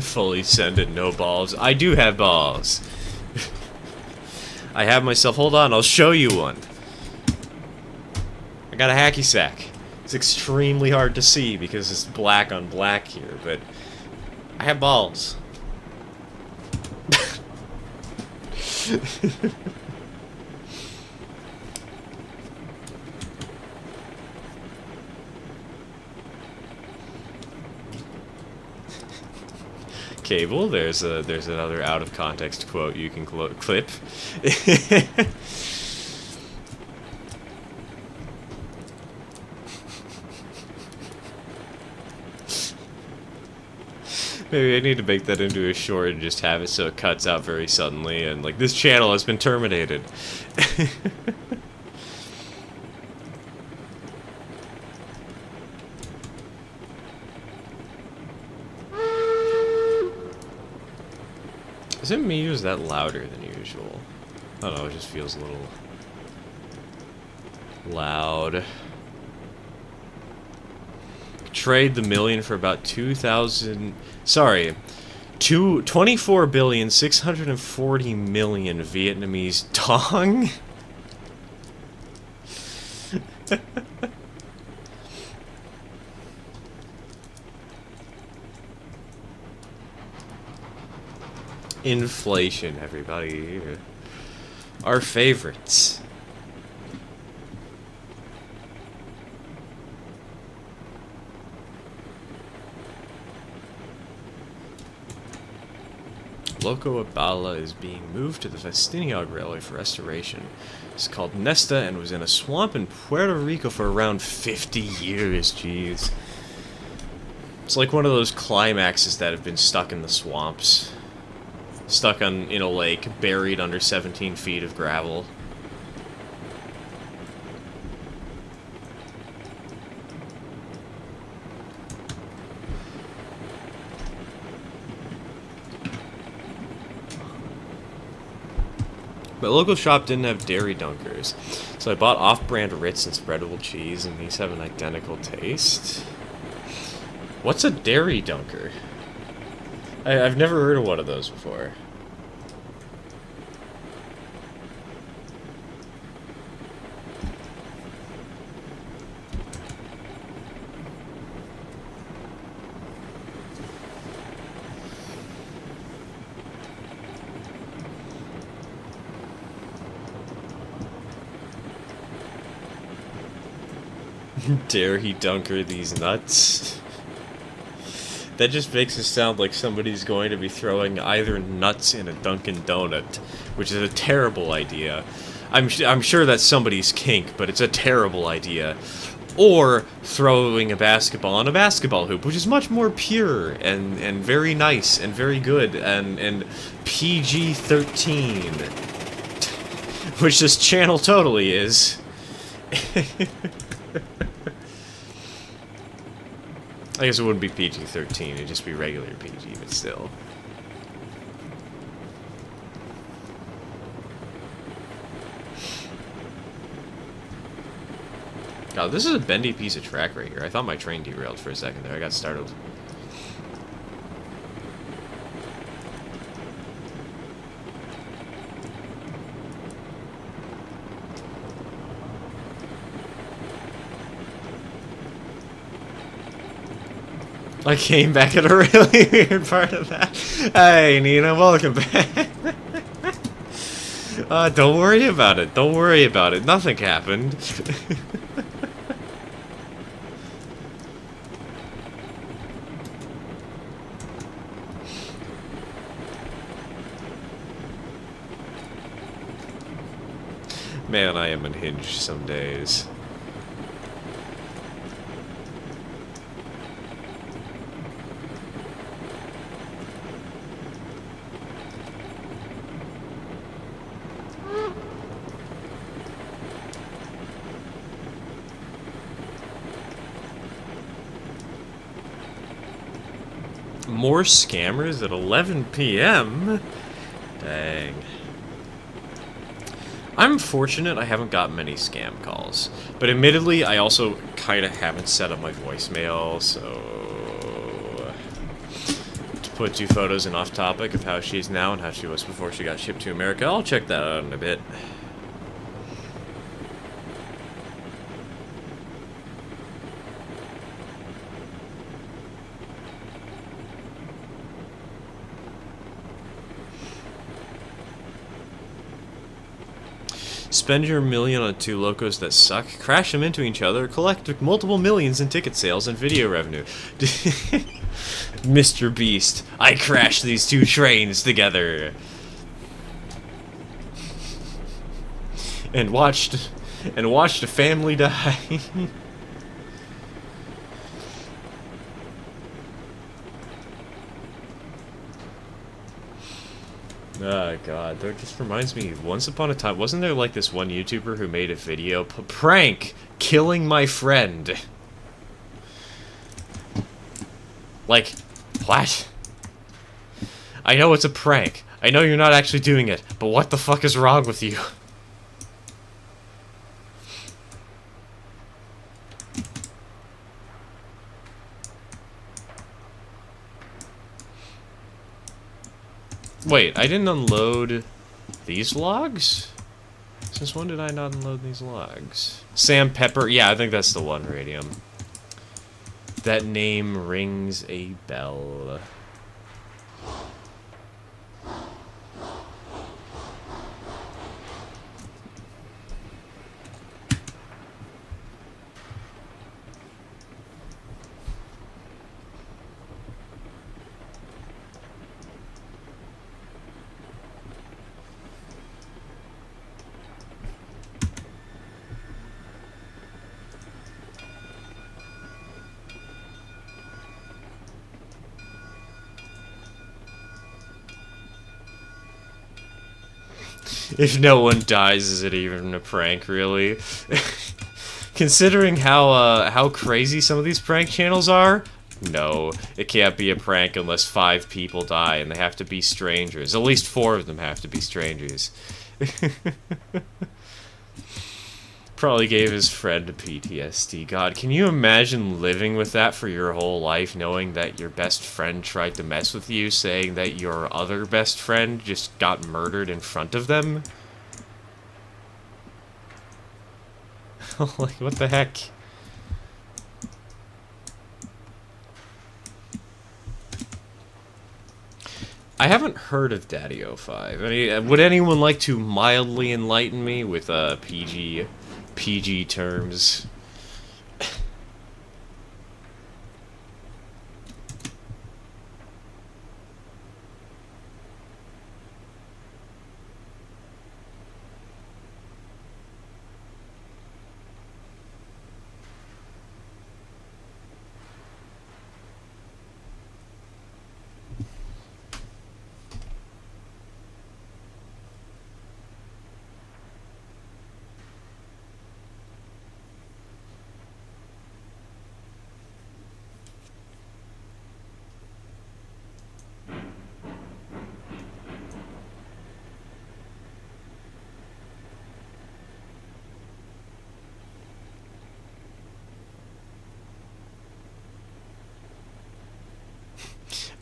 Fully send it, no balls. I do have balls. I have myself. Hold on, I'll show you one. I got a hacky sack. It's extremely hard to see because it's black on black here, but I have balls. Cable, there's another out of context quote you can clip. Maybe I need to make that into a short and just have it so it cuts out very suddenly and like this channel has been terminated. Is it me or is that louder than usual? I don't know, it just feels a little loud. Trade the million for about 2,000... Sorry. 24,640,000,000 Vietnamese dong? Inflation, everybody. Our favorites. Loco Abala is being moved to the Festiniog Railway for restoration. It's called Nesta and was in a swamp in Puerto Rico for around 50 years. Jeez. It's like one of those climaxes that have been stuck in the swamps. Stuck in a lake, buried under 17 feet of gravel. My local shop didn't have dairy dunkers, so I bought off-brand Ritz and spreadable cheese, and these have an identical taste. What's a dairy dunker? I've never heard of one of those before. Dare he dunker these nuts? That just makes it sound like somebody's going to be throwing either nuts in a Dunkin' Donut, which is a terrible idea. I'm sure that's somebody's kink, but it's a terrible idea. Or throwing a basketball on a basketball hoop, which is much more pure and very nice and very good and PG-13, which this channel totally is. I guess it wouldn't be PG-13, it'd just be regular PG, but still. God, this is a bendy piece of track right here. I thought my train derailed for a second there. I got startled. I came back at a really weird part of that. Hey, Nina, welcome back. Don't worry about it. Don't worry about it. Nothing happened. Man, I am unhinged some days. More scammers at 11 p.m.? Dang. I'm fortunate I haven't gotten many scam calls. But admittedly, I also kind of haven't set up my voicemail, so... To put two photos in off topic of how she is now and how she was before she got shipped to America, I'll check that out in a bit. Spend your million on two locos that suck, crash them into each other, collect multiple millions in ticket sales and video revenue. Mr. Beast, I crashed these two trains together. And watched a family die. Oh god, that just reminds me, once upon a time, wasn't there like this one YouTuber who made a video, prank killing my friend? Like, what? I know it's a prank. I know you're not actually doing it, but what the fuck is wrong with you? Wait, I didn't unload these logs? Since when did I not unload these logs? Sam Pepper, yeah, I think that's the one, Radium. That name rings a bell. If no one dies, is it even a prank, really? Considering how crazy some of these prank channels are, no, it can't be a prank unless 5 people die, and they have to be strangers. At least 4 of them have to be strangers. Probably gave his friend a PTSD. God, can you imagine living with that for your whole life, knowing that your best friend tried to mess with you, saying that your other best friend just got murdered in front of them? Like, what the heck? I haven't heard of Daddy-O5. I mean, would anyone like to mildly enlighten me with PG terms?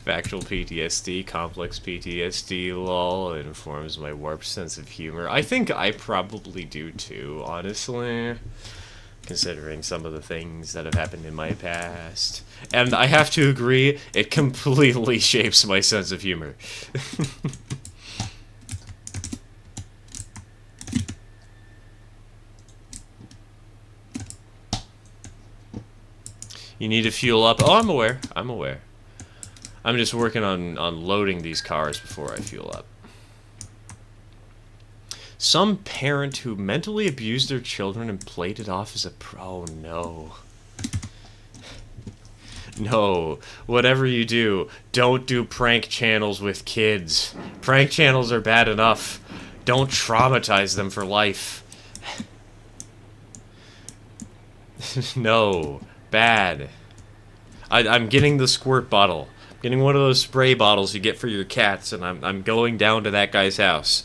Factual PTSD, complex PTSD, lol, it informs my warped sense of humor. I think I probably do too, honestly, considering some of the things that have happened in my past. And I have to agree, it completely shapes my sense of humor. You need to fuel up. Oh, I'm aware. I'm aware. I'm just working on loading these cars before I fuel up. Some parent who mentally abused their children and played it off as a pro. Oh, no. No. Whatever you do, don't do prank channels with kids. Prank channels are bad enough. Don't traumatize them for life. No. Bad. I'm getting the squirt bottle. Getting one of those spray bottles you get for your cats, and I'm going down to that guy's house.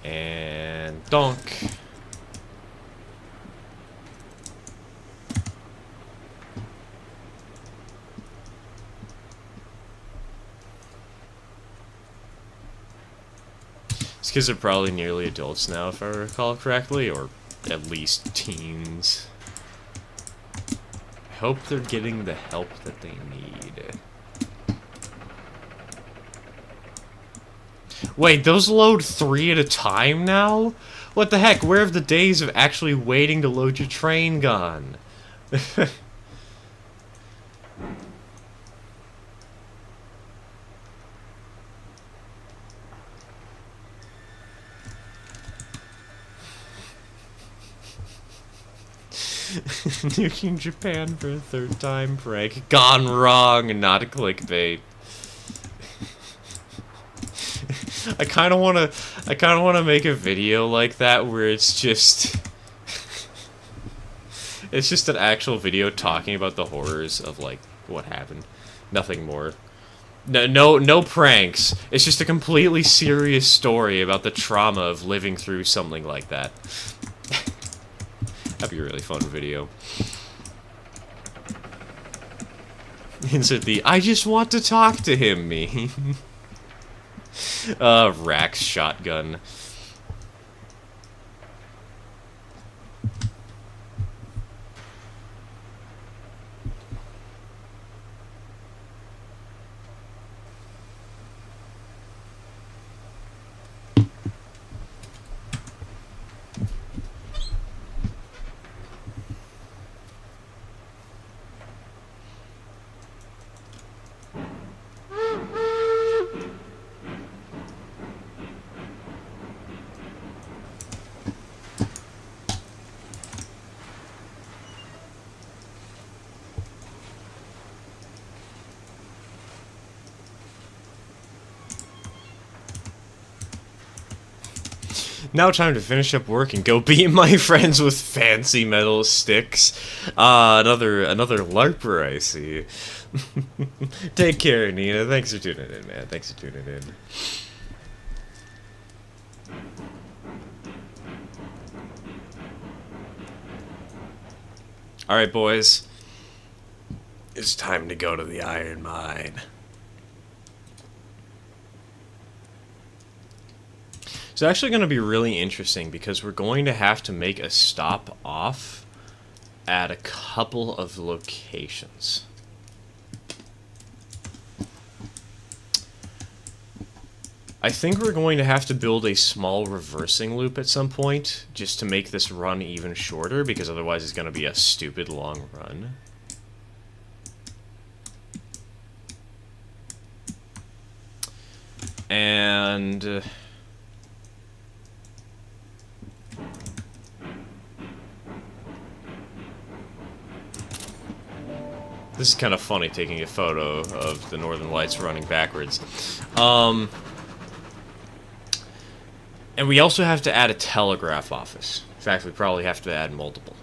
And donk. These kids are probably nearly adults now, if I recall correctly, or at least teens. I hope they're getting the help that they need. Wait, those load 3 at a time now? What the heck? Where have the days of actually waiting to load your train gone? Nuking Japan for a 3rd time prank. Gone wrong, not a clickbait. I kind of want to make a video like that where it's just it's just an actual video talking about the horrors of like what happened. Nothing more. No pranks. It's just a completely serious story about the trauma of living through something like that. That'd be a really fun video. Insert the I just want to talk to him meme. Rax shotgun. Now time to finish up work and go beat my friends with fancy metal sticks. Another LARPer, I see. Take care, Nina. Thanks for tuning in, man. Thanks for tuning in. Alright, boys. It's time to go to the iron mine. It's actually going to be really interesting because we're going to have to make a stop off at a couple of locations. I think we're going to have to build a small reversing loop at some point just to make this run even shorter, because otherwise it's going to be a stupid long run. And this is kind of funny, taking a photo of the Northern Lights running backwards. And we also have to add a telegraph office. In fact, we probably have to add multiple.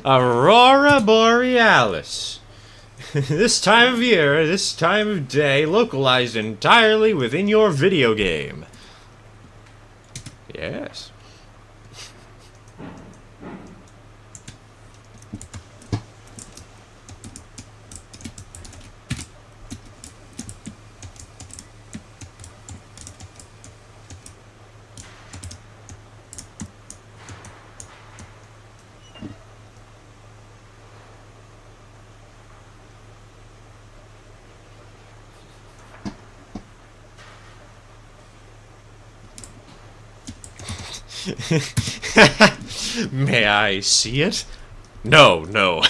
Aurora Borealis. This time of year, this time of day, localized entirely within your video game. Yes. May I see it? No, no.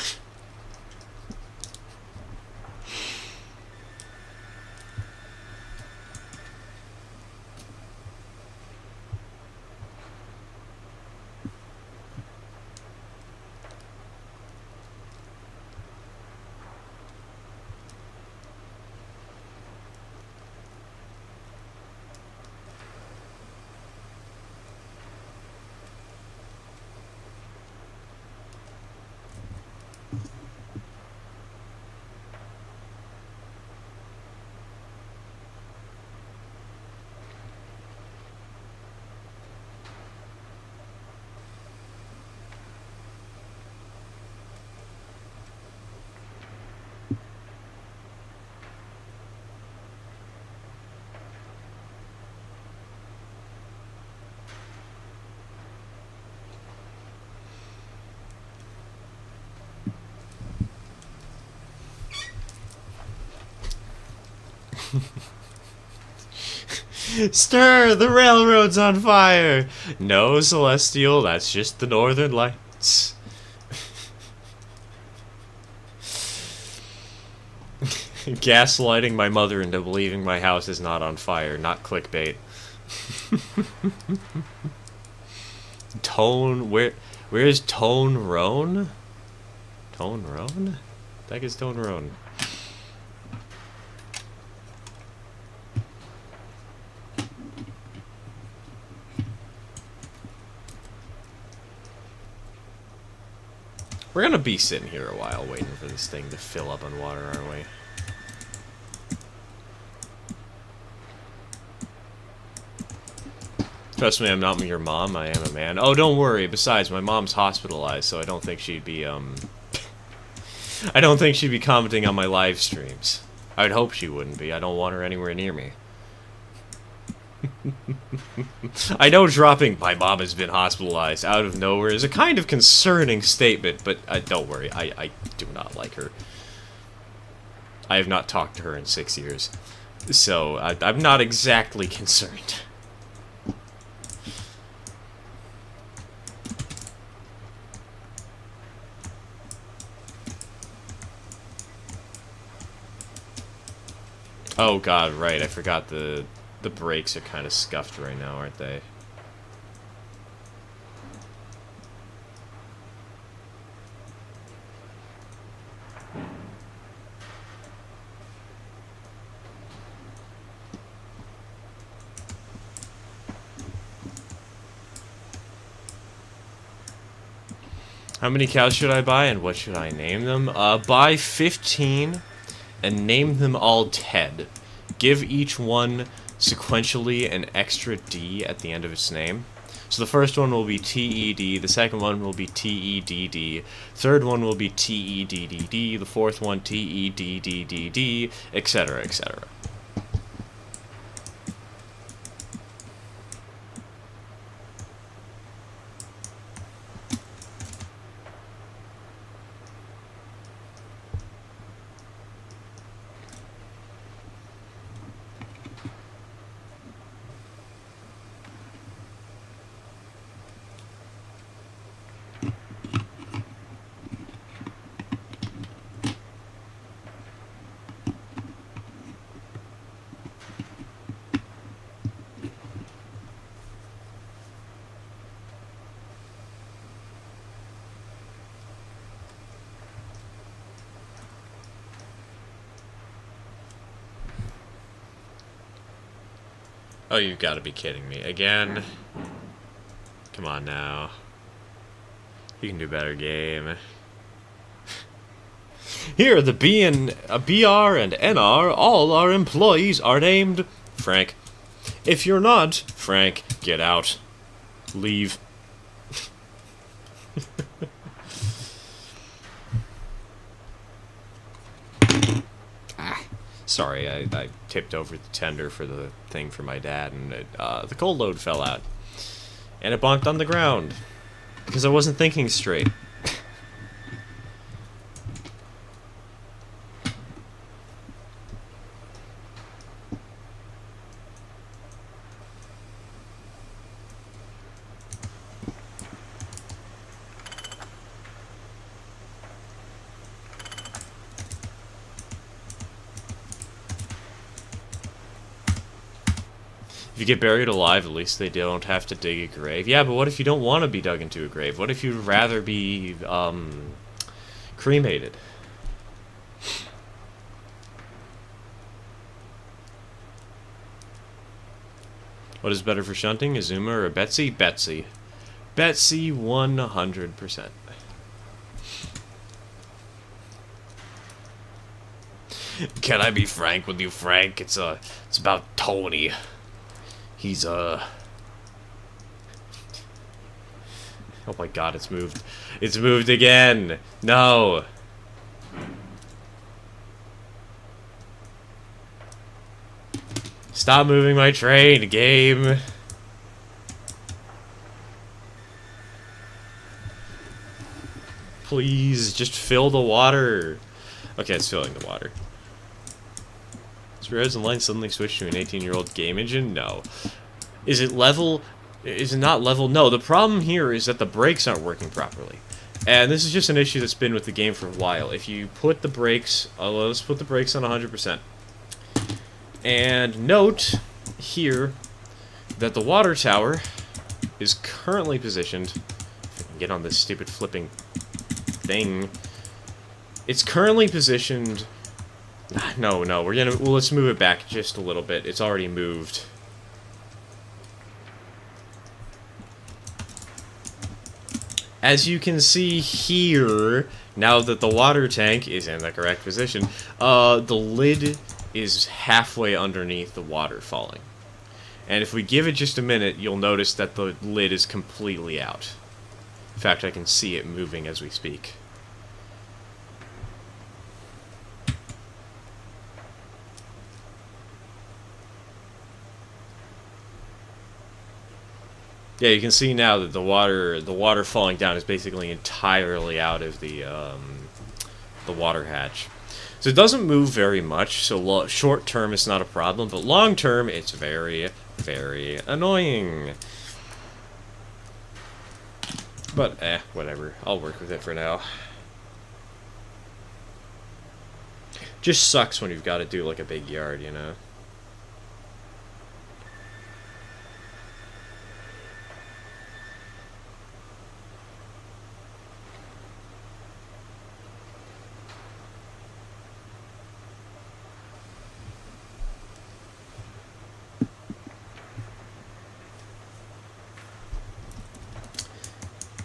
Stir! The railroad's on fire! No, Celestial, that's just the Northern Lights. Gaslighting my mother into believing my house is not on fire, not clickbait. Where's Tone Roan? Tone Roan? The heck is Tone Roan? We're gonna be sitting here a while waiting for this thing to fill up on water, aren't we? Trust me, I'm not your mom, I am a man. Oh, don't worry, besides, my mom's hospitalized, so I don't think she'd be, I don't think she'd be commenting on my live streams. I'd hope she wouldn't be, I don't want her anywhere near me. I know dropping "my mom has been hospitalized" out of nowhere is a kind of concerning statement, but don't worry, I do not like her. I have not talked to her in 6 years, so I'm not exactly concerned. Oh god, right, I forgot the brakes are kind of scuffed right now, aren't they? How many cows should I buy, and what should I name them? Buy 15, and name them all Ted. Give each one sequentially an extra D at the end of its name. So the first one will be T-E-D, the second one will be T-E-D-D, third one will be T-E-D-D-D, the fourth one T-E-D-D-D-D, etc., etc. Oh, you've got to be kidding me. Again? Come on now. You can do better, game. Here, the BR and NR, all our employees are named Frank. If you're not, Frank, get out. Leave. Sorry, I tipped over the tender for the thing for my dad, and the cold load fell out. And it bonked on the ground. Because I wasn't thinking straight. If you get buried alive, at least they don't have to dig a grave. Yeah, but what if you don't want to be dug into a grave? What if you'd rather be, cremated? What is better for shunting, Azuma or Betsy? Betsy. Betsy 100%. Can I be frank with you, Frank? It's about Tony. He's, oh my god, it's moved. It's moved again! No! Stop moving my train, game! Please, just fill the water. Okay, it's filling the water. Roads and lines suddenly switch to an 18-year-old game engine? No. Is it level? Is it not level? No, the problem here is that the brakes aren't working properly. And this is just an issue that's been with the game for a while. If you put the brakes, let's put the brakes on 100%. And note here that the water tower is currently positioned, if I can get on this stupid flipping thing, it's currently positioned. No, let's move it back just a little bit. It's already moved. As you can see here, now that the water tank is in the correct position, the lid is halfway underneath the water falling. And if we give it just a minute, you'll notice that the lid is completely out. In fact, I can see it moving as we speak. Yeah, you can see now that the water falling down is basically entirely out of the water hatch. So it doesn't move very much, so short term it's not a problem, but long term it's very, very annoying. But, whatever. I'll work with it for now. Just sucks when you've got to do like a big yard, you know?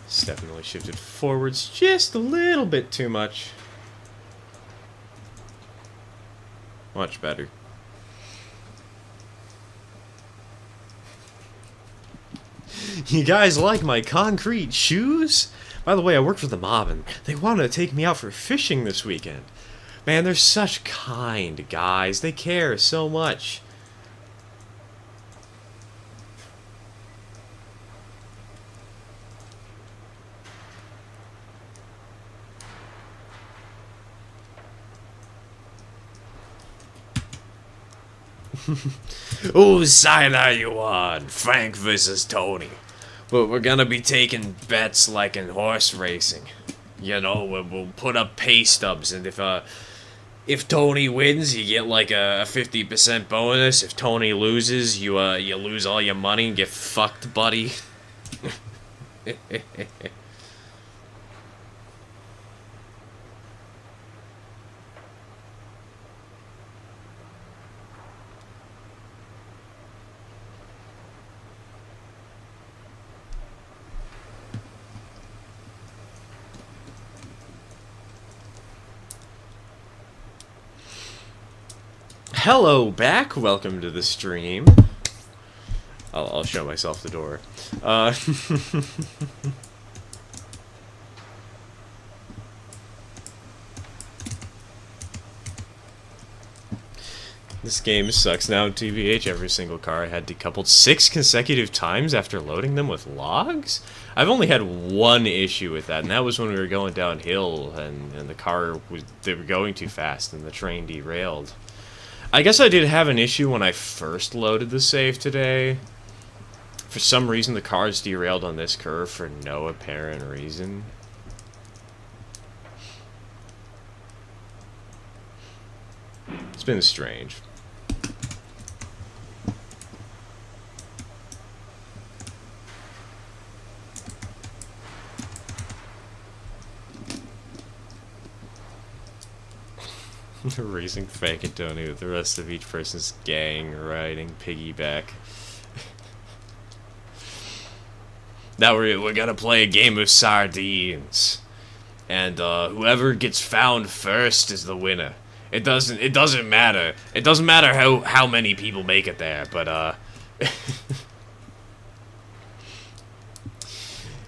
It's definitely shifted forwards just a little bit too much. Much better. You guys like my concrete shoes? By the way, I work for the mob and they want to take me out for fishing this weekend. Man, they're such kind guys. They care so much. Whose side are you on? Frank versus Tony. But we're gonna be taking bets like in horse racing. You know, we'll put up pay stubs, and if Tony wins, you get like a 50% bonus. If Tony loses, you lose all your money and get fucked, buddy. Hello back, welcome to the stream. I'll show myself the door. This game sucks. Now TBH, every single car I had decoupled 6 consecutive times after loading them with logs? I've only had one issue with that, and that was when we were going downhill and they were going too fast and the train derailed. I guess I did have an issue when I first loaded the save today. For some reason, the car's derailed on this curve for no apparent reason. It's been strange. Racing Frank and Tony with the rest of each person's gang riding piggyback. Now we're gonna play a game of sardines, and whoever gets found first is the winner. It doesn't matter. It doesn't matter how many people make it there, but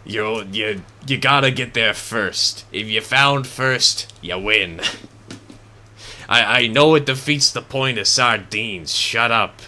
you gotta get there first. If you're found first, you win. I know it defeats the point of sardines. Shut up.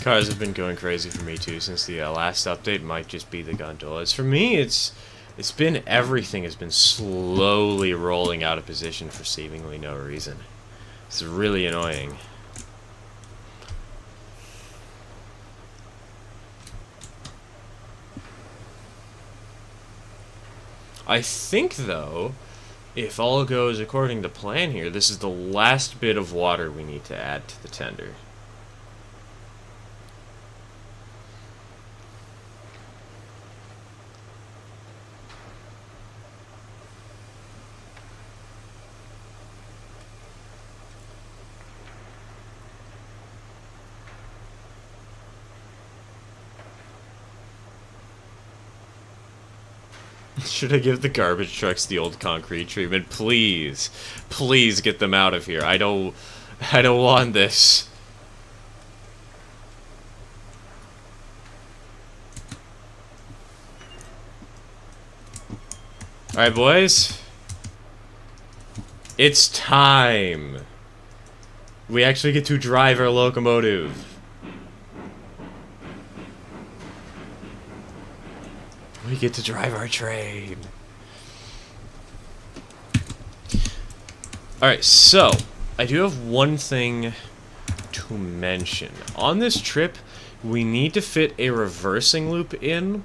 Cars have been going crazy for me too since the last update. Might just be the gondolas. For me, it's been everything has been slowly rolling out of position for seemingly no reason. It's really annoying. I think though, if all goes according to plan here, this is the last bit of water we need to add to the tender. Should I give the garbage trucks the old concrete treatment? Please. Please get them out of here. I don't want this. Alright, boys. It's time. We actually get to drive our locomotive. We get to drive our train. Alright, so I do have one thing to mention. On this trip, we need to fit a reversing loop in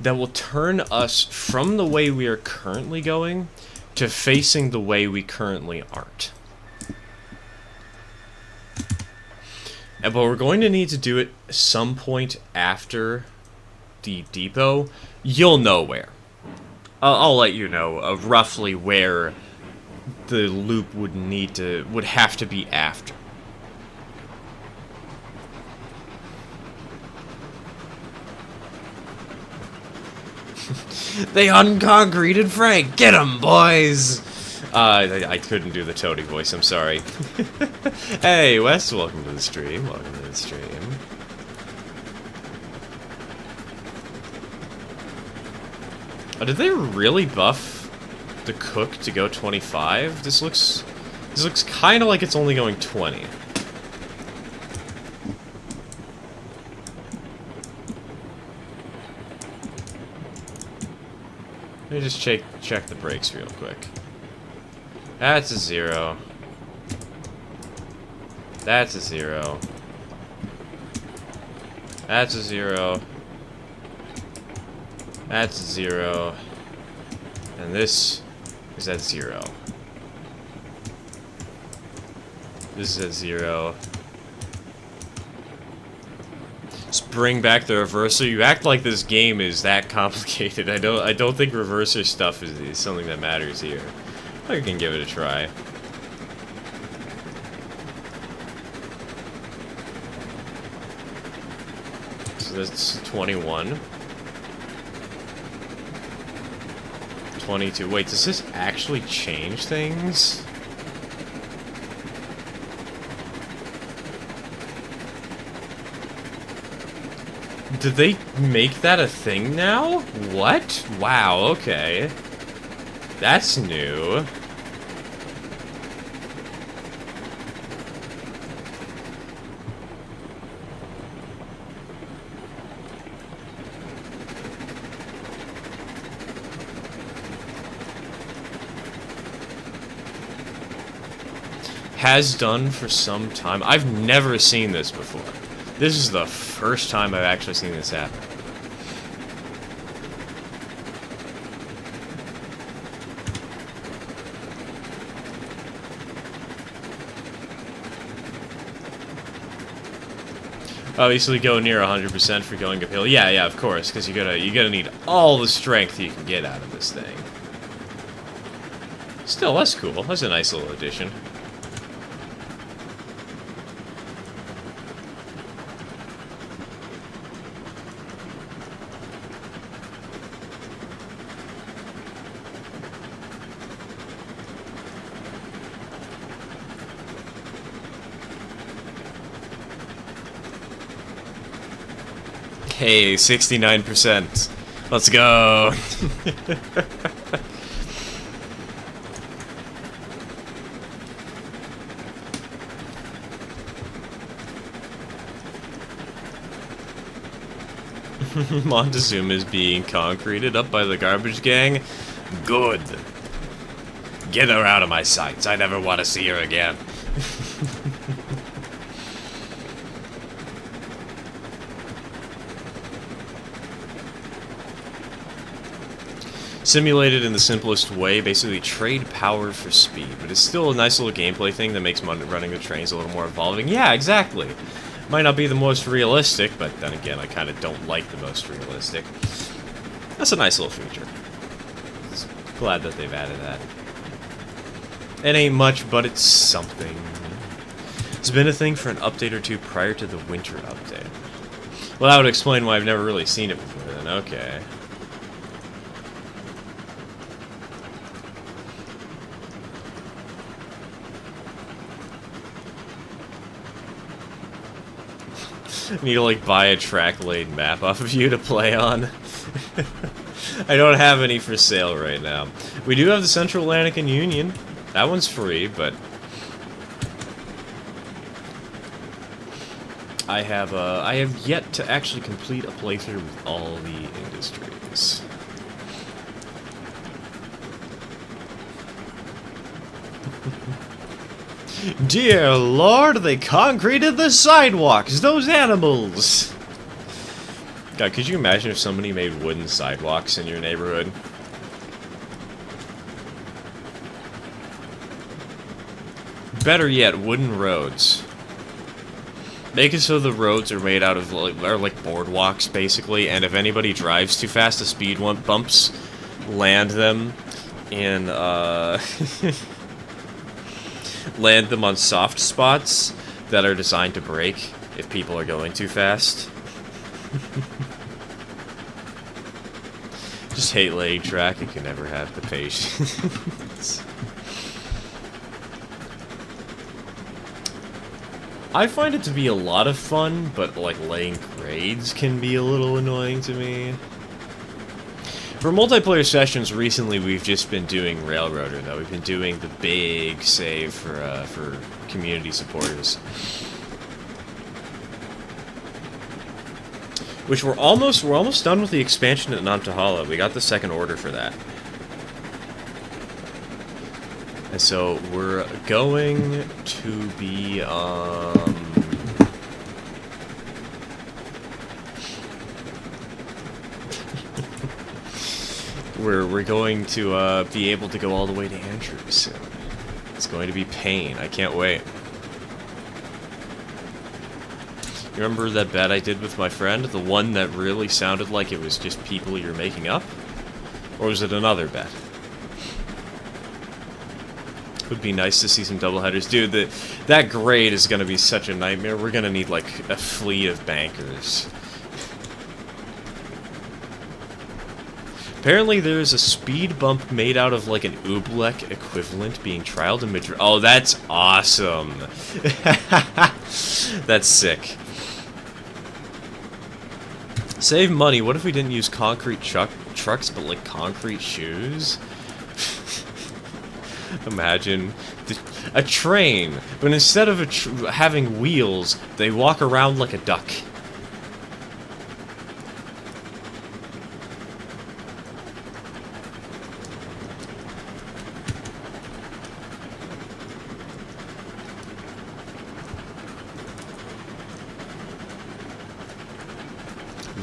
that will turn us from the way we are currently going to facing the way we currently aren't. But we're going to need to do it some point after the depot. You'll know where. I'll let you know roughly where the loop would have to be after. They unconcreted Frank. Get him, boys. I couldn't do the Toady voice. I'm sorry. Hey, Wes. Welcome to the stream. Welcome to the stream. Oh, did they really buff the cook to go 25? This looks kind of like it's only going 20. Let me just check the brakes real quick. That's a 0. That's a 0. That's a 0. That's a 0. And this is at 0. This is at 0. Just bring back the reverser. You act like this game is that complicated. I don't think reverser stuff is something that matters here. I can give it a try. So that's 21. 22. Wait, does this actually change things? Did they make that a thing now? What? Wow, okay. That's new. Has done for some time. I've never seen this before. This is the first time I've actually seen this happen. Obviously go near 100% for going uphill. Yeah, of course, because you're gonna need all the strength you can get out of this thing. Still, that's cool. That's a nice little addition. Hey, 69%. Let's go. Montezuma is being concreted up by the garbage gang. Good. Get her out of my sights. I never want to see her again. Simulated in the simplest way, basically trade power for speed, but it's still a nice little gameplay thing that makes running the trains a little more evolving. Yeah, exactly. Might not be the most realistic, but then again, I kind of don't like the most realistic. That's a nice little feature. Glad that they've added that. It ain't much, but it's something. It's been a thing for an update or two prior to the winter update. Well, that would explain why I've never really seen it before then. Okay. I need to, like, buy a track laid map off of you to play on. I don't have any for sale right now. We do have the Central Atlantic and Union. That one's free, but... I have yet to actually complete a playthrough with all the industries. Dear Lord, they concreted the sidewalks! Those animals! God, could you imagine if somebody made wooden sidewalks in your neighborhood? Better yet, wooden roads. Make it so the roads are made out of, like boardwalks, basically, and if anybody drives too fast, the speed bumps land them in, land them on soft spots that are designed to brake if people are going too fast. Just hate laying track, you can never have the patience. I find it to be a lot of fun, but like laying grades can be a little annoying to me. For multiplayer sessions, recently we've just been doing Railroader, though. We've been doing the big save for community supporters. Which we're almost done with the expansion at Nantahala. We got the second order for that. And so we're going to be we're going to be able to go all the way to Andrews soon. It's going to be pain. I can't wait. You remember that bet I did with my friend? The one that really sounded like it was just people you're making up? Or was it another bet? It would be nice to see some doubleheaders. Dude, that grade is going to be such a nightmare. We're going to need, like, a fleet of bankers. Apparently there's a speed bump made out of, like, an Oobleck equivalent being trialed in Madrid. Oh, that's awesome. That's sick. Save money. What if we didn't use concrete trucks, but, like, concrete shoes? Imagine a train, but instead of having wheels, they walk around like a duck.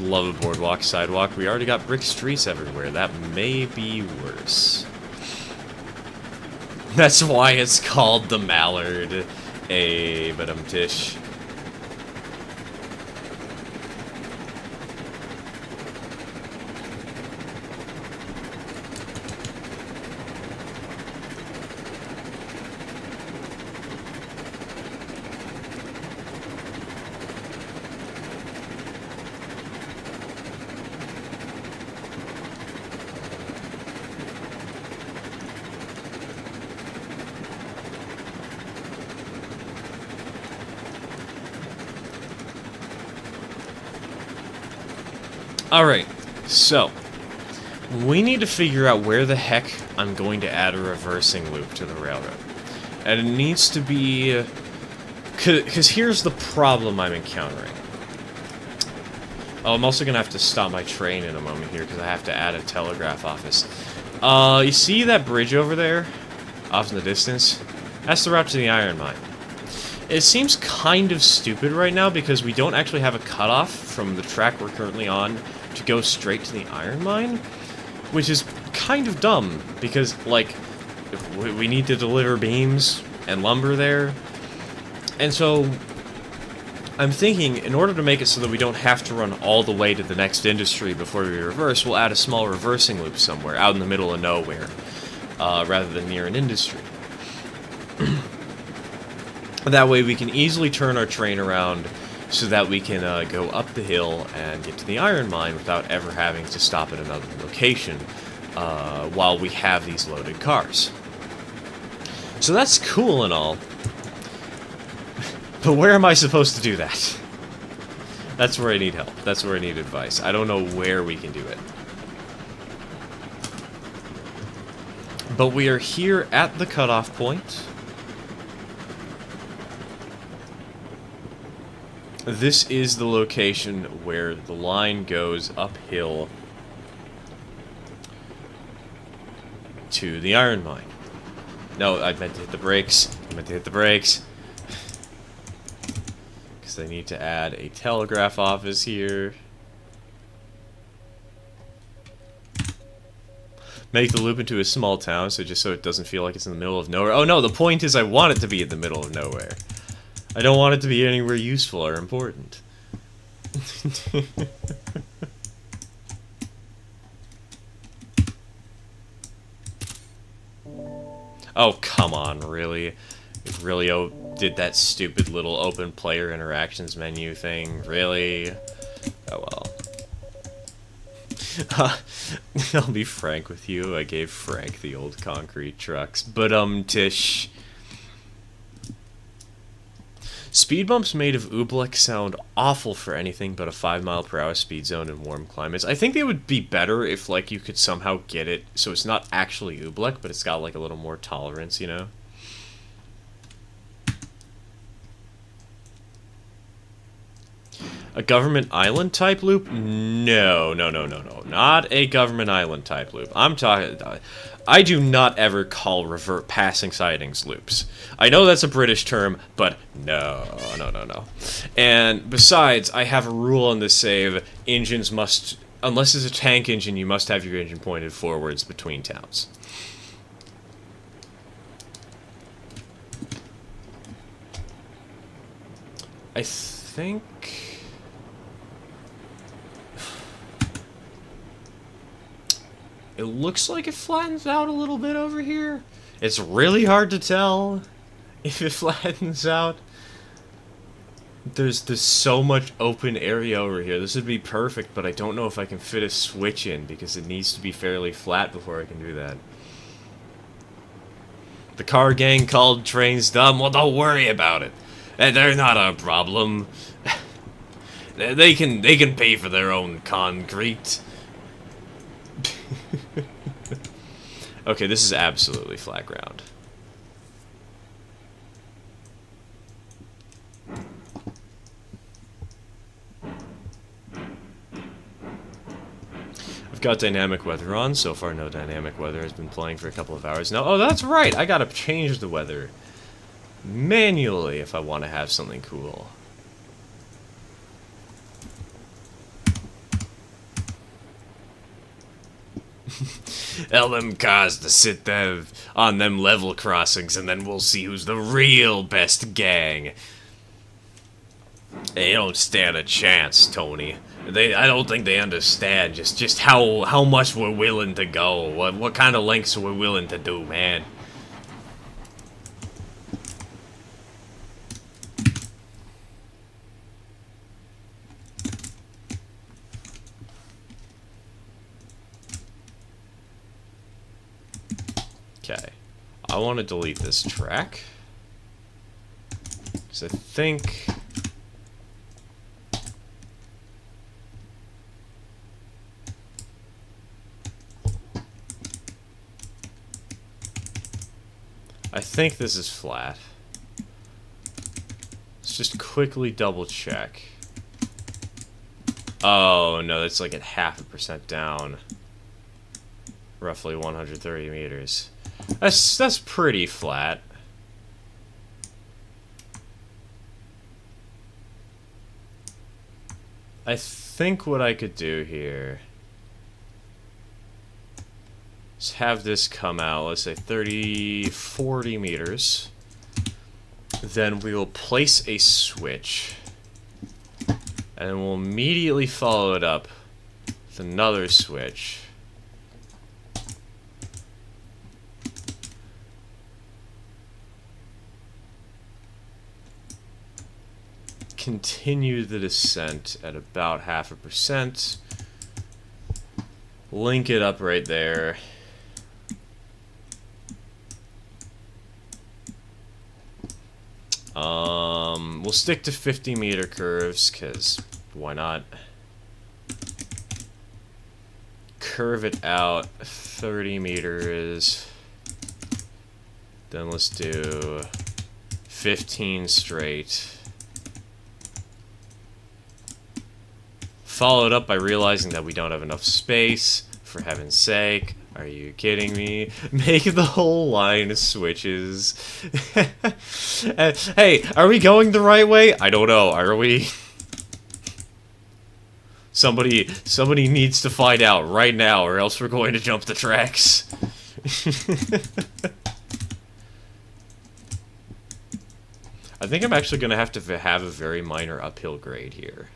Love a boardwalk, sidewalk. We already got brick streets everywhere. That may be worse. That's why it's called the Mallard. But tish. Alright, so we need to figure out where the heck I'm going to add a reversing loop to the railroad. And it needs to be... Because here's the problem I'm encountering. Oh, I'm also going to have to stop my train in a moment here because I have to add a telegraph office. You see that bridge over there? Off in the distance? That's the route to the iron mine. It seems kind of stupid right now because we don't actually have a cutoff from the track we're currently on to go straight to the iron mine, which is kind of dumb because, like, we need to deliver beams and lumber there. And so I'm thinking, in order to make it so that we don't have to run all the way to the next industry before we reverse, we'll add a small reversing loop somewhere out in the middle of nowhere, rather than near an industry. That way we can easily turn our train around so that we can go up the hill and get to the iron mine without ever having to stop at another location while we have these loaded cars. So that's cool and all, but where am I supposed to do that? That's where I need help. That's where I need advice. I don't know where we can do it. But we are here at the cutoff point. This is the location where the line goes uphill to the iron mine. No, I meant to hit the brakes. I meant to hit the brakes. Because I need to add a telegraph office here. Make the loop into a small town, so just so it doesn't feel like it's in the middle of nowhere. Oh no, the point is I want it to be in the middle of nowhere. I don't want it to be anywhere useful or important. Oh, come on, really? Really did that stupid little open player interactions menu thing? Really? Oh well. I'll be frank with you, I gave Frank the old concrete trucks. But, Tish. Speed bumps made of oobleck sound awful for anything but a 5-mile-per-hour speed zone in warm climates. I think they would be better if, like, you could somehow get it so it's not actually oobleck, but it's got, like, a little more tolerance, you know? A government island type loop? No. Not a government island type loop. I'm talking... I do not ever call revert passing sightings loops. I know that's a British term, but no. And besides, I have a rule on this save. Engines must... Unless it's a tank engine, you must have your engine pointed forwards between towns. I think... It looks like it flattens out a little bit over here. It's really hard to tell if it flattens out. There's so much open area over here. This would be perfect, but I don't know if I can fit a switch in because it needs to be fairly flat before I can do that. The car gang called trains dumb. Well, don't worry about it. They're not a problem. They can pay for their own concrete. Okay, this is absolutely flat ground. I've got dynamic weather on. So far, no dynamic weather has been playing for a couple of hours now. Oh, that's right! I gotta change the weather manually if I want to have something cool. Tell them cars to sit there on them level crossings, and then we'll see who's the real best gang. They don't stand a chance, Tony. I don't think they understand just how much we're willing to go. What kind of lengths we're willing to do, man. Okay, I want to delete this track, because I think... this is flat. Let's just quickly double check. Oh no, that's like at 0.5% down. Roughly 130 meters. That's pretty flat. I think what I could do here is have this come out, let's say 40 meters. Then we will place a switch. And we'll immediately follow it up with another switch. Continue the descent at about 0.5%. Link it up right there. We'll stick to 50-meter curves, because Why not? Curve it out 30 meters. Then let's do 15 straight. Followed up by realizing that we don't have enough space. For heaven's sake. Are you kidding me? Make the whole line of switches. Hey, are we going the right way? I don't know. Are we? Somebody needs to find out right now, or else we're going to jump the tracks. I think I'm actually going to have a very minor uphill grade here.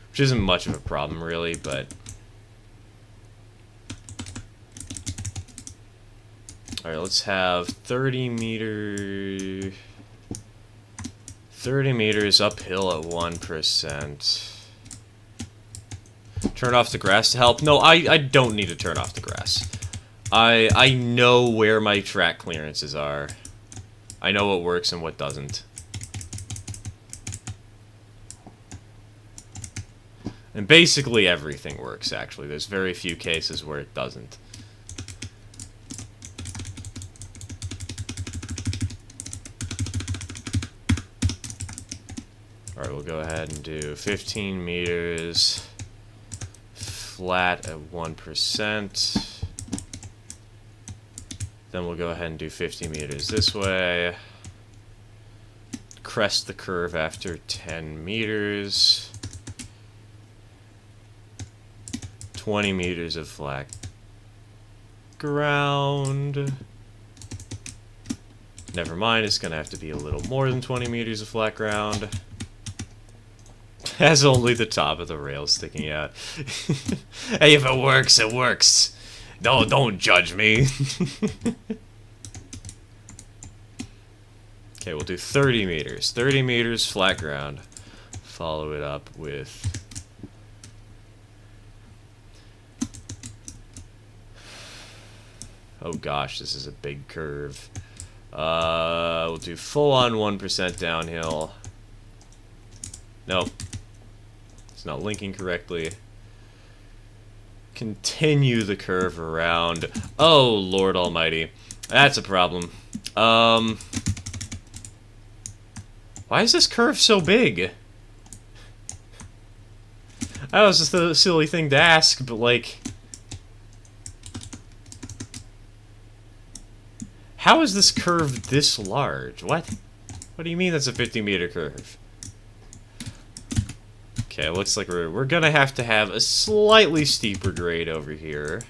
Which isn't much of a problem, really, but... Alright, let's have 30 meters uphill at 1%. Turn off the grass to help? No, I don't need to turn off the grass. I know where my track clearances are. I know what works and what doesn't. And basically everything works, actually. There's very few cases where it doesn't. Alright, we'll go ahead and do 15 meters flat at 1%. Then we'll go ahead and do 50 meters this way. Crest the curve after 10 meters. 20 meters of flat ground. Never mind, it's gonna have to be a little more than 20 meters of flat ground. Has only the top of the rail sticking out. Hey, if it works, it works. Don't judge me. Okay, we'll do 30 meters. 30 meters flat ground. Follow it up with... Oh gosh, this is a big curve. We'll do full on 1% downhill. Nope. It's not linking correctly. Continue the curve around. Oh, Lord Almighty. That's a problem. Why is this curve so big? That was just a silly thing to ask, but like... How is this curve this large? What? What do you mean that's a 50-meter curve? Okay, it looks like we're gonna have to have a slightly steeper grade over here.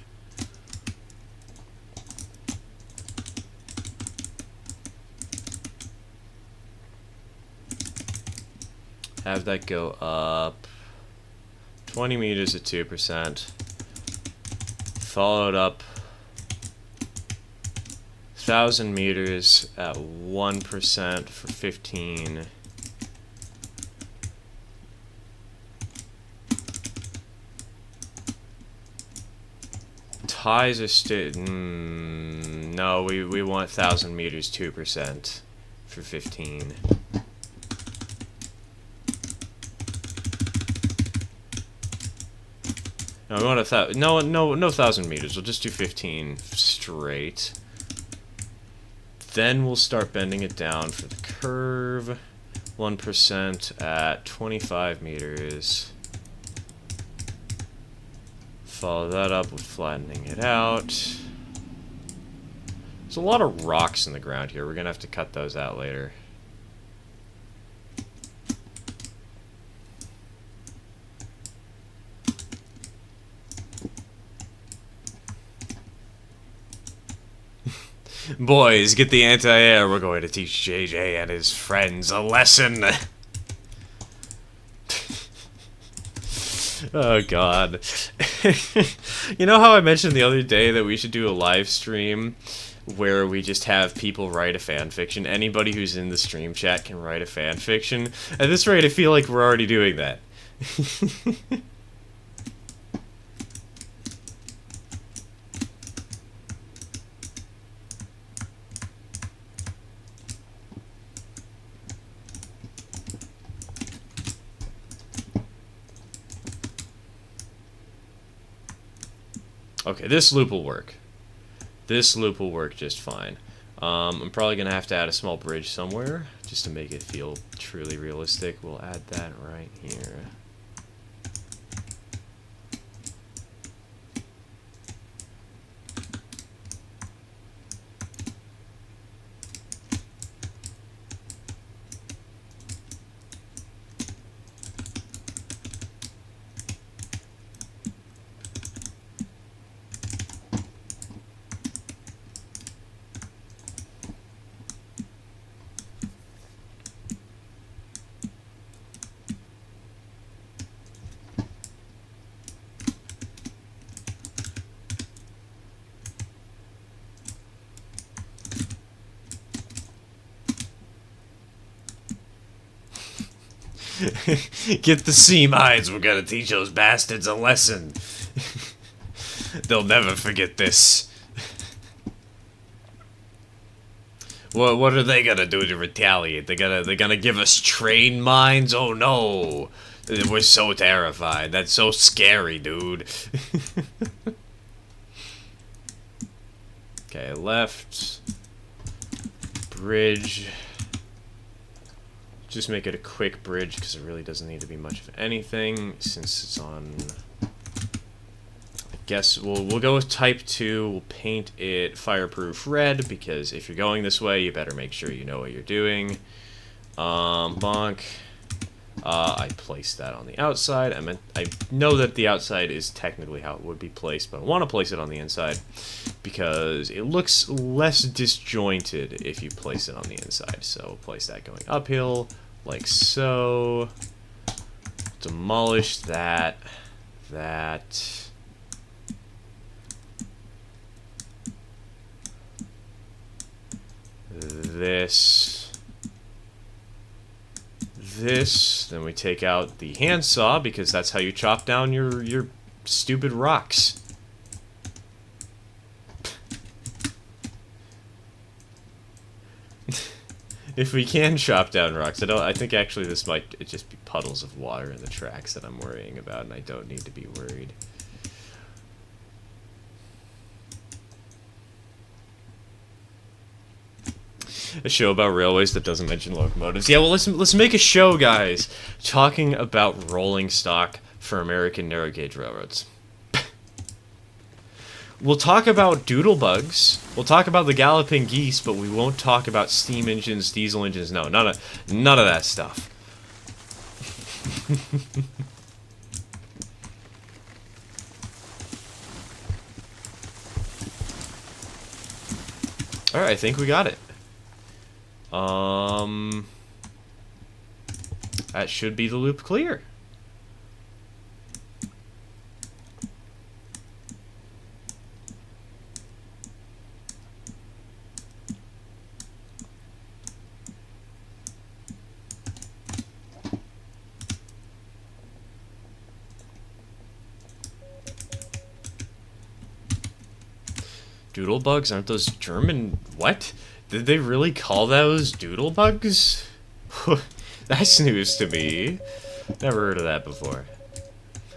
Have that go up 20 meters at 2%. Followed up 1,000 meters at 1% for 15. Ties are no, we want 1,000 meters 2% for 15. No, we want no 1,000 meters. We'll just do 15 straight. Then we'll start bending it down for the curve. 1% at 25 meters. Follow that up with flattening it out. There's a lot of rocks in the ground here. We're gonna have to cut those out later. Boys, get the anti-air. We're going to teach JJ and his friends a lesson. Oh god. You know how I mentioned the other day that we should do a live stream where we just have people write a fan fiction? Anybody who's in the stream chat can write a fan fiction. At this rate, I feel like we're already doing that. Okay, this loop will work. This loop will work just fine. I'm probably going to have to add a small bridge somewhere just to make it feel truly realistic. We'll add that right here. Get the sea mines. We're gonna teach those bastards a lesson. They'll never forget this. What are they gonna do to retaliate? They're gonna give us train mines? Oh no! We're so terrified. That's so scary, dude. Okay, left. Bridge. Just make it a quick bridge because it really doesn't need to be much of anything since it's on. I guess we'll go with type 2. We'll paint it fireproof red because if you're going this way, you better make sure you know what you're doing. Bonk. I placed that on the outside. I know that the outside is technically how it would be placed, but I want to place it on the inside because it looks less disjointed if you place it on the inside. So we'll place that going uphill, like so. Demolish that. This, then we take out the handsaw because that's how you chop down your stupid rocks. If we can chop down rocks, I think actually this might just be puddles of water in the tracks that I'm worrying about, and I don't need to be worried. A show about railways that doesn't mention locomotives. Yeah, well, let's make a show, guys, talking about rolling stock for American narrow gauge railroads. We'll talk about doodlebugs. We'll talk about the galloping geese, but we won't talk about steam engines, diesel engines. No, none of that stuff. All right, I think we got it. That should be the loop clear. Doodlebugs? Aren't those German? What? Did they really call those doodlebugs? That's news to me. Never heard of that before.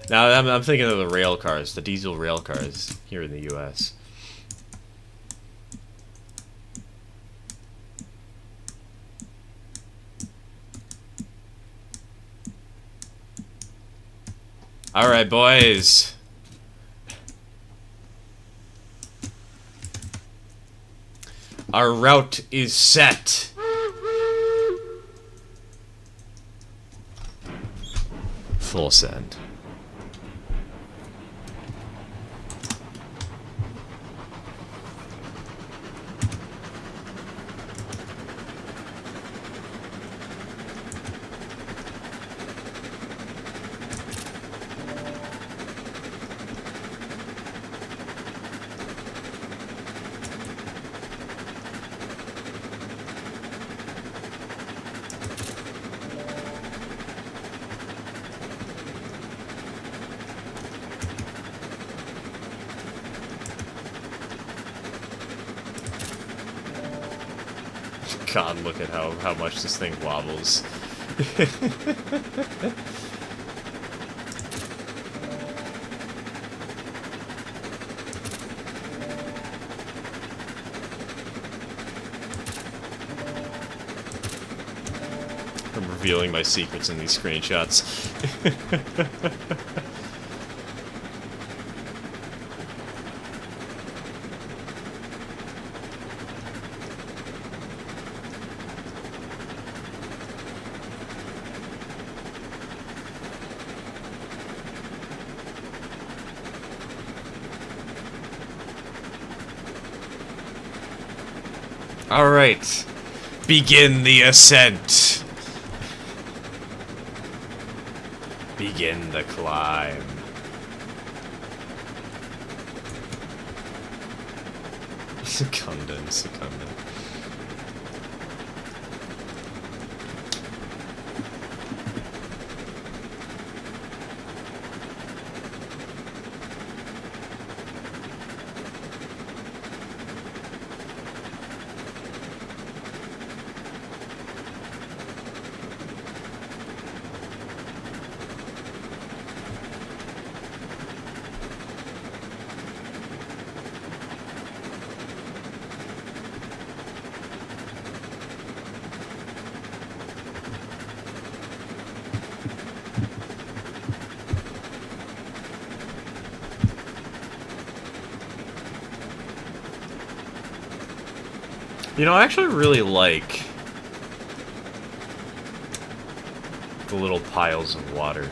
Now I'm thinking of the rail cars, the diesel rail cars here in the U.S. All right, boys. Our route is set. Full send. God, look at how much this thing wobbles. revealing my secrets in these screenshots. Alright. Begin the ascent. Begin the climb. Secundant. You know, I actually really like the little piles of water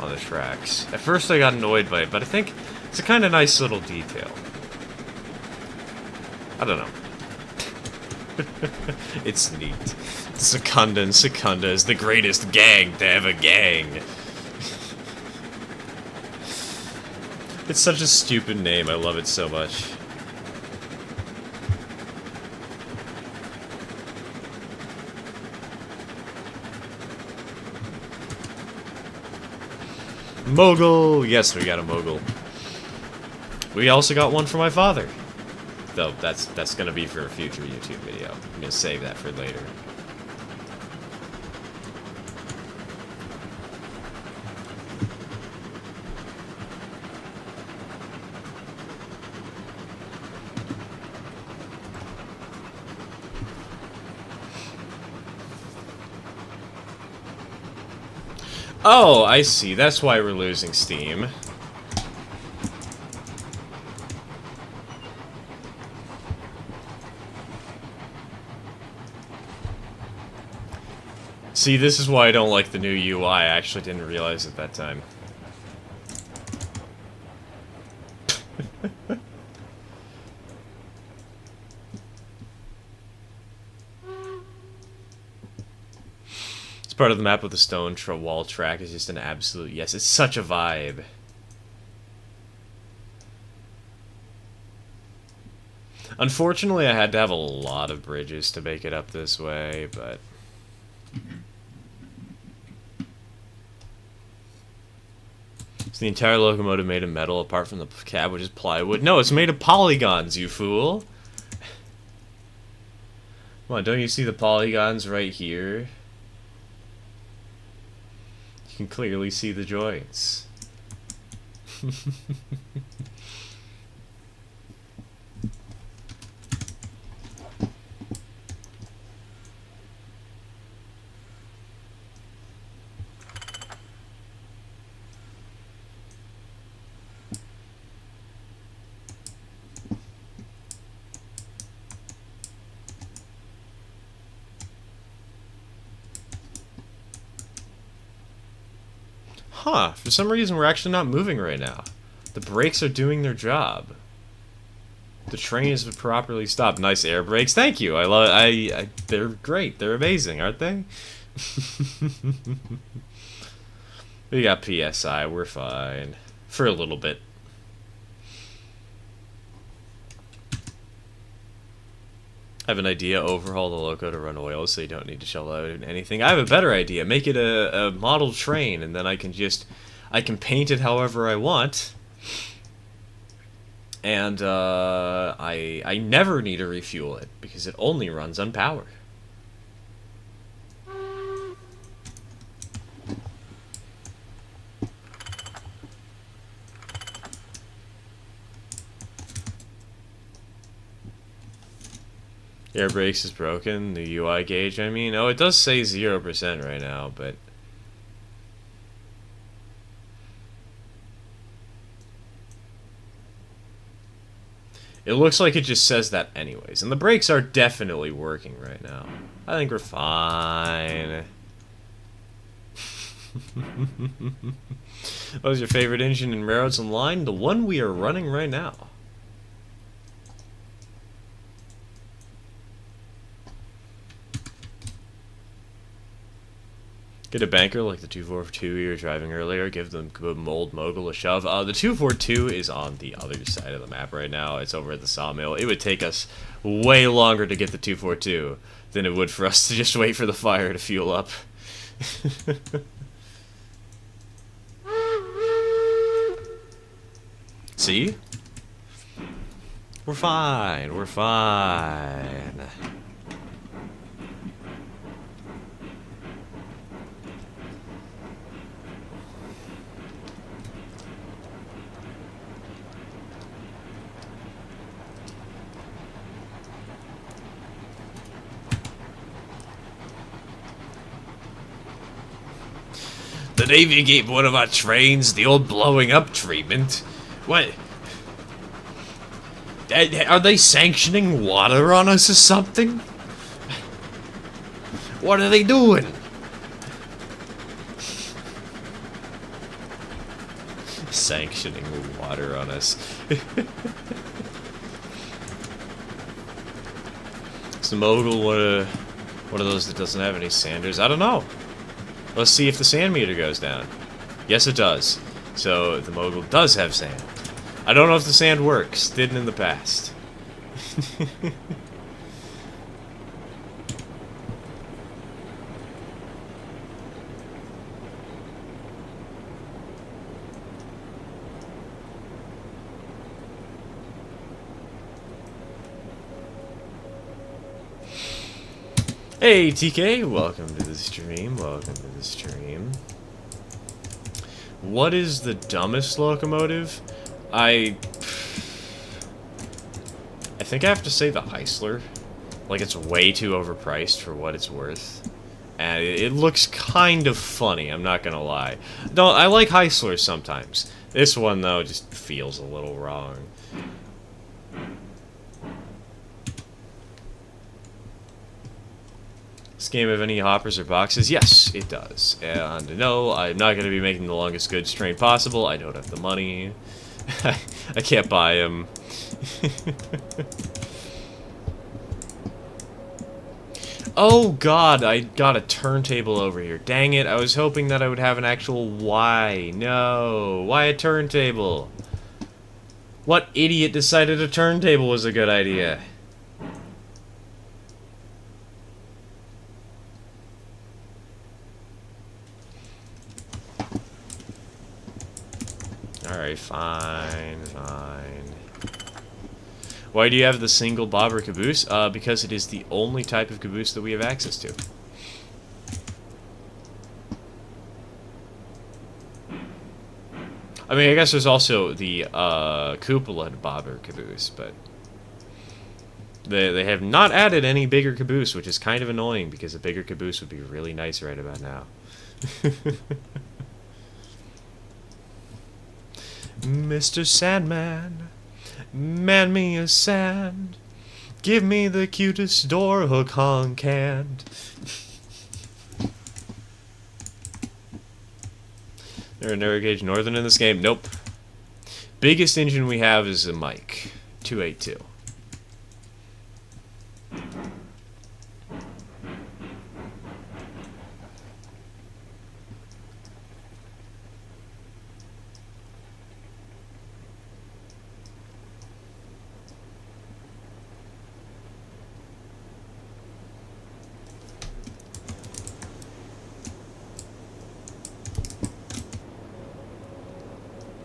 on the tracks. At first I got annoyed by it, but I think it's a kind of nice little detail. I don't know. It's neat. Secunda and Secunda is the greatest gang to ever gang. It's such a stupid name, I love it so much. Mogul! Yes, we got a mogul. We also got one for my father. Though, that's gonna be for a future YouTube video. I'm gonna save that for later. Oh, I see. That's why we're losing steam. See, this is why I don't like the new UI. I actually didn't realize at that time. Part of the map with the stone wall track is just an absolute yes. It's such a vibe. Unfortunately, I had to have a lot of bridges to make it up this way, but... Is the entire locomotive made of metal apart from the cab, which is plywood? No, it's made of polygons, you fool! Come on, don't you see the polygons right here? You can clearly see the joints. Huh, for some reason we're actually not moving right now. The brakes are doing their job. The train is properly stopped. Nice air brakes. Thank you. I love they're great. They're amazing, aren't they? We got PSI. We're fine. For a little bit. I have an idea. Overhaul the loco to run oil so you don't need to shell out anything. I have a better idea. Make it a model train, and then I can paint it however I want. And I never need to refuel it because it only runs on power. Air brakes is broken. The UI gauge, I mean. Oh, it does say 0% right now, but... It looks like it just says that anyways. And the brakes are definitely working right now. I think we're fine. What was your favorite engine in Railroads Online? The one we are running right now. Get a banker like the 242 you were driving earlier. Give them old mogul a shove. The 242 is on the other side of the map right now. It's over at the sawmill. It would take us way longer to get the 242 than it would for us to just wait for the fire to fuel up. See? We're fine. We're fine. The Navy gave one of our trains the old blowing up treatment. What? Are they sanctioning water on us or something? What are they doing? Sanctioning water on us. Is the mogul one of those that doesn't have any sanders? I don't know. Let's see if the sand meter goes down. Yes, it does. So the mogul does have sand. I don't know if the sand works. Didn't in the past. Hey TK, welcome to the stream. Welcome to the stream. What is the dumbest locomotive? I think I have to say the Heisler. Like, it's way too overpriced for what it's worth. And it looks kind of funny, I'm not gonna lie. No, I like Heislers sometimes. This one, though, just feels a little wrong. This game have any hoppers or boxes? Yes, it does. And no, I'm not going to be making the longest goods train possible. I don't have the money. I can't buy them. Oh god, I got a turntable over here. Dang it, I was hoping that I would have an actual why. No, why a turntable? What idiot decided a turntable was a good idea? Alright, fine, fine. Why do you have the single bobber caboose? Because it is the only type of caboose that we have access to. I mean, I guess there's also the cupola bobber caboose, but they have not added any bigger caboose, which is kind of annoying because a bigger caboose would be really nice right about now. Mr. Sandman, man me a sand, give me the cutest door hook honk hand. There a narrow gauge northern in this game? Nope. Biggest engine we have is a Mike 282.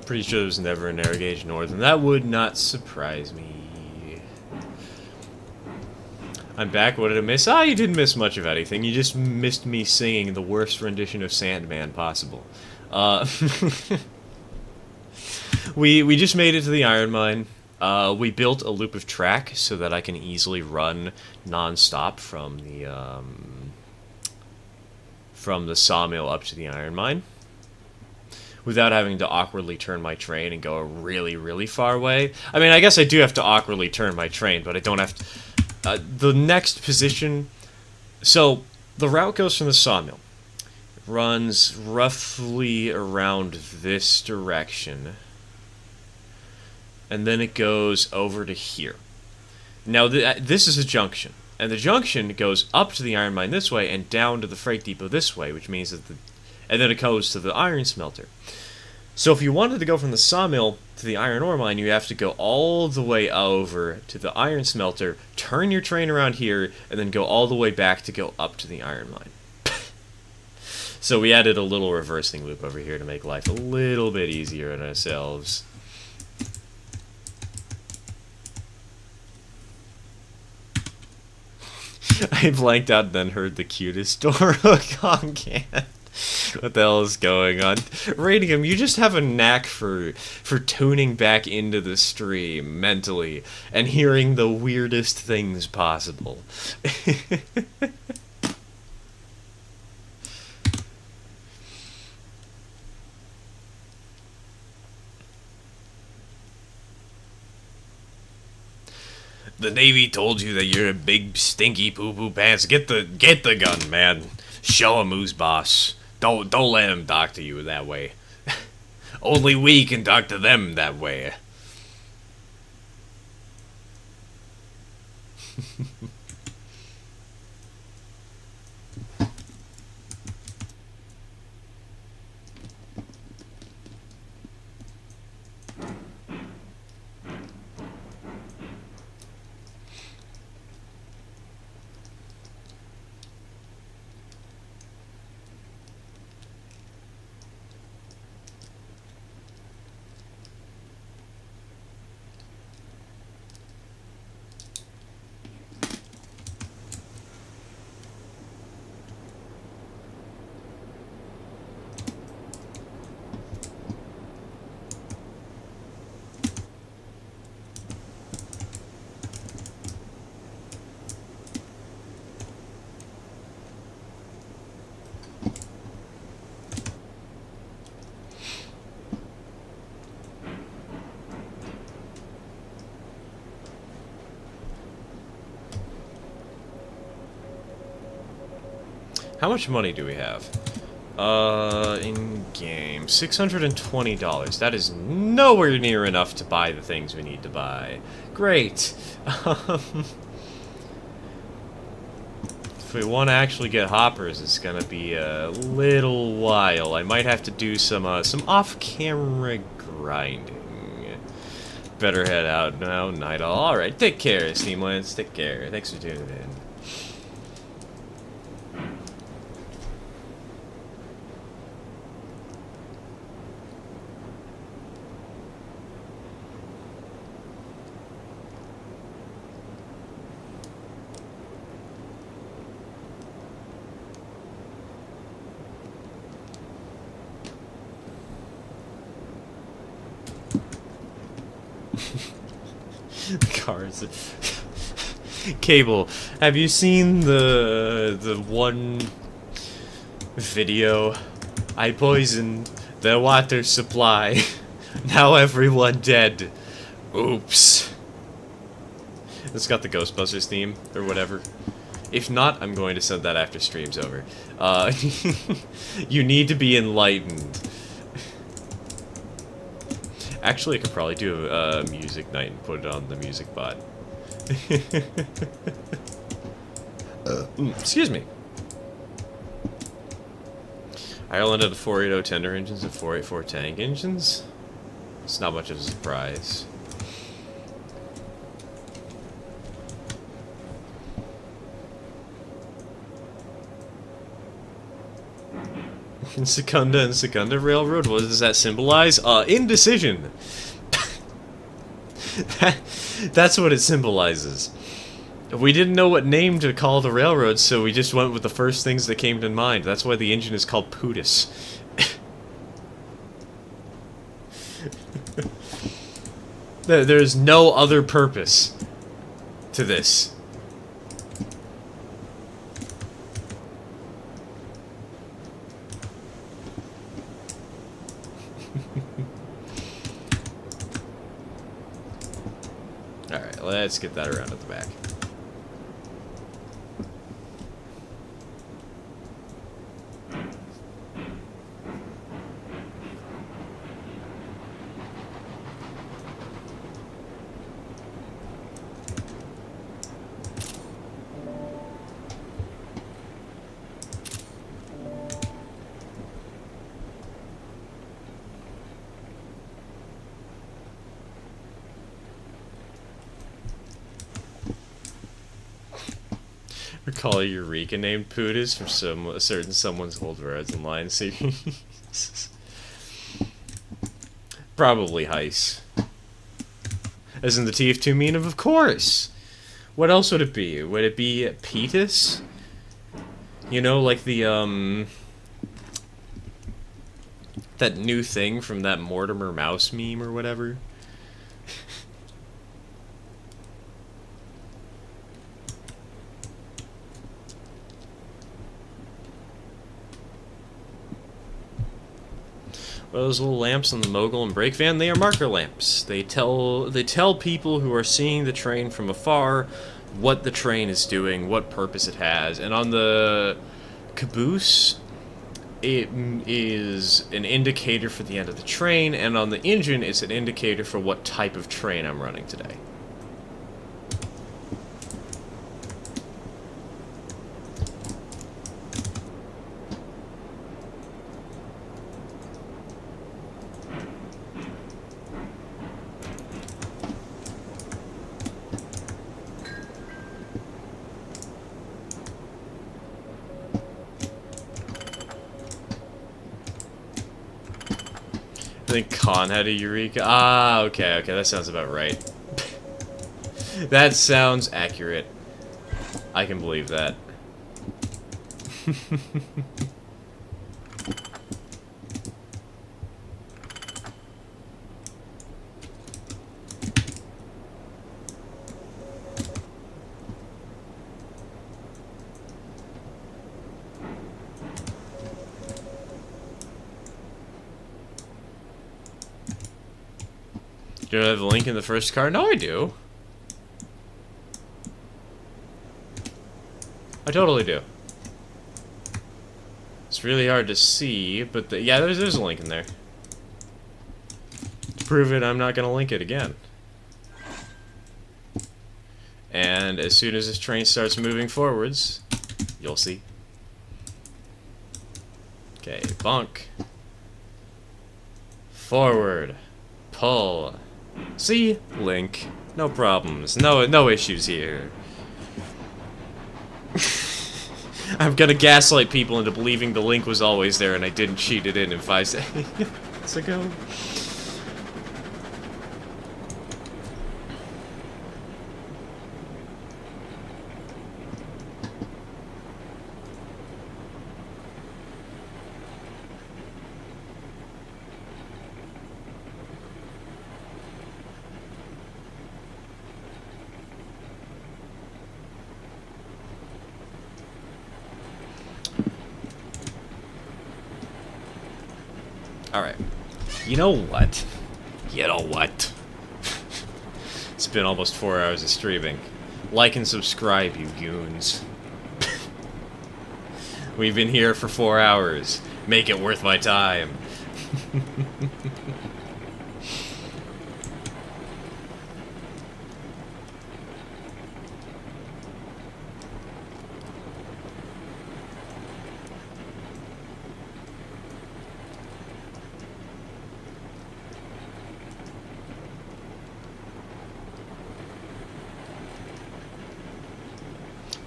Pretty sure there was never a narrow gauge northern. That would not surprise me. I'm back. What did I miss? Ah, you didn't miss much of anything. You just missed me singing the worst rendition of Sandman possible. We just made it to the iron mine. We built a loop of track so that I can easily run non-stop from the sawmill up to the iron mine, without having to awkwardly turn my train and go a really, really far away. I mean, I guess I do have to awkwardly turn my train, but I don't have to... the next position... So, the route goes from the sawmill. It runs roughly around this direction. And then it goes over to here. Now, this is a junction. And the junction goes up to the iron mine this way and down to the freight depot this way, which means that and then it goes to the iron smelter. So if you wanted to go from the sawmill to the iron ore mine, you have to go all the way over to the iron smelter, turn your train around here, and then go all the way back to go up to the iron mine. So we added a little reversing loop over here to make life a little bit easier on ourselves. I blanked out and then heard the cutest door hook on can. What the hell is going on? Radium, you just have a knack for tuning back into the stream mentally and hearing the weirdest things possible. The Navy told you that you're a big stinky poo-poo pants. Get the gun, man. Show him who's boss. Don't let him talk to you that way. Only we can talk to them that way. How much money do we have? In game, $620. That is nowhere near enough to buy the things we need to buy. Great. If we want to actually get hoppers, it's gonna be a little while. I might have to do some off-camera grinding. Better head out now, night all. All right, take care, Steamlands. Take care. Thanks for tuning in. Cars. Cable, have you seen the one video? I poisoned the water supply. Now everyone dead. Oops. It's got the Ghostbusters theme, or whatever. If not, I'm going to send that after stream's over. You need to be enlightened. Actually, I could probably do a music night and put it on the music bot. Excuse me. Ireland had a 480 tender engines and 484 tank engines. It's not much of a surprise. Secunda and Secunda Railroad, what does that symbolize? Indecision! That's what it symbolizes. We didn't know what name to call the railroad, so we just went with the first things that came to mind. That's why the engine is called Pootis. There's no other purpose to this. Alright, let's get that around at the back. Recall Eureka named Pootis from a certain someone's old Words and Line series. Probably Heist. As in the TF2 mean of course. What else would it be? Would it be Petus? You know, like the, that new thing from that Mortimer Mouse meme or whatever? Well, those little lamps on the Mogul and Brake van, they are marker lamps. They tell people who are seeing the train from afar what the train is doing, what purpose it has. And on the caboose, it is an indicator for the end of the train, and on the engine, it's an indicator for what type of train I'm running today. I think Khan had a Eureka. Ah, okay, that sounds about right. That sounds accurate. I can believe that. Do I have the link in the first car? No, I do. I totally do. It's really hard to see, but yeah, there's a link in there. To prove it, I'm not going to link it again. And as soon as this train starts moving forwards, you'll see. Okay, bunk. Forward. Pull. See? Link. No problems. No issues here. I'm gonna gaslight people into believing the link was always there and I didn't cheat it in 5 seconds ago. Alright. You know what? You know what? It's been almost 4 hours of streaming. Like and subscribe, you goons. We've been here for 4 hours. Make it worth my time.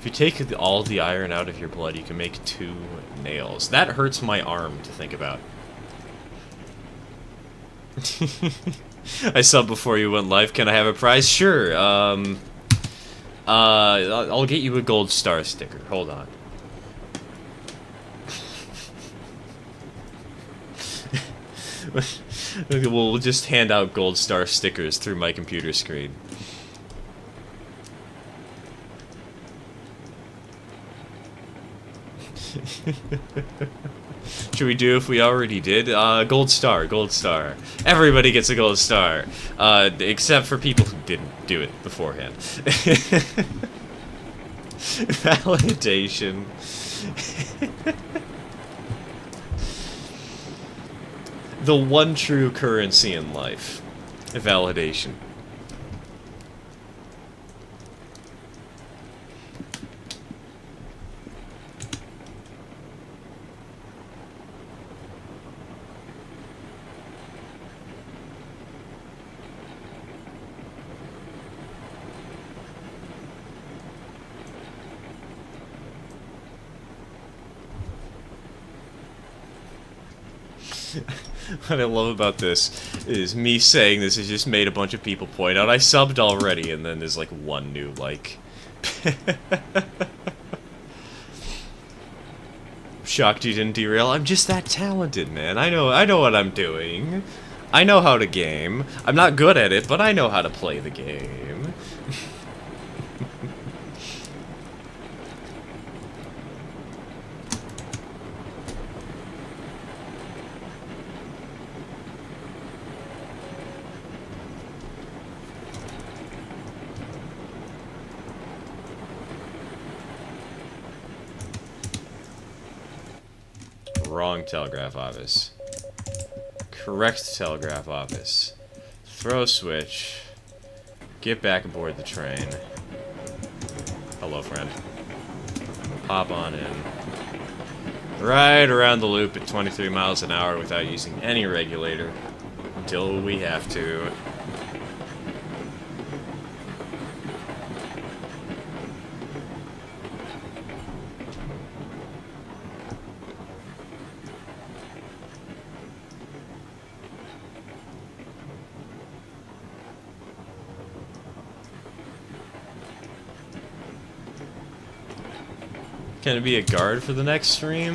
If you take all the iron out of your blood, you can make 2 nails. That hurts my arm to think about. I subbed before you went live. Can I have a prize? Sure. I'll get you a gold star sticker. Hold on. We'll just hand out gold star stickers through my computer screen. Should we do if we already did? Gold star, gold star. Everybody gets a gold star. Except for people who didn't do it beforehand. Validation. The one true currency in life. Validation. What I love about this is me saying this has just made a bunch of people point out I subbed already, and then there's like one new like. Shocked you didn't derail. I'm just that talented, man. I know what I'm doing. I know how to game. I'm not good at it, but I know how to play the game. Wrong telegraph office. Correct telegraph office. Throw switch. Get back aboard the train. Hello, friend. Hop on in. Right around the loop at 23 miles an hour without using any regulator. Until we have to. Can it be a guard for the next stream?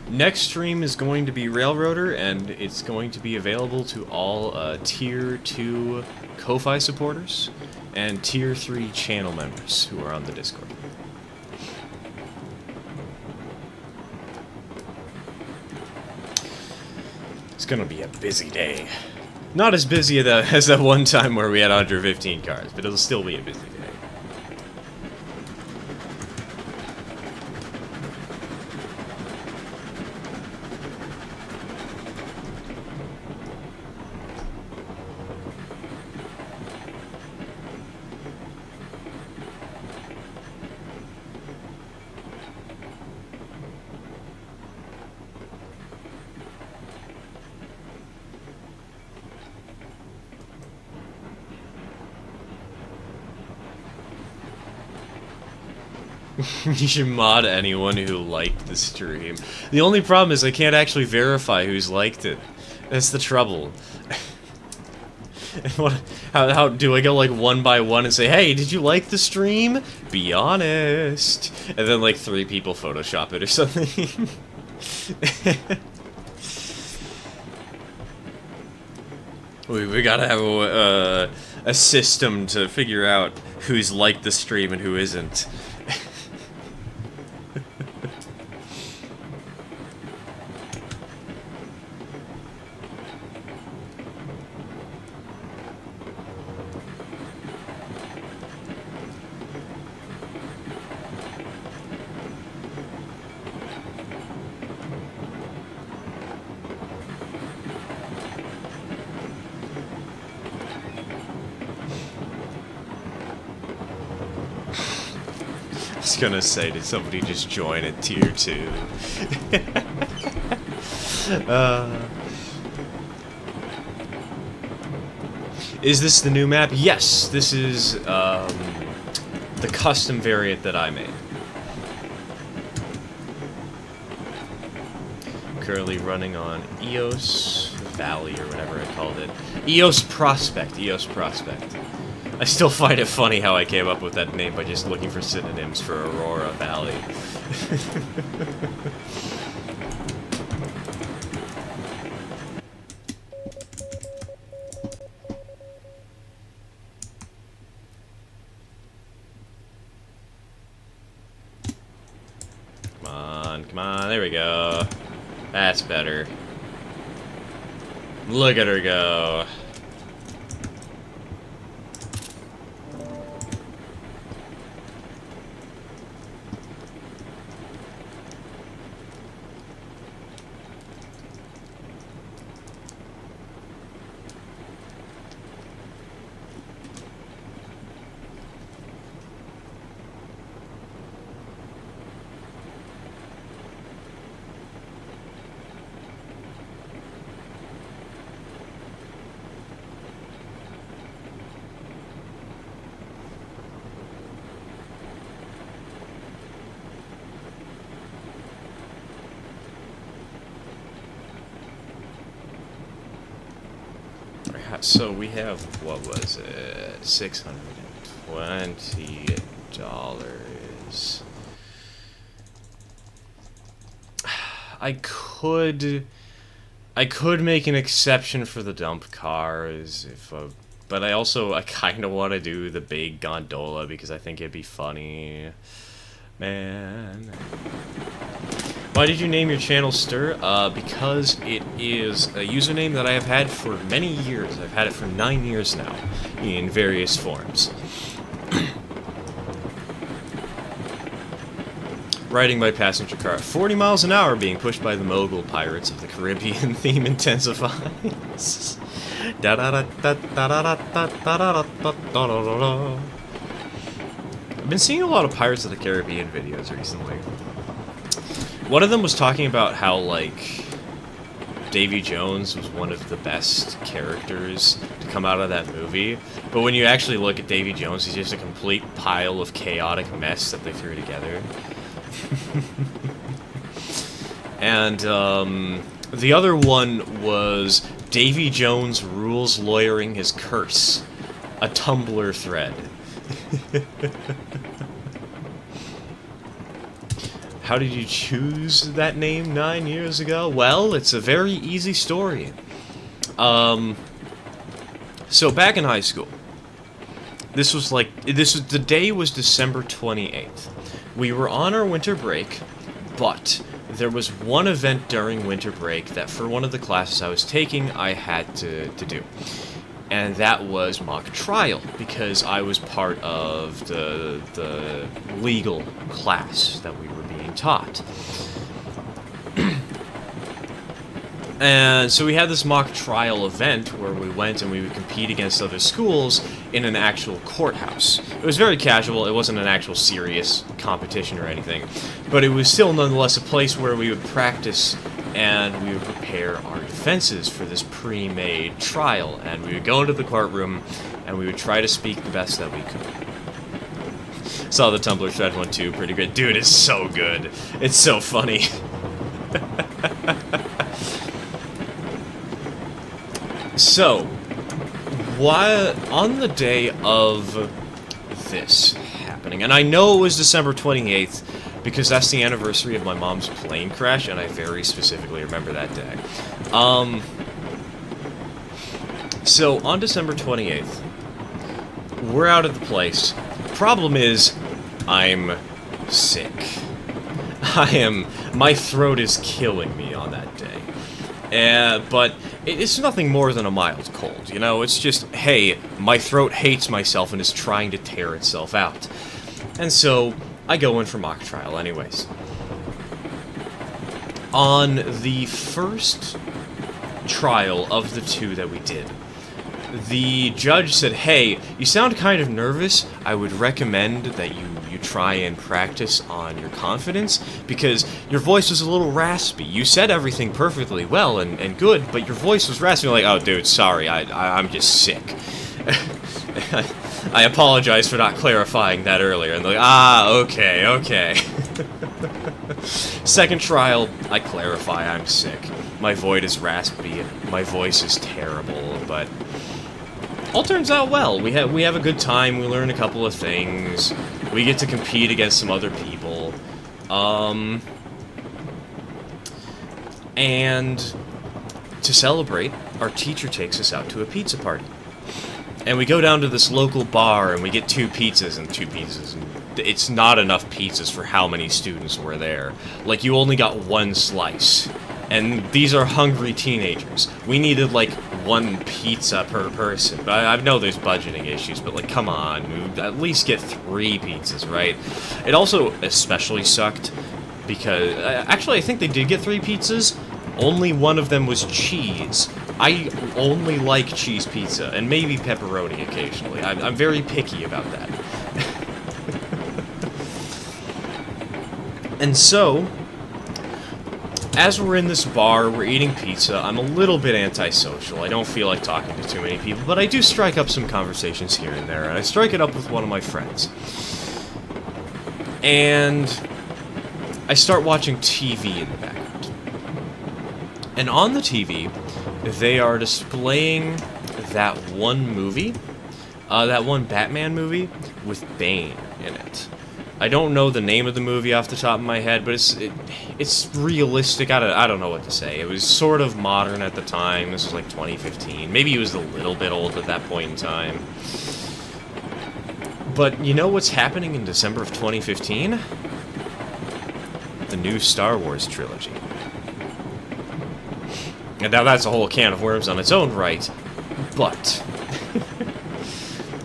Next stream is going to be Railroader, and it's going to be available to all Tier 2 Ko-Fi supporters and Tier 3 channel members who are on the Discord. It's gonna be a busy day. Not as busy as that one time where we had 115 cards, but it'll still be a busy day. You should mod anyone who liked the stream. The only problem is I can't actually verify who's liked it. That's the trouble. How do I go like one by one and say, hey, did you like the stream? Be honest. And then like 3 people Photoshop it or something. we gotta have a system to figure out who's liked the stream and who isn't. I was gonna say, did somebody just join at Tier 2? Is this the new map? Yes, this is the custom variant that I made. Currently running on EOS Valley or whatever I called it. EOS Prospect. EOS Prospect. I still find it funny how I came up with that name by just looking for synonyms for Aurora Valley. come on, there we go. That's better. Look at her go. So we have, what was it, $620. I could make an exception for the dump cars, but I kind of want to do the big gondola because I think it'd be funny. Man. Why did you name your channel Stir? Because it is a username that I have had for many years. I've had it for 9 years now, in various forms. Riding my passenger car at 40 miles an hour, being pushed by the mogul pirates of the Caribbean. Theme intensifies. I've been seeing a lot of Pirates of the Caribbean videos recently. One of them was talking about how, like, Davy Jones was one of the best characters to come out of that movie. But when you actually look at Davy Jones, he's just a complete pile of chaotic mess that they threw together. And, the other one was Davy Jones rules lawyering his curse. A Tumblr thread. How did you choose that name 9 years ago? Well, it's a very easy story. So back in high school, the day was December 28th. We were on our winter break, but there was one event during winter break that for one of the classes I was taking, I had to do. And that was mock trial, because I was part of the legal class that we were being taught. And so we had this mock trial event where we went and we would compete against other schools in an actual courthouse. It was very casual, it wasn't an actual serious competition or anything, but it was still nonetheless a place where we would practice and we would prepare our defenses for this pre-made trial, and we would go into the courtroom and we would try to speak the best that we could. Saw the Tumblr thread one too, pretty good. Dude, it's so good. It's so funny. So, on the day of this happening, and I know it was December 28th, because that's the anniversary of my mom's plane crash, and I very specifically remember that day. So, on December 28th, we're out at the place. Problem is, I'm sick. My throat is killing me on that day. But it's nothing more than a mild cold, you know? It's just, hey, my throat hates myself and is trying to tear itself out. And so, I go in for mock trial anyways. On the first trial of the two that we did, the judge said, hey, you sound kind of nervous. I would recommend that you try and practice on your confidence, because your voice was a little raspy. You said everything perfectly well and good, but your voice was raspy. Like, oh, dude, sorry, I'm just sick. I apologize for not clarifying that earlier. And they're like, okay. Second trial, I clarify I'm sick. My voice is raspy, my voice is terrible, but all turns out well. We have a good time, we learn a couple of things, we get to compete against some other people, and to celebrate, our teacher takes us out to a pizza party. And we go down to this local bar, and we get two pizzas, and it's not enough pizzas for how many students were there. Like, you only got one slice. And these are hungry teenagers. We needed, like, one pizza per person. But I know there's budgeting issues, but, like, come on. At least get 3 pizzas, right? It also especially sucked because... Actually, I think they did get 3 pizzas. Only one of them was cheese. I only like cheese pizza, and maybe pepperoni occasionally. I'm very picky about that. And so, as we're in this bar, we're eating pizza, I'm a little bit antisocial. I don't feel like talking to too many people, but I do strike up some conversations here and there, and I strike it up with one of my friends. And I start watching TV in the background. And on the TV, they are displaying that one movie, that one Batman movie with Bane in it. I don't know the name of the movie off the top of my head, but it's realistic. I don't know what to say. It was sort of modern at the time. This was like 2015. Maybe it was a little bit old at that point in time. But you know what's happening in December of 2015? The new Star Wars trilogy. And now that's a whole can of worms on its own right, but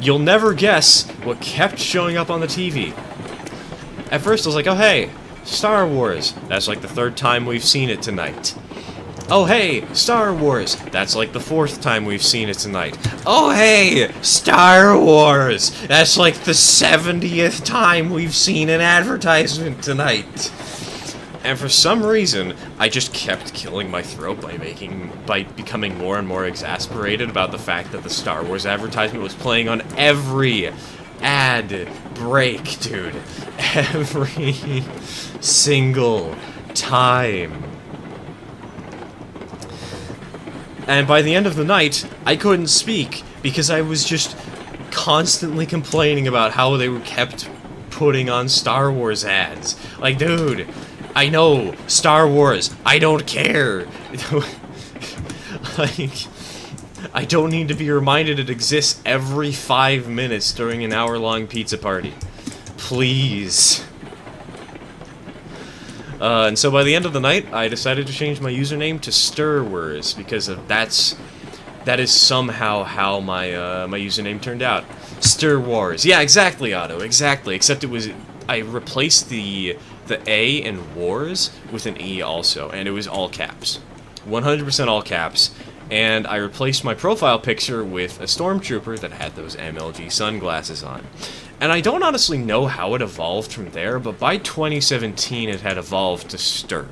you'll never guess what kept showing up on the TV. At first I was like, oh hey, Star Wars. That's like the 3rd time we've seen it tonight. Oh hey, Star Wars. That's like the 4th time we've seen it tonight. Oh hey, Star Wars. That's like the 70th time we've seen an advertisement tonight. And for some reason, I just kept killing my throat by becoming more and more exasperated about the fact that the Star Wars advertisement was playing on every ad break, dude. Every single time. And by the end of the night, I couldn't speak because I was just constantly complaining about how they were kept putting on Star Wars ads. Like, dude, I know, Star Wars, I don't care. Like, I don't need to be reminded it exists every 5 minutes during an hour-long pizza party. Please. And so by the end of the night, I decided to change my username to Stirwars, because that is somehow how my username turned out. Stir Wars. Yeah, exactly, Otto, exactly. Except I replaced the A in Wars with an E also, and it was all caps. 100% all caps. And I replaced my profile picture with a stormtrooper that had those MLG sunglasses on. And I don't honestly know how it evolved from there, but by 2017 it had evolved to Stir,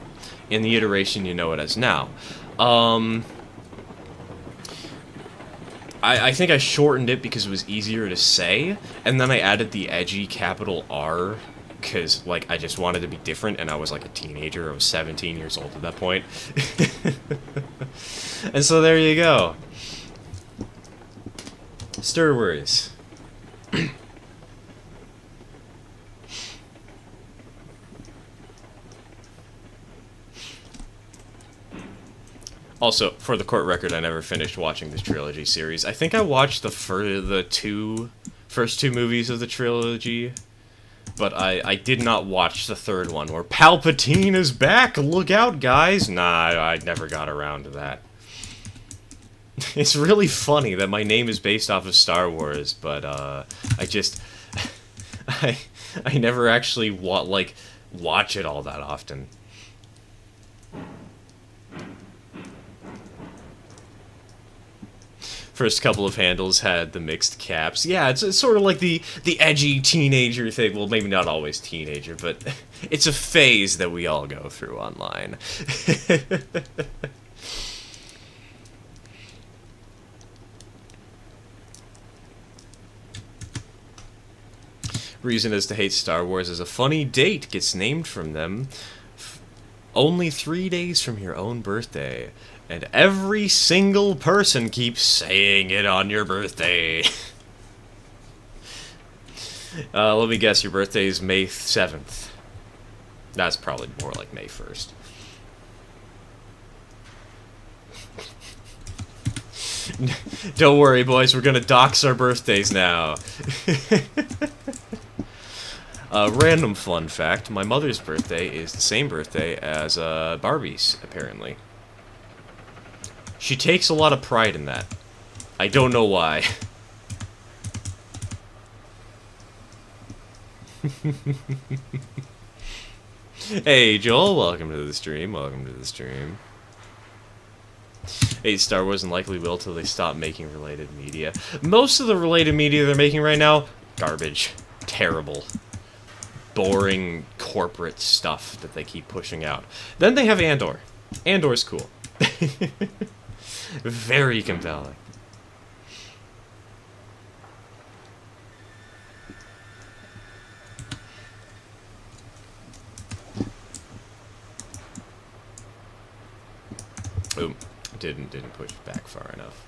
in the iteration you know it as now. I think I shortened it because it was easier to say, and then I added the edgy capital R, because, like, I just wanted to be different, and I was, like, a teenager. I was 17 years old at that point. And so there you go. Stir Wars. Also, for the court record, I never finished watching this trilogy series. I think I watched the first two movies of the trilogy, but I did not watch the 3rd one, where Palpatine is back! Look out, guys! Nah, I never got around to that. It's really funny that my name is based off of Star Wars, but, I just... I never actually, watch it all that often. First couple of handles had the mixed caps. Yeah, it's sort of like the edgy teenager thing. Well, maybe not always teenager, but it's a phase that we all go through online. Reason as to hate Star Wars is a funny date gets named from them. Only 3 days from your own birthday. And every single person keeps saying it on your birthday. Let me guess, your birthday is May 7th. That's probably more like May 1st. Don't worry, boys. We're gonna dox our birthdays now. Random fun fact: my mother's birthday is the same birthday as Barbie's. Apparently, she takes a lot of pride in that. I don't know why. Hey, Joel, welcome to the stream. Welcome to the stream. Hey, Star Wars and likely will till they stop making related media. Most of the related media they're making right now, garbage. Terrible. Boring corporate stuff that they keep pushing out. Then they have Andor. Andor's cool. Very compelling. Oop, didn't push back far enough.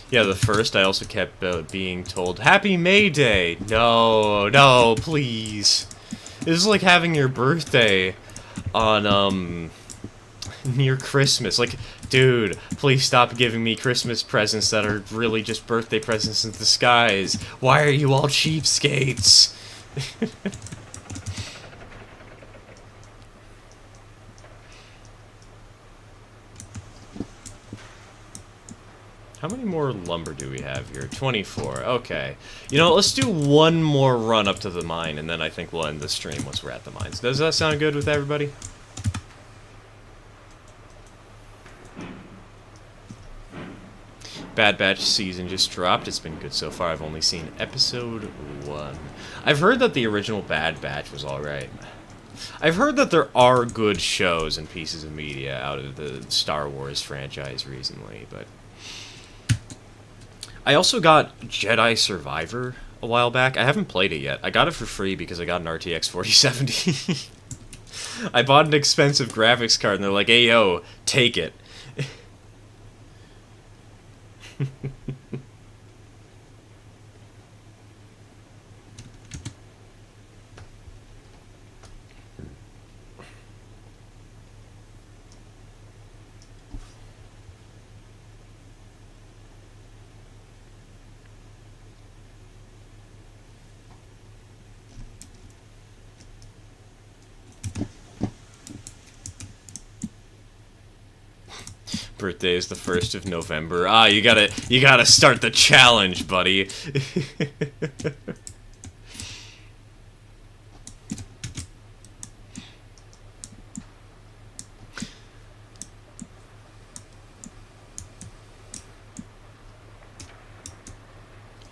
Yeah, the first I also kept being told, Happy May Day! No, no, please. This is like having your birthday on, near Christmas. Like, dude, please stop giving me Christmas presents that are really just birthday presents in disguise. Why are you all cheapskates? How many more lumber do we have here? 24. Okay. You know, let's do one more run up to the mine, and then I think we'll end the stream once we're at the mines. Does that sound good with everybody? Bad Batch season just dropped. It's been good so far. I've only seen episode 1. I've heard that the original Bad Batch was alright. I've heard that there are good shows and pieces of media out of the Star Wars franchise recently, but... I also got Jedi Survivor a while back. I haven't played it yet. I got it for free because I got an RTX 4070. I bought an expensive graphics card and they're like, hey yo, take it. Birthday is the 1st of November. Ah, you gotta start the challenge, buddy.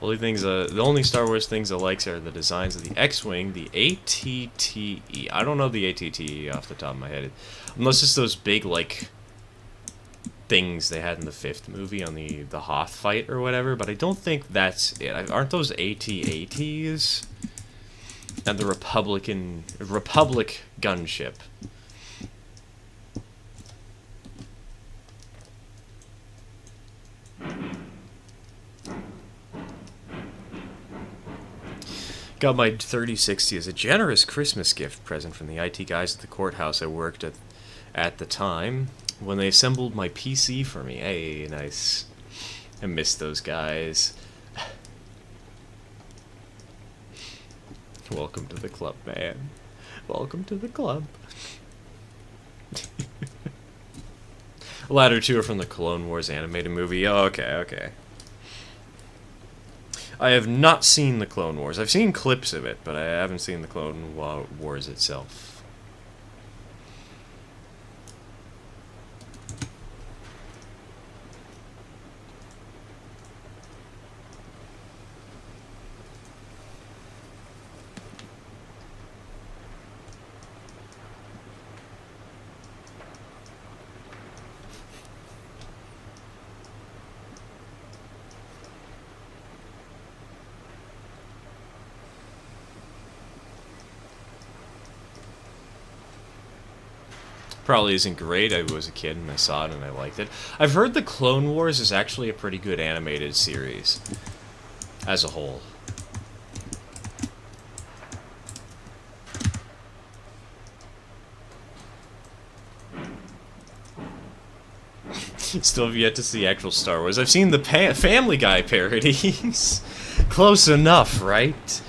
The only Star Wars things I like are the designs of the X-Wing, the ATTE. I don't know the ATTE off the top of my head. Unless it's those big, like... things they had in the 5th movie on the Hoth fight or whatever, but I don't think that's it. Aren't those AT-ATs? And the Republic gunship. Got my 3060 as a generous Christmas gift present from the IT guys at the courthouse I worked at the time. When they assembled my PC for me. Hey, nice. I missed those guys. Welcome to the club, man. Welcome to the club. The latter two are from the Clone Wars animated movie. Oh, okay. I have not seen the Clone Wars. I've seen clips of it, but I haven't seen the Clone Wars itself. Probably isn't great. I was a kid and I saw it and I liked it. I've heard the Clone Wars is actually a pretty good animated series as a whole. Still have yet to see actual Star Wars. I've seen the Family Guy parodies. Close enough, right?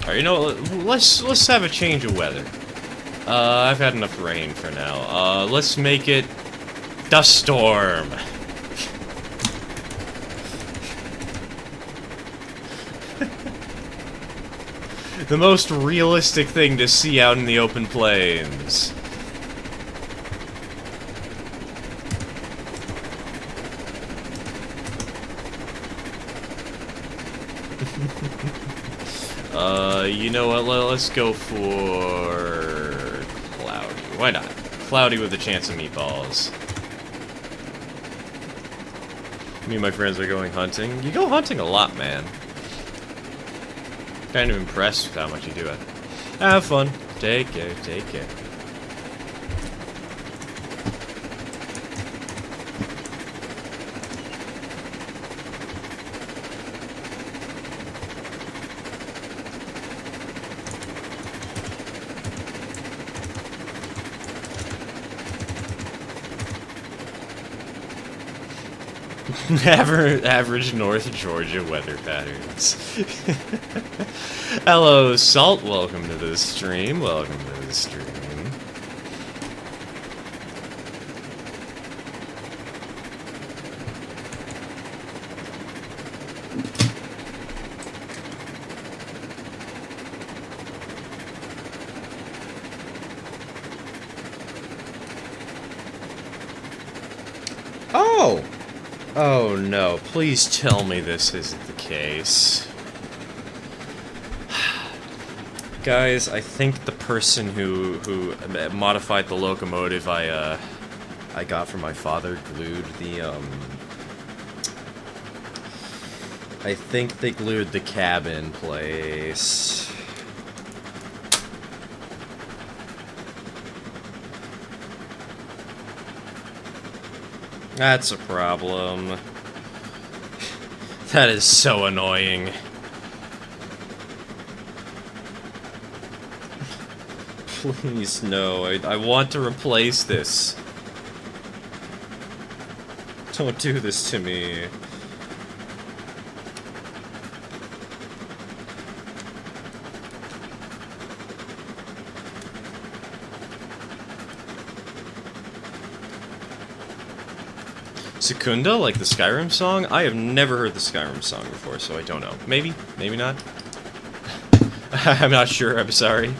Alright, you know what, let's have a change of weather. I've had enough rain for now. Let's make it dust storm. The most realistic thing to see out in the open plains. You know what, let's go for cloudy. Why not? Cloudy with a chance of meatballs. Me and my friends are going hunting. You go hunting a lot, man. Kind of impressed with how much you do it. Have fun. Take care, take care. Average North Georgia weather patterns. Hello, Salt. Welcome to the stream. Welcome to the stream. Oh! Oh no, please tell me this isn't the case. Guys, I think the person who modified the locomotive I got from my father glued the, I think they glued the cab in place. That's a problem. That is so annoying. Please, no. I want to replace this. Don't do this to me. Secunda, like the Skyrim song? I have never heard the Skyrim song before, so I don't know. Maybe, maybe not. I'm not sure, I'm sorry.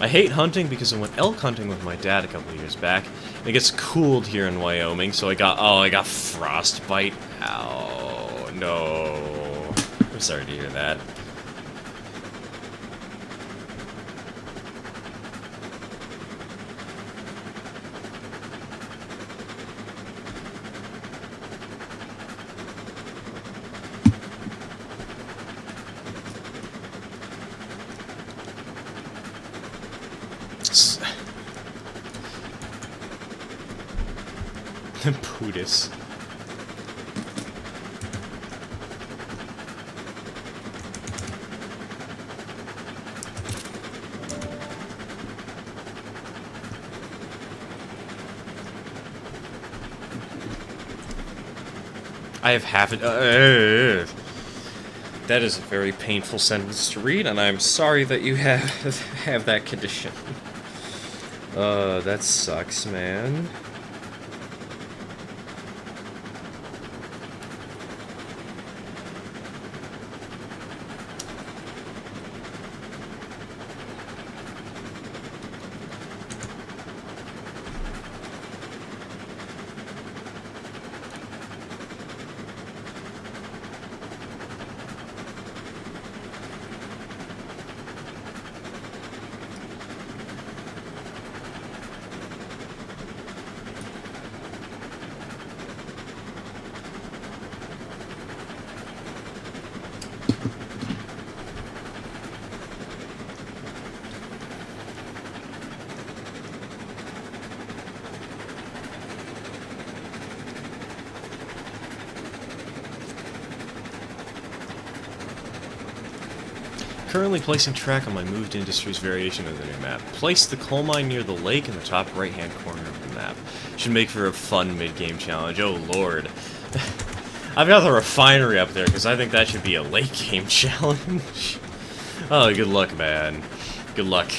I hate hunting because I went elk hunting with my dad a couple of years back. And it gets cooled here in Wyoming, so I got frostbite. Ow, no. I'm sorry to hear that. Buddhist. I have half it. That is a very painful sentence to read, and I'm sorry that you have that condition. That sucks, man. Currently placing track on my moved industries variation of the new map. Place the coal mine near the lake in the top right-hand corner of the map. Should make for a fun mid-game challenge. Oh lord. I've got the refinery up there because I think that should be a late game challenge. Oh, good luck, man. Good luck.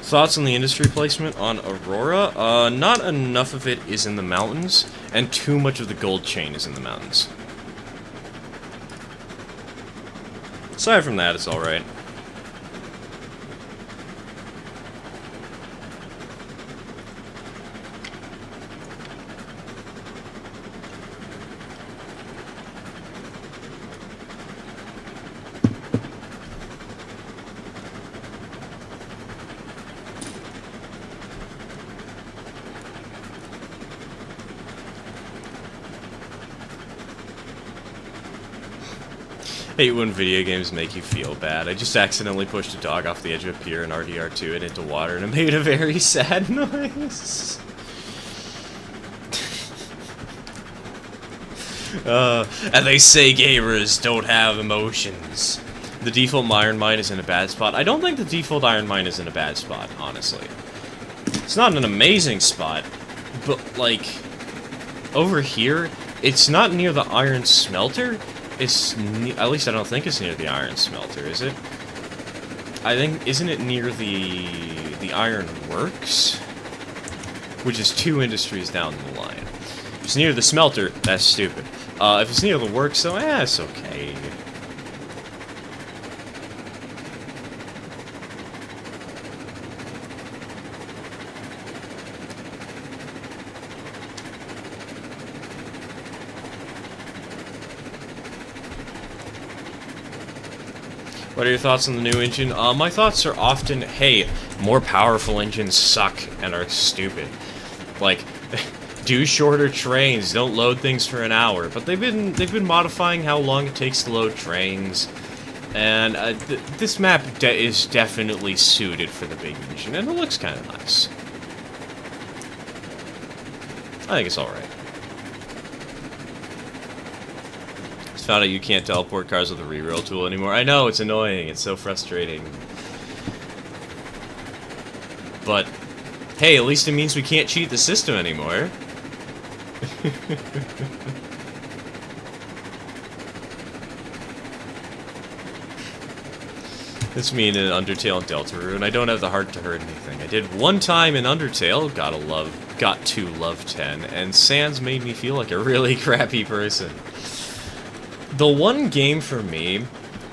Thoughts on the industry placement on Aurora? Not enough of it is in the mountains, and too much of the gold chain is in the mountains. Aside from that, it's alright. Hate when video games make you feel bad. I just accidentally pushed a dog off the edge of a pier in RDR2 and into water, and it made a very sad noise. And they say gamers don't have emotions. The default iron mine is in a bad spot. I don't think the default iron mine is in a bad spot, honestly. It's not an amazing spot, but, like, over here, it's not near the iron smelter. It's, at least I don't think it's near the iron smelter, is it? I think, isn't it near the iron works? Which is 2 industries down the line. If it's near the smelter, that's stupid. If it's near the works, though, it's okay. What are your thoughts on the new engine? My thoughts are often, hey, more powerful engines suck and are stupid. Like, do shorter trains, don't load things for an hour. But they've been modifying how long it takes to load trains, and this map is definitely suited for the big engine, and it looks kind of nice. I think it's all right. Found out you can't teleport cars with a reroll tool anymore. I know, it's annoying. It's so frustrating. But, hey, at least it means we can't cheat the system anymore. It's me in an Undertale and Deltarune. I don't have the heart to hurt anything. I did one time in Undertale, got to love 10, and Sans made me feel like a really crappy person. The one game for me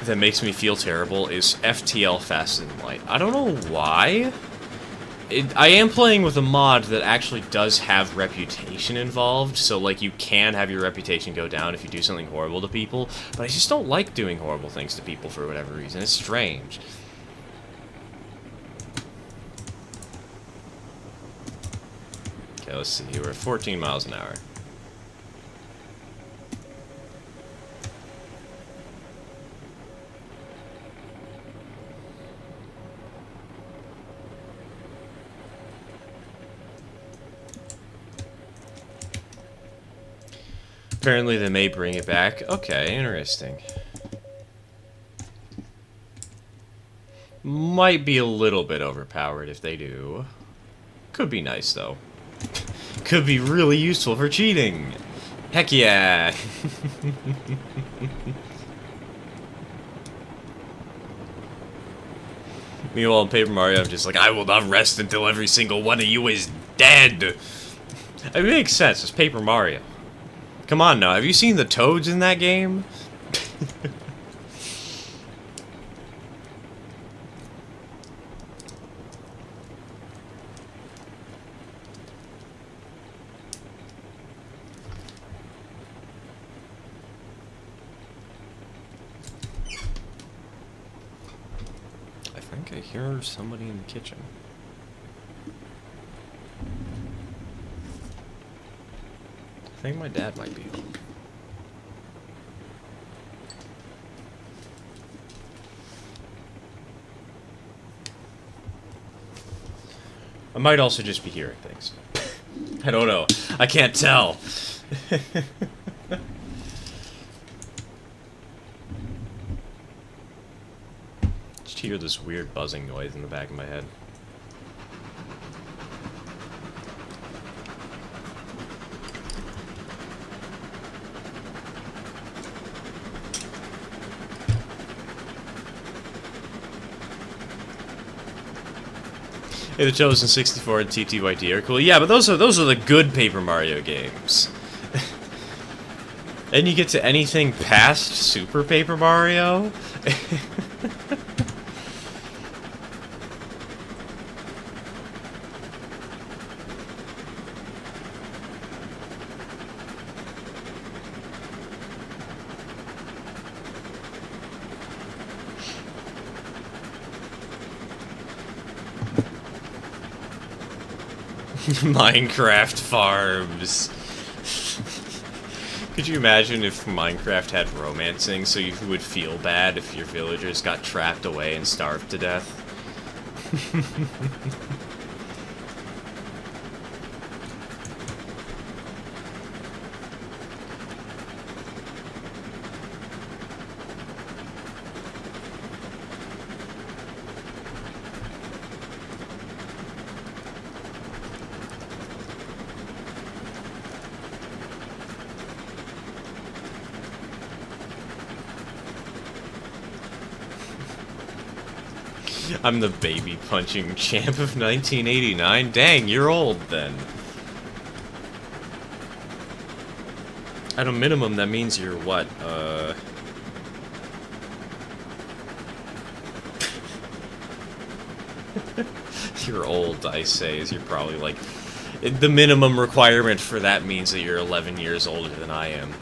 that makes me feel terrible is FTL Fast and Light. I don't know why. I am playing with a mod that actually does have reputation involved, so like you can have your reputation go down if you do something horrible to people, but I just don't like doing horrible things to people for whatever reason. It's strange. Okay, let's see. We're at 14 miles an hour. Apparently they may bring it back. Okay, interesting. Might be a little bit overpowered if they do. Could be nice, though. Could be really useful for cheating. Heck yeah! Meanwhile, in Paper Mario, I'm just like, I will not rest until every single one of you is dead! It makes sense, it's Paper Mario. Come on now, have you seen the toads in that game? I think I hear somebody in the kitchen. I think my dad might be home. I might also just be hearing things. I don't know. I can't tell. Just hear this weird buzzing noise in the back of my head. Hey, the Chosen 64 and TTYT are cool. Yeah, but those are the good Paper Mario games. And you get to anything past Super Paper Mario? Minecraft farms. Could you imagine if Minecraft had romancing, so you would feel bad if your villagers got trapped away and starved to death? I'm the baby punching champ of 1989. Dang, you're old then. At a minimum, that means you're what? You're old, I say, as you're probably like... The minimum requirement for that means that you're 11 years older than I am.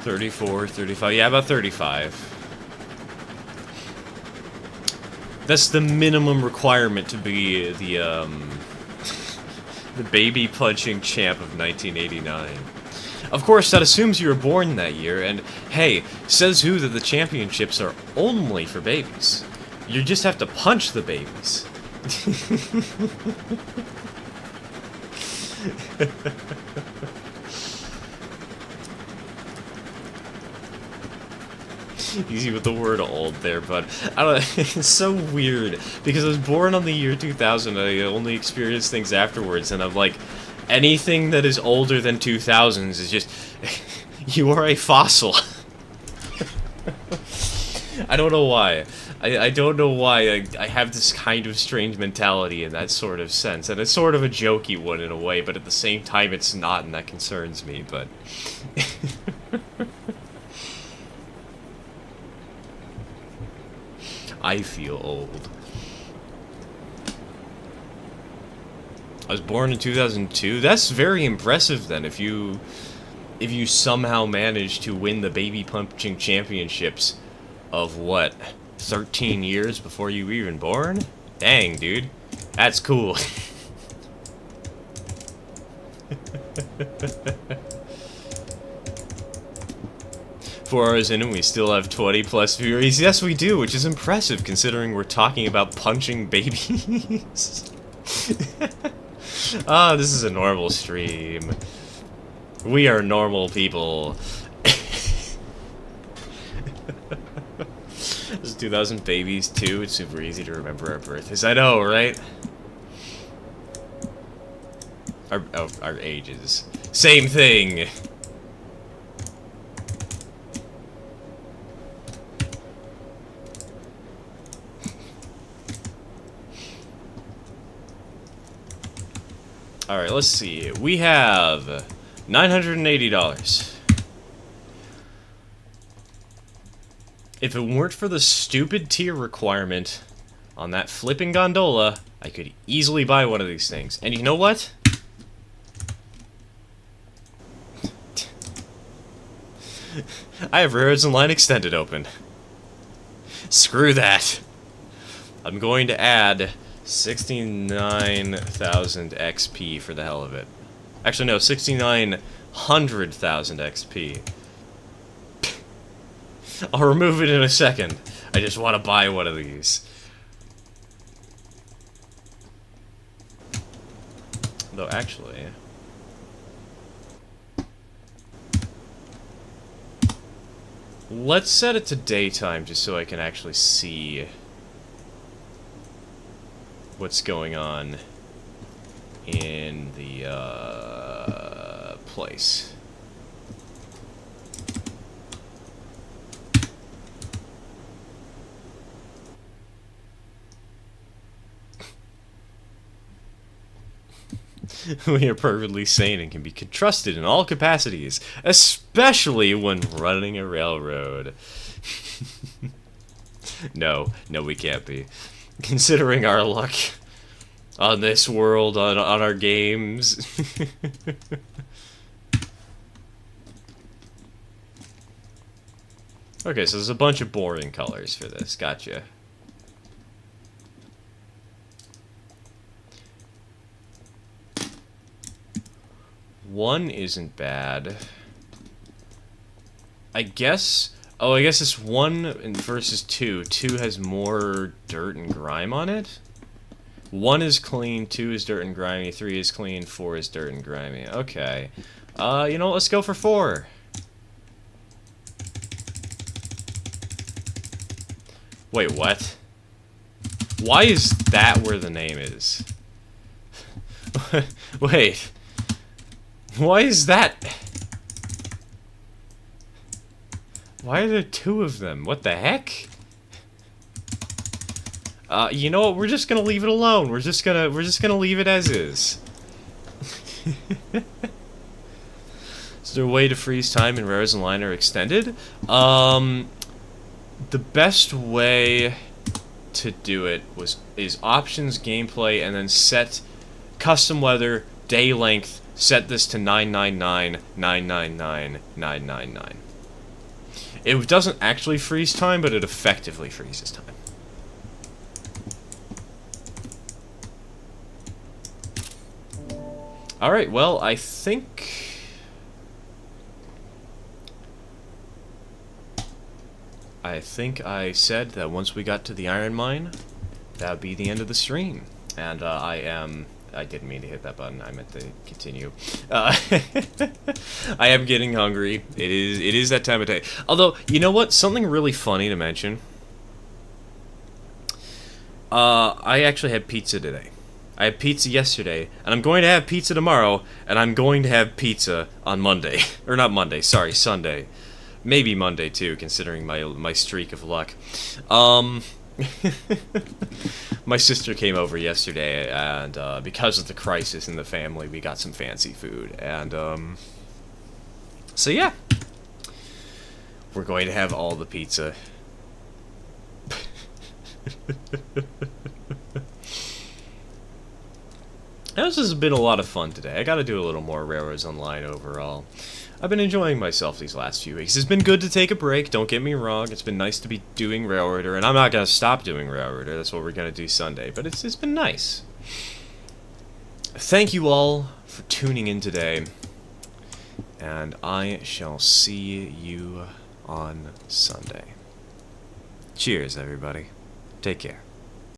34, 35, yeah, about 35. That's the minimum requirement to be the baby punching champ of 1989. Of course, that assumes you were born that year, and hey, says who that the championships are only for babies. You just have to punch the babies. Easy with the word old there, but I don't know, it's so weird, because I was born on the year 2000, I only experienced things afterwards, and I'm like, anything that is older than 2000s is just, you are a fossil. I don't know why. I don't know why I have this kind of strange mentality in that sort of sense, and it's sort of a jokey one in a way, but at the same time it's not, and that concerns me, but... I feel old. I was born in 2002. That's very impressive then, if you somehow managed to win the baby punching championships of what, 13 years before you were even born? Dang, dude. That's cool. 4 hours in and we still have 20 plus viewers. Yes, we do, which is impressive considering we're talking about punching babies. Ah, this is a normal stream. We are normal people. This is 2000 babies too. It's super easy to remember our birthdays. I know, right? Our ages. Same thing. Alright, let's see. We have $980. If it weren't for the stupid tier requirement on that flipping gondola, I could easily buy one of these things. And you know what? I have Railroads Online Extended open. Screw that. I'm going to add 69,000 XP for the hell of it. Actually, no, 69,100,000 XP. I'll remove it in a second. I just want to buy one of these. Though, actually... let's set it to daytime just so I can actually see what's going on in the place. We are perfectly sane and can be trusted in all capacities, especially when running a railroad. No, we can't be. Considering our luck on this world, on our games. Okay, so there's a bunch of boring colors for this. Gotcha. One isn't bad. I guess... oh, I guess it's 1 versus 2. 2 has more dirt and grime on it? 1 is clean, 2 is dirt and grimy, 3 is clean, 4 is dirt and grimy. Okay. You know what? Let's go for 4. Wait, what? Why is that where the name is? Wait. Why is that? Why are there 2 of them? What the heck? You know what? We're just gonna leave it alone. We're just gonna leave it as is. Is there a way to freeze time in Railroads Online or Extended? The best way to do it is options, gameplay, and then set custom weather, day length. Set this to 999,999,999. It doesn't actually freeze time, but it effectively freezes time. Alright, well, I think I said that once we got to the iron mine, that would be the end of the stream. And I didn't mean to hit that button. I meant to continue. I am getting hungry. It is that time of day. Although, you know what? Something really funny to mention. I actually had pizza today. I had pizza yesterday, and I'm going to have pizza tomorrow, and I'm going to have pizza on Monday. Or not Monday, sorry, Sunday. Maybe Monday, too, considering my streak of luck. My sister came over yesterday, and because of the crisis in the family, we got some fancy food. And, so yeah. We're going to have all the pizza. This has been a lot of fun today. I gotta do a little more Railroads Online overall. I've been enjoying myself these last few weeks. It's been good to take a break, don't get me wrong. It's been nice to be doing Railroader, and I'm not gonna stop doing Railroader. That's what we're gonna do Sunday, but it's been nice. Thank you all for tuning in today, and I shall see you on Sunday. Cheers, everybody. Take care.